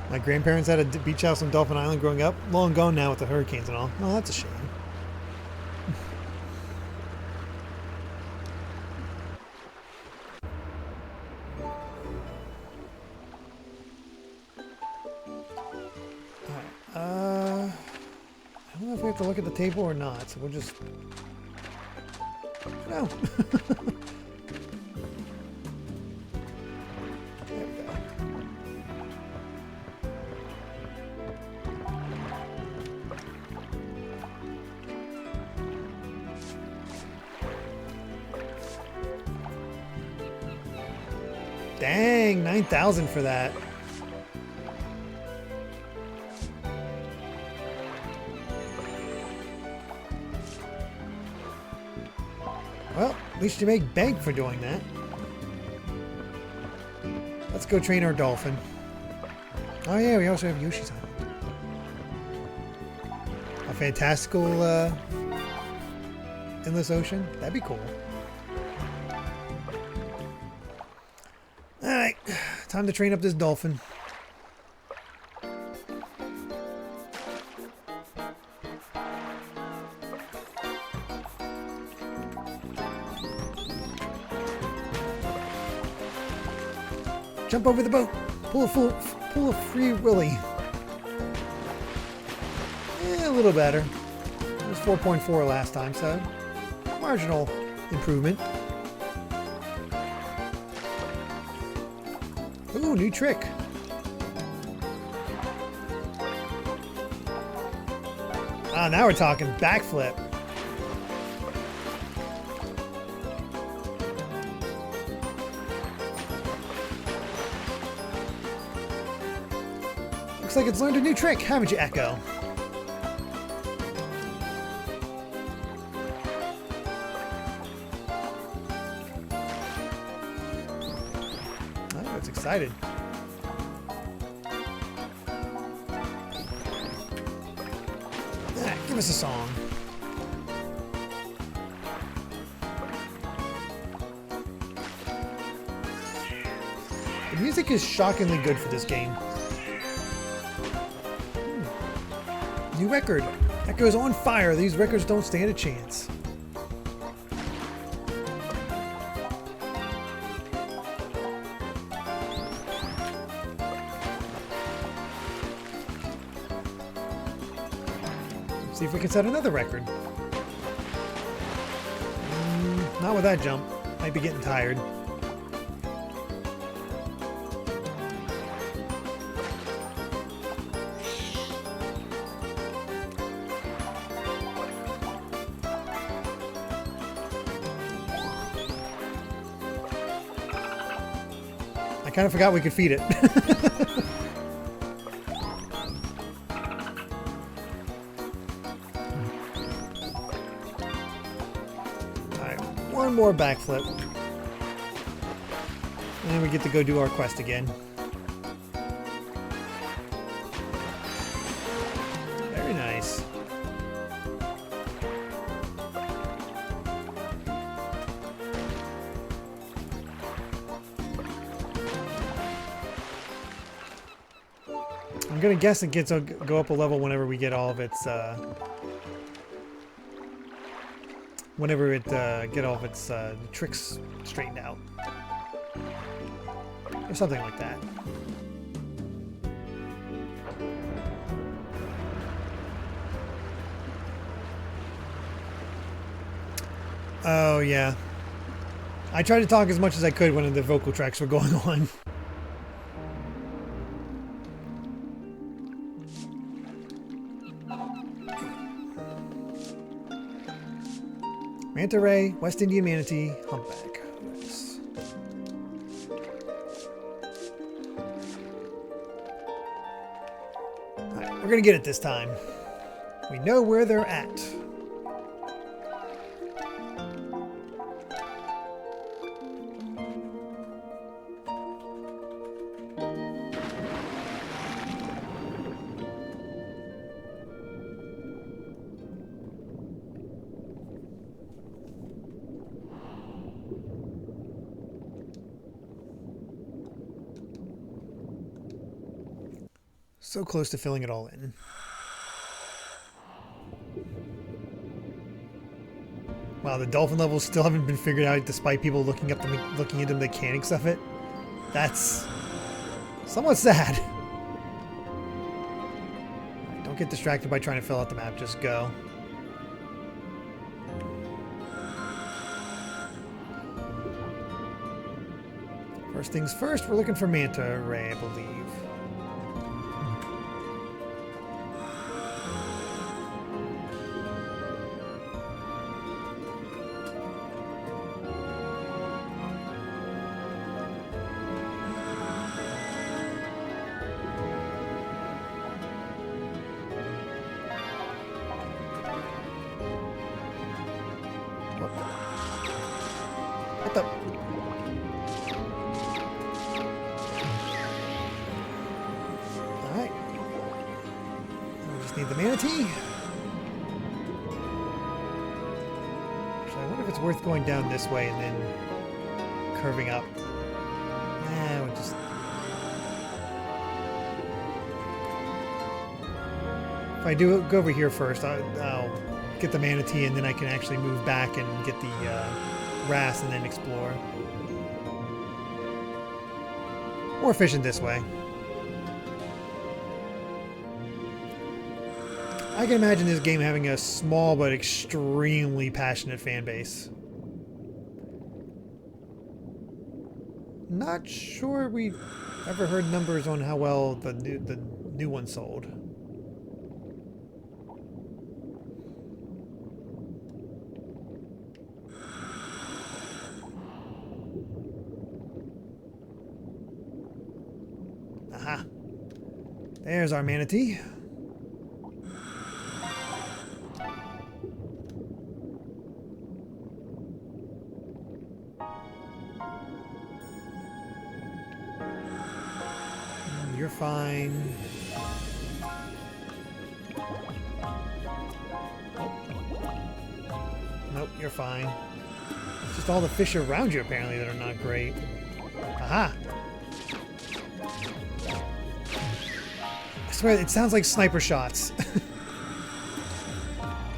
My grandparents had a beach house on Dolphin Island growing up. Long gone now with the hurricanes and all. Oh, that's a shame. I don't know if we have to look at the table or not, so we'll just... No. There we go. Dang, 9,000 for that. Well, at least you make bank for doing that. Let's go train our dolphin. Oh yeah, we also have Yoshi's Island. A fantastical endless ocean. That'd be cool. Alright, time to train up this dolphin. Jump over the boat. Pull a free willy. A little better. It was 4.4 last time, so marginal improvement. Ooh, new trick. Ah, now we're talking backflip. Looks like it's learned a new trick, haven't you, Echo? Oh, it's excited. Ah, give us a song. The music is shockingly good for this game. New record. Echo's on fire. These records don't stand a chance. Let's see if we can set another record. Not with that jump. Might be getting tired. I kind of forgot we could feed it. Alright, one more backflip. And then we get to go do our quest again. Very nice. I'm gonna guess it gets go up a level whenever we get all of its get all of its tricks straightened out, or something like that. Oh yeah, I tried to talk as much as I could when the vocal tracks were going on. Manta Ray, West Indian Manatee, Humpback. Nice. We're gonna get it this time. We know where they're at. So close to filling it all in. Wow, the dolphin levels still haven't been figured out despite people looking into the mechanics of it. That's somewhat sad. Don't get distracted by trying to fill out the map, just go. First things first, we're looking for manta ray, I believe. What the? Alright. We just need the manatee. Actually, I wonder if it's worth going down this way and then curving up. Nah, we'll just... If I do go over here first, I'll get the manatee and then I can actually move back and get the wrasse and then explore. More efficient this way. I can imagine this game having a small but extremely passionate fan base. Not sure we ever heard numbers on how well the new one sold. Aha. There's our manatee. You're fine. Nope, you're fine. It's just all the fish around you apparently that are not great. Aha! I swear, it sounds like sniper shots.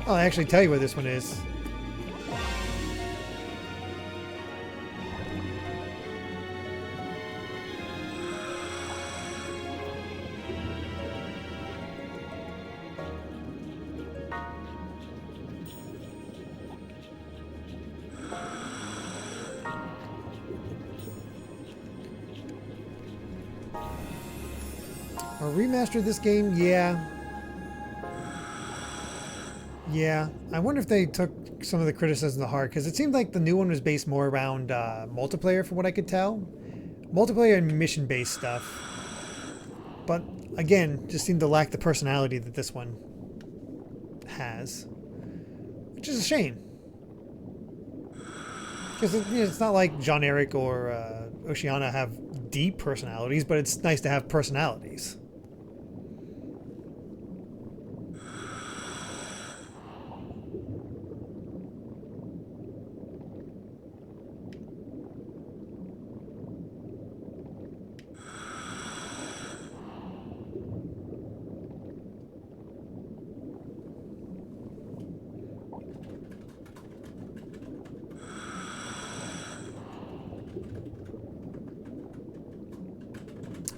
I'll actually tell you where this one is. Or remastered this game? Yeah. Yeah. I wonder if they took some of the criticism to heart, because it seemed like the new one was based more around multiplayer, from what I could tell. Multiplayer and mission-based stuff. But, again, just seemed to lack the personality that this one has. Which is a shame. Because it's not like John Eric or Oceana have deep personalities, but it's nice to have personalities.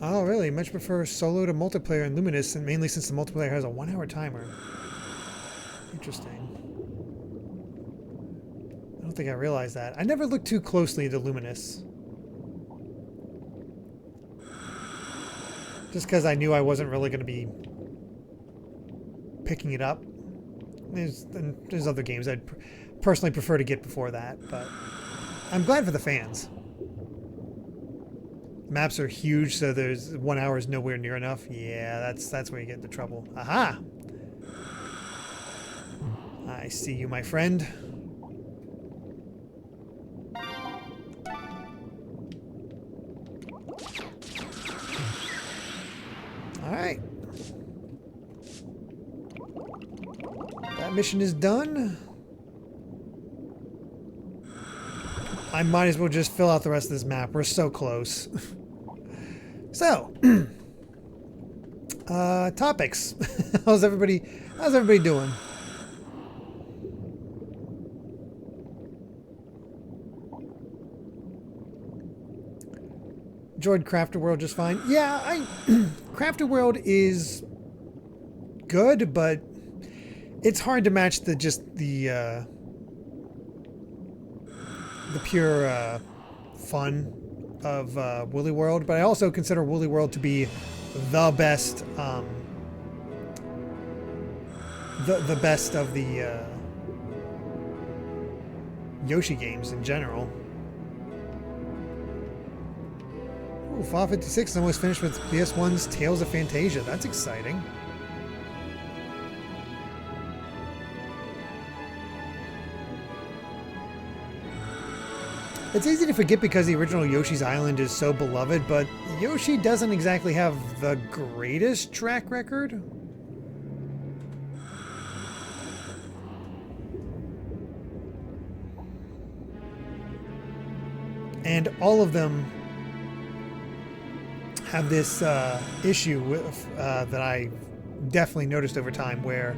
Oh, really? Much prefer solo to multiplayer in Luminous, and mainly since the multiplayer has a 1-hour timer. Interesting. I don't think I realized that. I never looked too closely into Luminous. Just because I knew I wasn't really going to be picking it up. There's other games I'd personally prefer to get before that, but I'm glad for the fans. maps are huge, so there's 1 hour is nowhere near enough. Yeah, that's where you get into trouble. Aha! I see you, my friend. Alright. That mission is done. I might as well just fill out the rest of this map. We're so close. So, topics. How's everybody doing? Enjoyed Crafter World just fine. Yeah, Crafter World is good, but it's hard to match the pure fun of Woolly World. But I also consider Woolly World to be the best, the best of the Yoshi games in general. Ooh, Fallout 56 is almost finished with PS1's Tales of Fantasia. That's exciting. It's easy to forget because the original Yoshi's Island is so beloved, but Yoshi doesn't exactly have the greatest track record. And all of them have this issue with, that I definitely noticed over time, where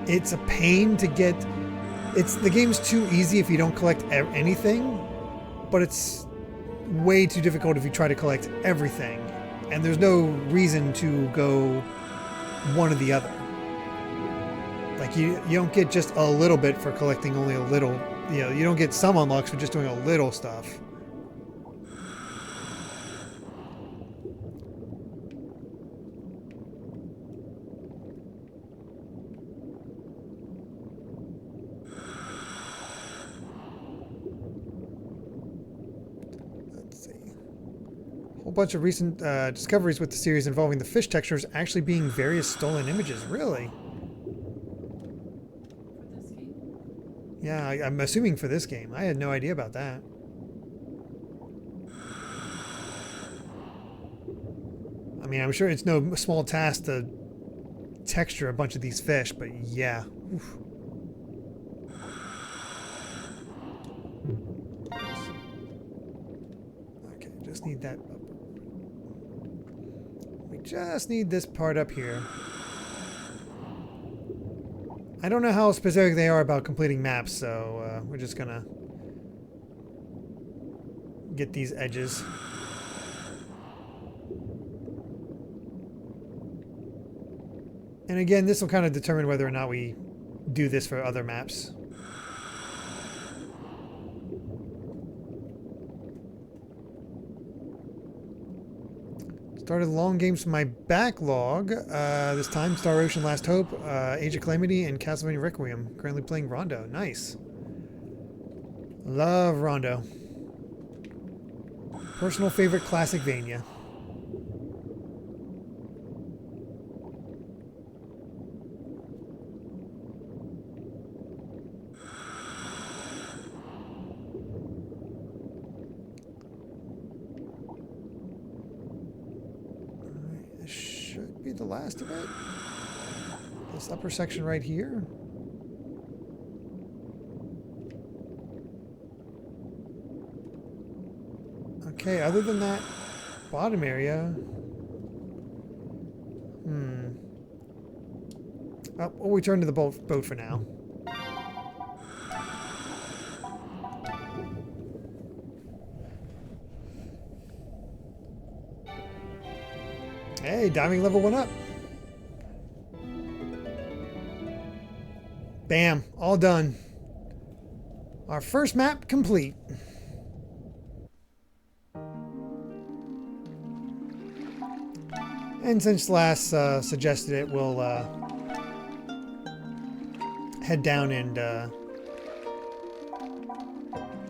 it's a pain to get. The game's too easy if you don't collect anything, but it's way too difficult if you try to collect everything. And there's no reason to go one or the other. Like you don't get just a little bit for collecting only a little. You know, you don't get some unlocks for just doing a little stuff. Bunch of recent discoveries with the series involving the fish textures actually being various stolen images. Really? For this game? Yeah, I'm assuming for this game. I had no idea about that. I mean, I'm sure it's no small task to texture a bunch of these fish, but yeah. Oof. Okay, just need that. Just need this part up here. I don't know how specific they are about completing maps, so we're just gonna get these edges. And again, this will kind of determine whether or not we do this for other maps. Started long games from my backlog. This time, Star Ocean Last Hope, Age of Calamity, and Castlevania Requiem. Currently playing Rondo. Nice. Love Rondo. Personal favorite Classicvania. The last of it. This upper section right here. Okay, other than that bottom area. Oh, we'll return to the boat for now. Hey, diving level went up. Bam, all done. Our first map complete. And since last suggested it, we'll head down and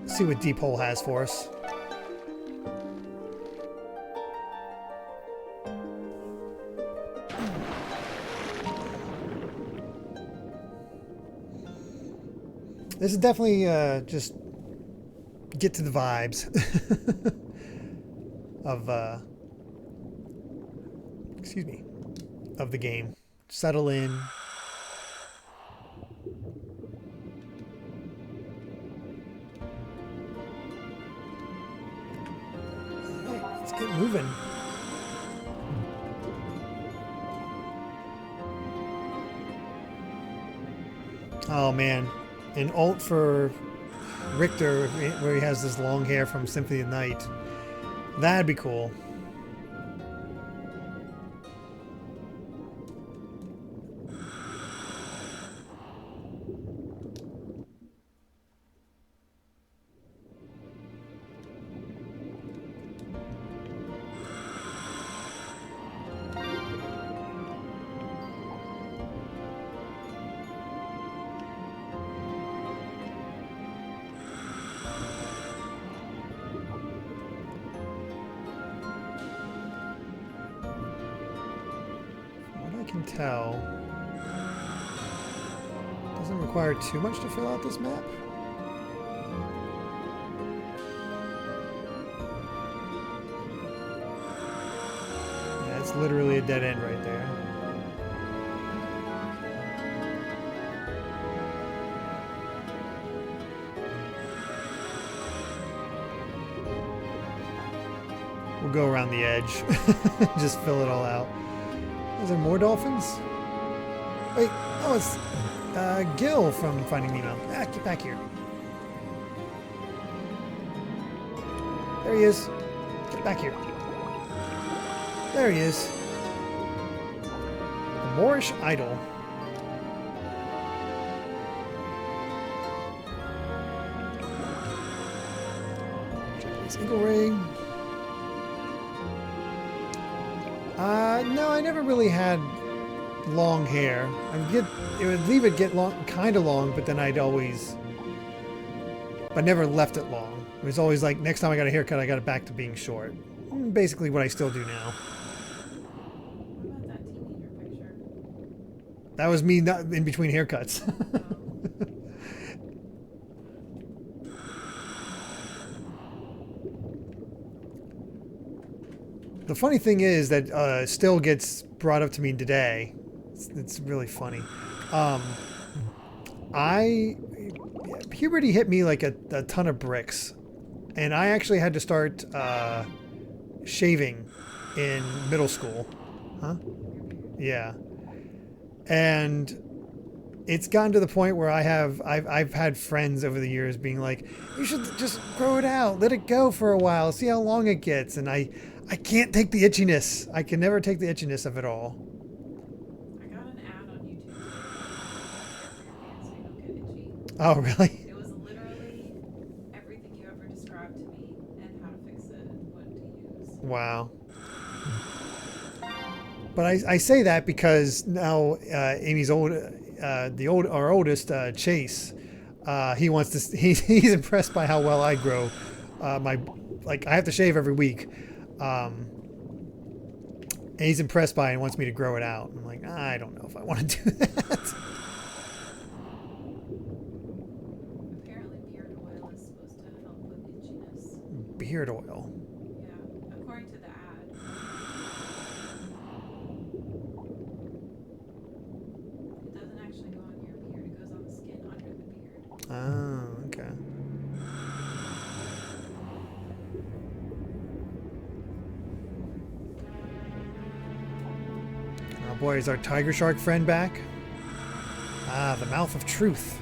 see what Deep Hole has for us. This is definitely just get to the vibes of excuse me, of the game. Settle in. All right, let's get moving. Oh man, an alt for Richter where he has this long hair from Symphony of the Night. That'd be cool. Can tell. Doesn't require too much to fill out this map. Yeah, it's literally a dead end right there. We'll go around the edge. Just fill it all out. Is there more dolphins? Wait, oh, it's Gil from Finding Nemo. Ah, get back here. There he is. Get back here. There he is. The Moorish idol. Japanese eagle ring. No, I never really had long hair. It would leave it get long, kind of long, but then I'd always, but never left it long. It was always like, next time I got a haircut, I got it back to being short. Basically what I still do now. What about that teenager picture? That was me not in between haircuts. The funny thing is that still gets brought up to me today. It's really funny. Puberty hit me like a ton of bricks, and I actually had to start shaving in middle school. Huh? Yeah. And it's gotten to the point where I've had friends over the years being like, you should just grow it out, let it go for a while, see how long it gets, and I can't take the itchiness. I can never take the itchiness of it all. I got an ad on YouTube today so you don't get itchy. Oh, really? It was literally everything you ever described to me and how to fix it, what to use. Wow. But I say that because now Amy's our oldest, Chase, he wants to. He's impressed by how well I grow. I have to shave every week. And he's impressed by it and wants me to grow it out. I'm like, I don't know if I want to do that. Apparently beard oil is supposed to help with itchiness. Beard oil. Yeah, according to the ad. It doesn't actually go on your beard, it goes on the skin under the beard. Oh, okay. Oh boy, is our tiger shark friend back? Ah, the mouth of truth.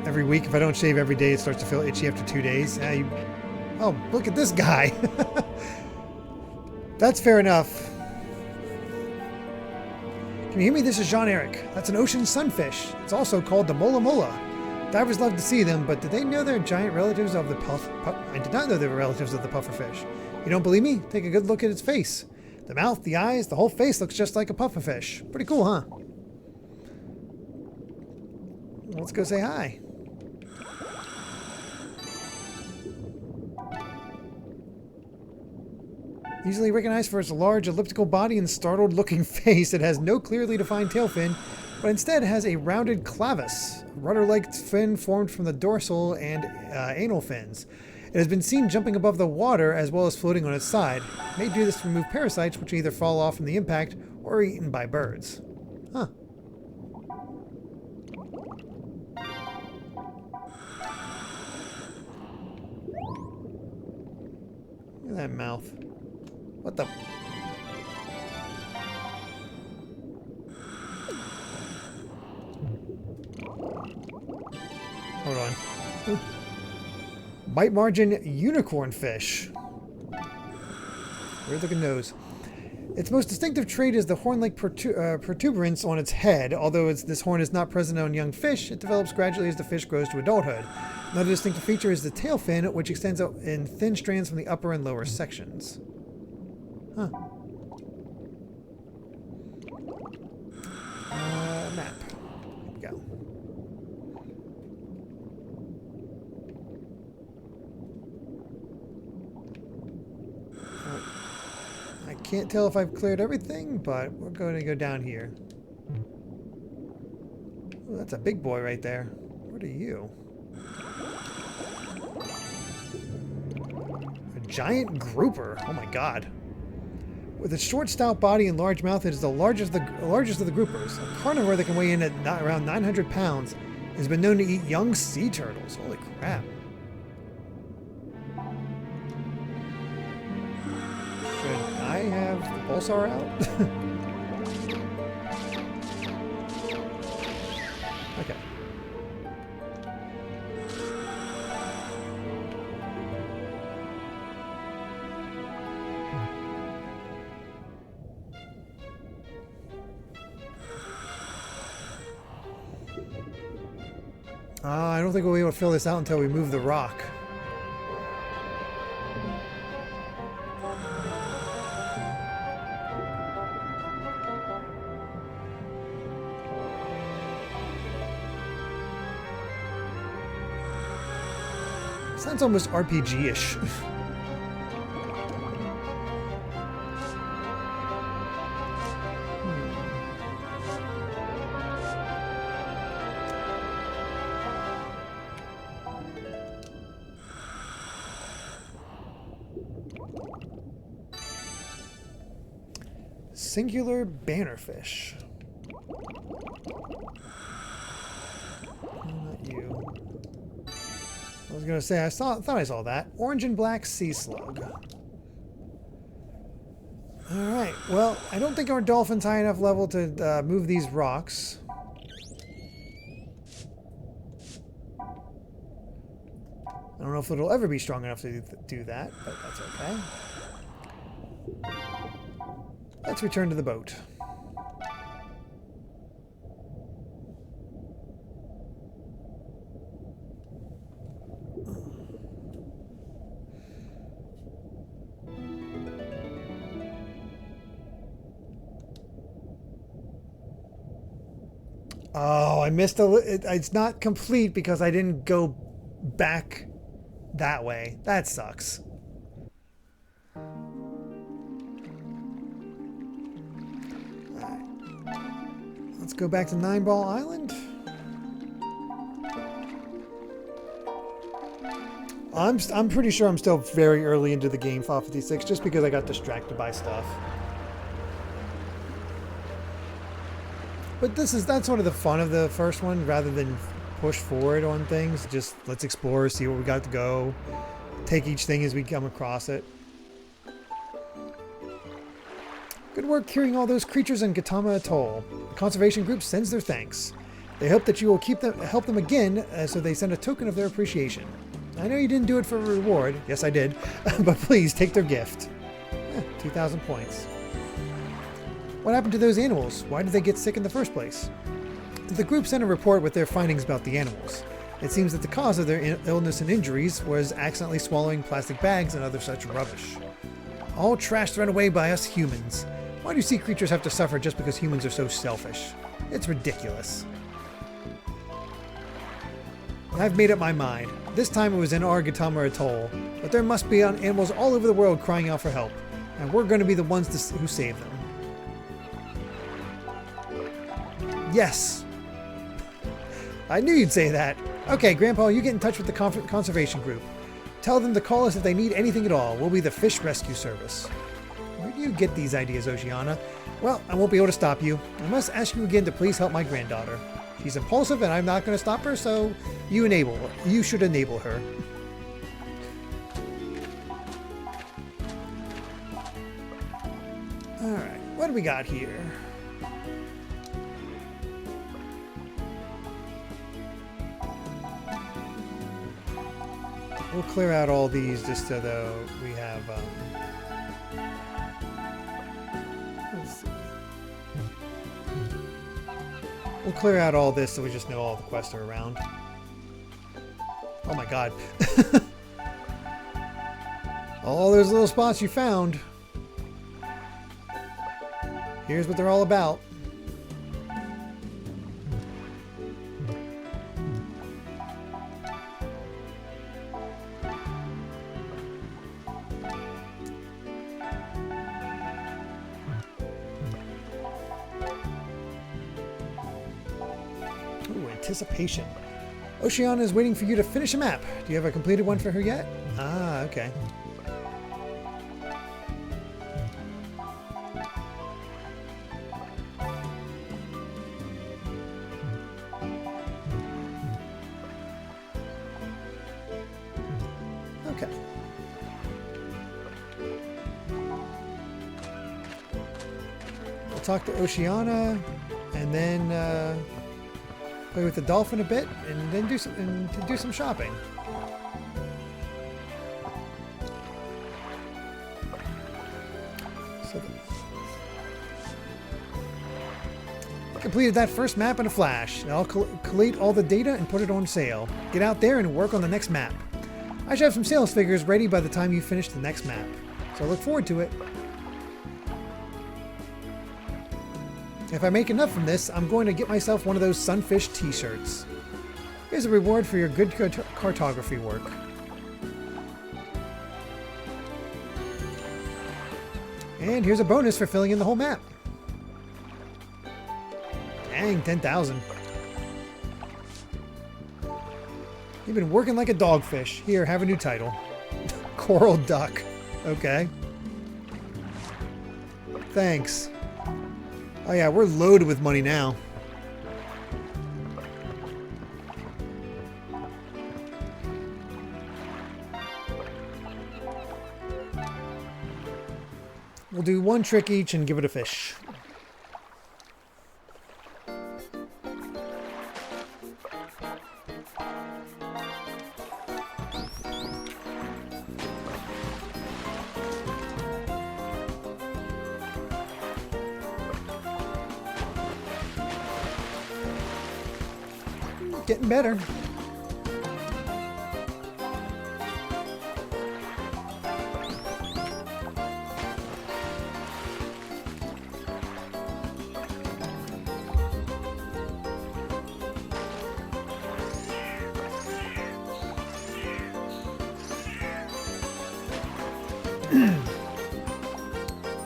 Every week, if I don't shave every day, it starts to feel itchy after 2 days. Oh, look at this guy. That's fair enough. Can you hear me? This is Jean-Eric. That's an ocean sunfish. It's also called the mola mola. Divers love to see them, but did they know they're giant relatives of the I did not know they were relatives of the pufferfish. You don't believe me? Take a good look at its face. The mouth, the eyes, the whole face looks just like a pufferfish. Pretty cool, huh? Let's go say hi. Easily recognized for its large elliptical body and startled-looking face, it has no clearly defined tail fin, but instead has a rounded clavus, a rudder-like fin formed from the dorsal and anal fins. It has been seen jumping above the water as well as floating on its side. It may do this to remove parasites, which either fall off from the impact or are eaten by birds. Huh. Look at that mouth. What the... Hold on. Ooh. Bite margin unicorn fish. Weird looking nose. Its most distinctive trait is the horn-like protuberance on its head. Although this horn is not present on young fish, it develops gradually as the fish grows to adulthood. Another distinctive feature is the tail fin, which extends out in thin strands from the upper and lower sections. Huh. Map. Here we go. I can't tell if I've cleared everything, but we're going to go down here. Ooh, that's a big boy right there. What are you? A giant grouper. Oh my god. With its short, stout body and large mouth, it is the largest of the groupers. A carnivore that can weigh in at around 900 pounds has been known to eat young sea turtles. Holy crap. Should I have the pulsar out? Okay. I don't think we'll be able to fill this out until we move the rock. Sounds almost RPG-ish. Singular bannerfish. Not you. I was gonna say thought I saw that. Orange and black sea slug. Alright, well, I don't think our dolphin's high enough level to move these rocks. I don't know if it'll ever be strong enough to do that, but that's okay. Let's return to the boat. Oh, I missed it's not complete because I didn't go back that way. That sucks. Let's go back to Nine Ball Island. I'm pretty sure I'm still very early into the game, Fall 56, just because I got distracted by stuff. But that's sort of the fun of the first one, rather than push forward on things. Just let's explore, see what we got to go, take each thing as we come across it. Good work curing all those creatures in Gautama Atoll. The conservation group sends their thanks. They hope that you will help them again, so they send a token of their appreciation. I know you didn't do it for a reward. Yes, I did. But please, take their gift. 2,000 points. What happened to those animals? Why did they get sick in the first place? The group sent a report with their findings about the animals. It seems that the cause of their illness and injuries was accidentally swallowing plastic bags and other such rubbish. All trash thrown away by us humans. Why do sea creatures have to suffer just because humans are so selfish? It's ridiculous. I've made up my mind. This time it was in our Gautama Atoll, but there must be animals all over the world crying out for help. And we're going to be the ones who save them. Yes! I knew you'd say that. Okay, Grandpa, you get in touch with the conservation group. Tell them to call us if they need anything at all. We'll be the fish rescue service. Where do you get these ideas, Oceana? Well, I won't be able to stop you. I must ask you again to please help my granddaughter. She's impulsive and I'm not going to stop her, so you should enable her. Alright, what do we got here? We'll clear out all these just so though we have, let's see. We'll clear out all this so we just know all the quests are around. Oh my god. All those little spots you found. Here's what they're all about. Ooh, anticipation. Oceana is waiting for you to finish a map. Do you have a completed one for her yet? Ah, okay. Okay. We'll talk to Oceana and then play with the dolphin a bit and then do some shopping. So completed that first map in a flash. I'll collate all the data and put it on sale. Get out there and work on the next map. I should have some sales figures ready by the time you finish the next map. So I look forward to it. If I make enough from this, I'm going to get myself one of those sunfish t-shirts. Here's a reward for your good cartography work. And here's a bonus for filling in the whole map. Dang, 10,000. You've been working like a dogfish. Here, have a new title. Coral Duck. Okay. Thanks. Oh yeah, we're loaded with money now. We'll do one trick each and give it a fish. Getting better.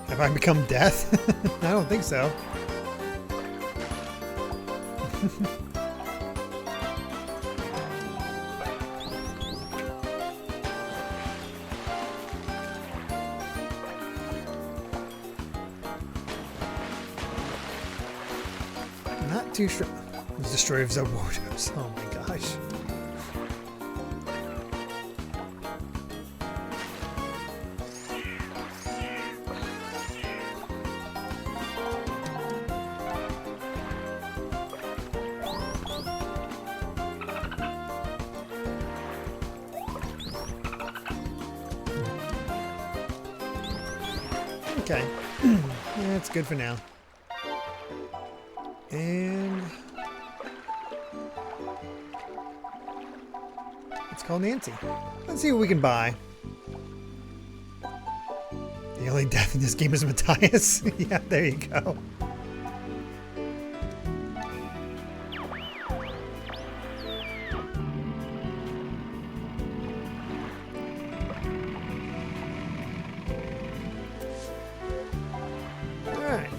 Have I become death? I don't think so. Not too sure. The destroyer of Zabordos. Oh my gosh. Okay. That's good for now. And let's call Nancy. Let's see what we can buy. The only death in this game is Matthias. Yeah, there you go.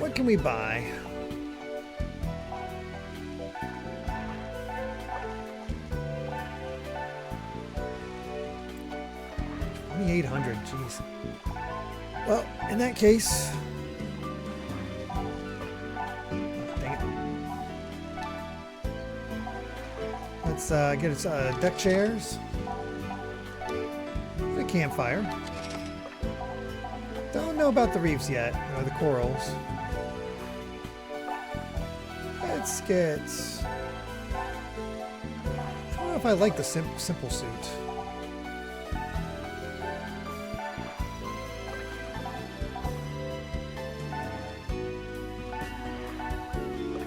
What can we buy? $2,800, jeez. Well, in that case, dang it. Let's get us deck chairs. The campfire. Don't know about the reefs yet, or the corals. Let's get. I don't know if I like the simple suit.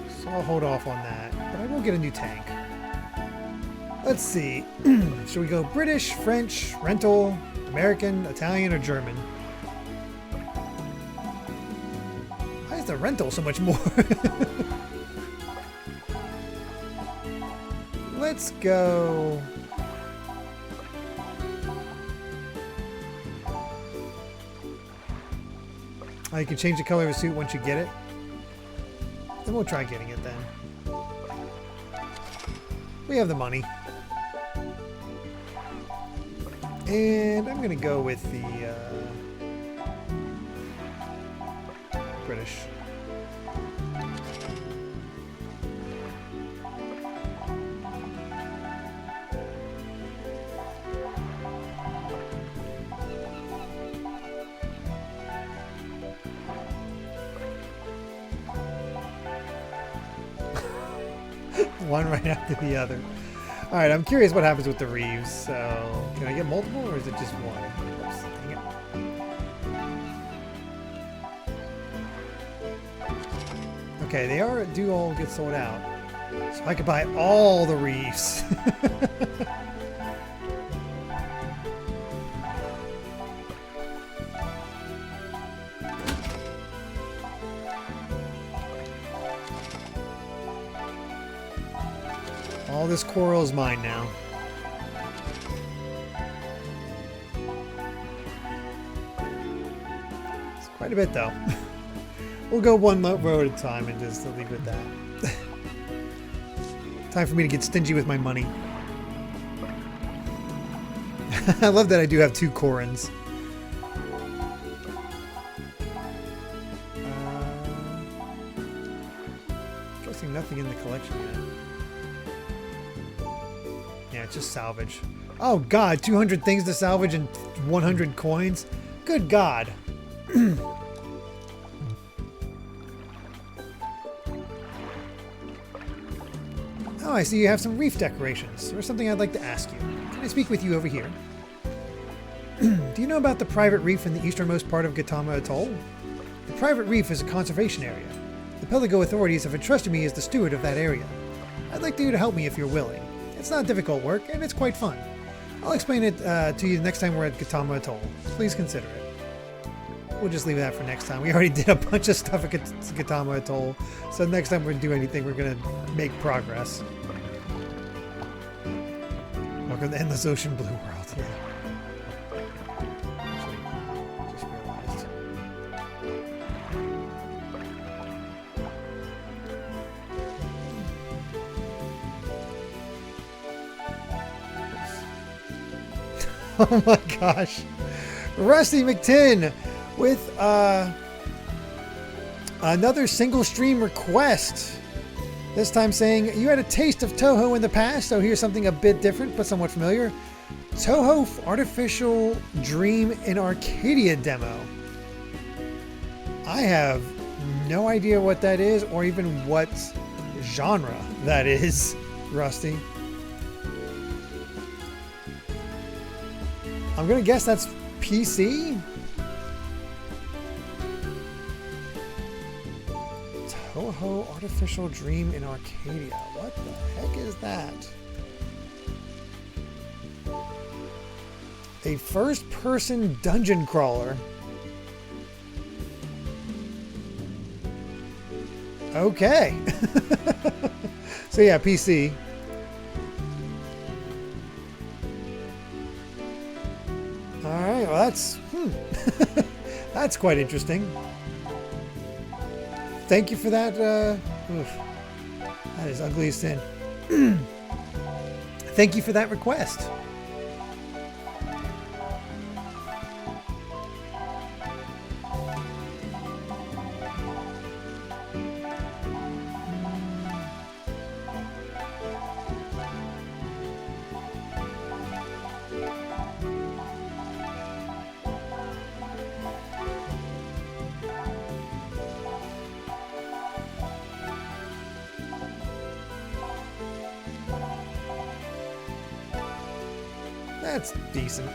So I'll hold off on that, but I will get a new tank. Let's see. Should we go British, French, rental, American, Italian, or German? Why is the rental so much more? Let's go. Oh, you can change the color of the suit once you get it. Then we'll try getting it then. We have the money. And I'm going to go with the British. One right after the other. All right, I'm curious what happens with the Reeves. So, can I get multiple, or is it just one? Oops, dang it. Okay, they do all get sold out. So I could buy all the Reeves. All this coral is mine now. It's quite a bit though. We'll go one road at a time and just leave it at that. Time for me to get stingy with my money. I love that I do have 2 Corins. Guessing nothing in the collection yet. Yeah, it's just salvage. Oh god, 200 things to salvage and 100 coins? Good god. Oh, I see you have some reef decorations. There's something I'd like to ask you. Can I speak with you over here? Do you know about the private reef in the easternmost part of Gautama Atoll? The private reef is a conservation area. The Pelago authorities have entrusted me as the steward of that area. I'd like you to help me if you're willing. It's not difficult work, and it's quite fun. I'll explain it to you next time we're at Gautama Atoll. Please consider it. We'll just leave that for next time. We already did a bunch of stuff at Gautama Atoll, so next time we do anything, we're going to make progress. Welcome to Endless Ocean Blue World. Yeah. Actually, just realized. Oh my gosh. Rusty McTin with another single stream request. This time saying, you had a taste of Toho in the past, so here's something a bit different but somewhat familiar. Toho Artificial Dream in Arcadia demo. I have no idea what that is or even what genre that is, Rusty. I'm gonna guess that's PC? Toho Artificial Dream in Arcadia. What the heck is that? A first-person dungeon crawler. Okay. So yeah, PC. Alright, well that's... that's quite interesting. thank you for that. Oof, that is ugly as sin. Thank you for that request. That's decent.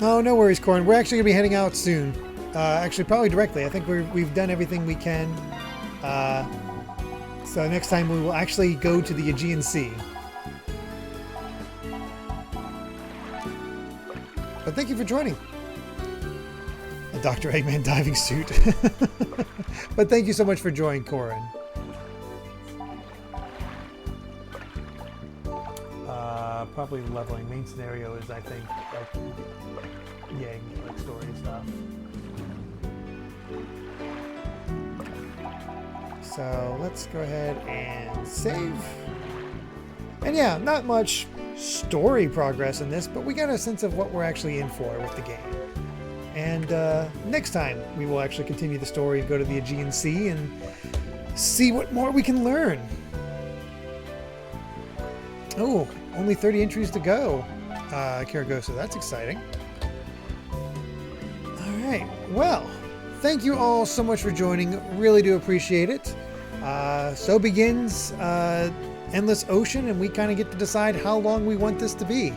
Oh, no worries, Corin. We're actually going to be heading out soon. Actually, probably directly. I think we've done everything we can. So next time we will actually go to the Aegean Sea. But thank you for joining. A Dr. Eggman diving suit. But thank you so much for joining, Corin. Probably leveling. Main scenario is, I think, like Yang, like story stuff. So let's go ahead and save. And yeah, not much story progress in this, but we got a sense of what we're actually in for with the game. And next time we will actually continue the story and go to the Aegean Sea and see what more we can learn. Oh, only 30 entries to go, Karagosa. That's exciting. All right. Well, thank you all so much for joining. Really do appreciate it. So begins Endless Ocean, and we kind of get to decide how long we want this to be.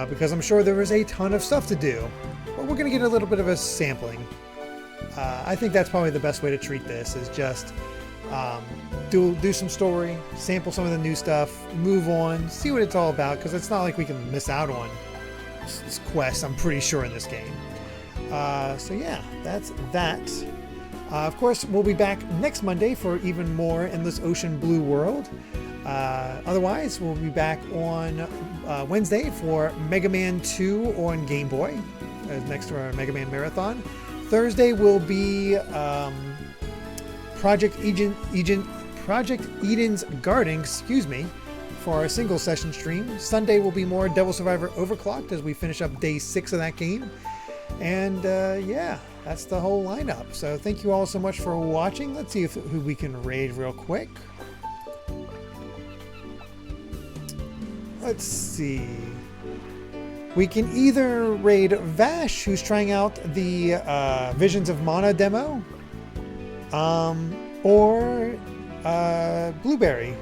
Because I'm sure there is a ton of stuff to do. But we're going to get a little bit of a sampling. I think that's probably the best way to treat this, is just do some story, sample some of the new stuff, move on, see what it's all about, because it's not like we can miss out on quests, I'm pretty sure, in this game. So yeah, that's that. Of course, we'll be back next Monday for even more Endless Ocean Blue World. Otherwise, we'll be back on Wednesday for Mega Man 2 on Game Boy, next to our Mega Man Marathon. Thursday will be Project Eden's Garden, for our single session stream. Sunday will be more Devil Survivor Overclocked as we finish up day 6 of that game. And yeah, that's the whole lineup. So thank you all so much for watching. Let's see who we can raid real quick. Let's see. We can either raid Vash, who's trying out the Visions of Mana demo, or Blueberry,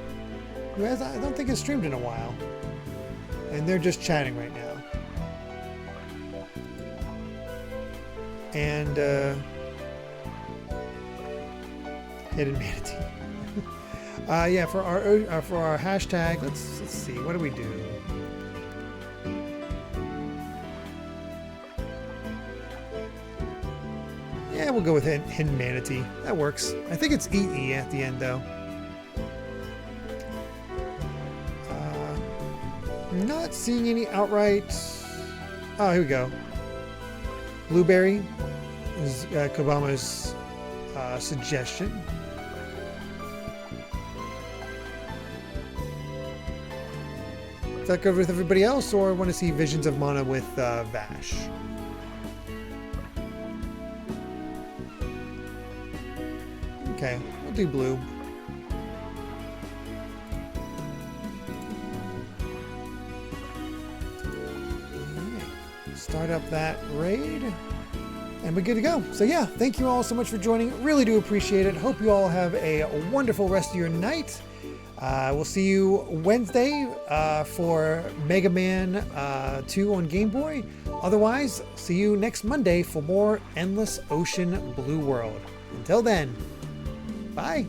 who I don't think has streamed in a while. And they're just chatting right now. And Hidden Manatee. Yeah, for our hashtag, let's see, what do we do? Yeah, we'll go with Hidden Manatee. That works. I think it's EE at the end, though. Not seeing any outright. Oh, here we go. Blueberry is Kobama's suggestion. Is that good with everybody else, or want to see Visions of Mana with Vash? Okay, we'll do blue. Start up that raid, and we're good to go. So yeah, thank you all so much for joining. Really do appreciate it. Hope you all have a wonderful rest of your night. We'll see you Wednesday for Mega Man 2 on Game Boy. Otherwise, see you next Monday for more Endless Ocean Blue World. Until then, bye.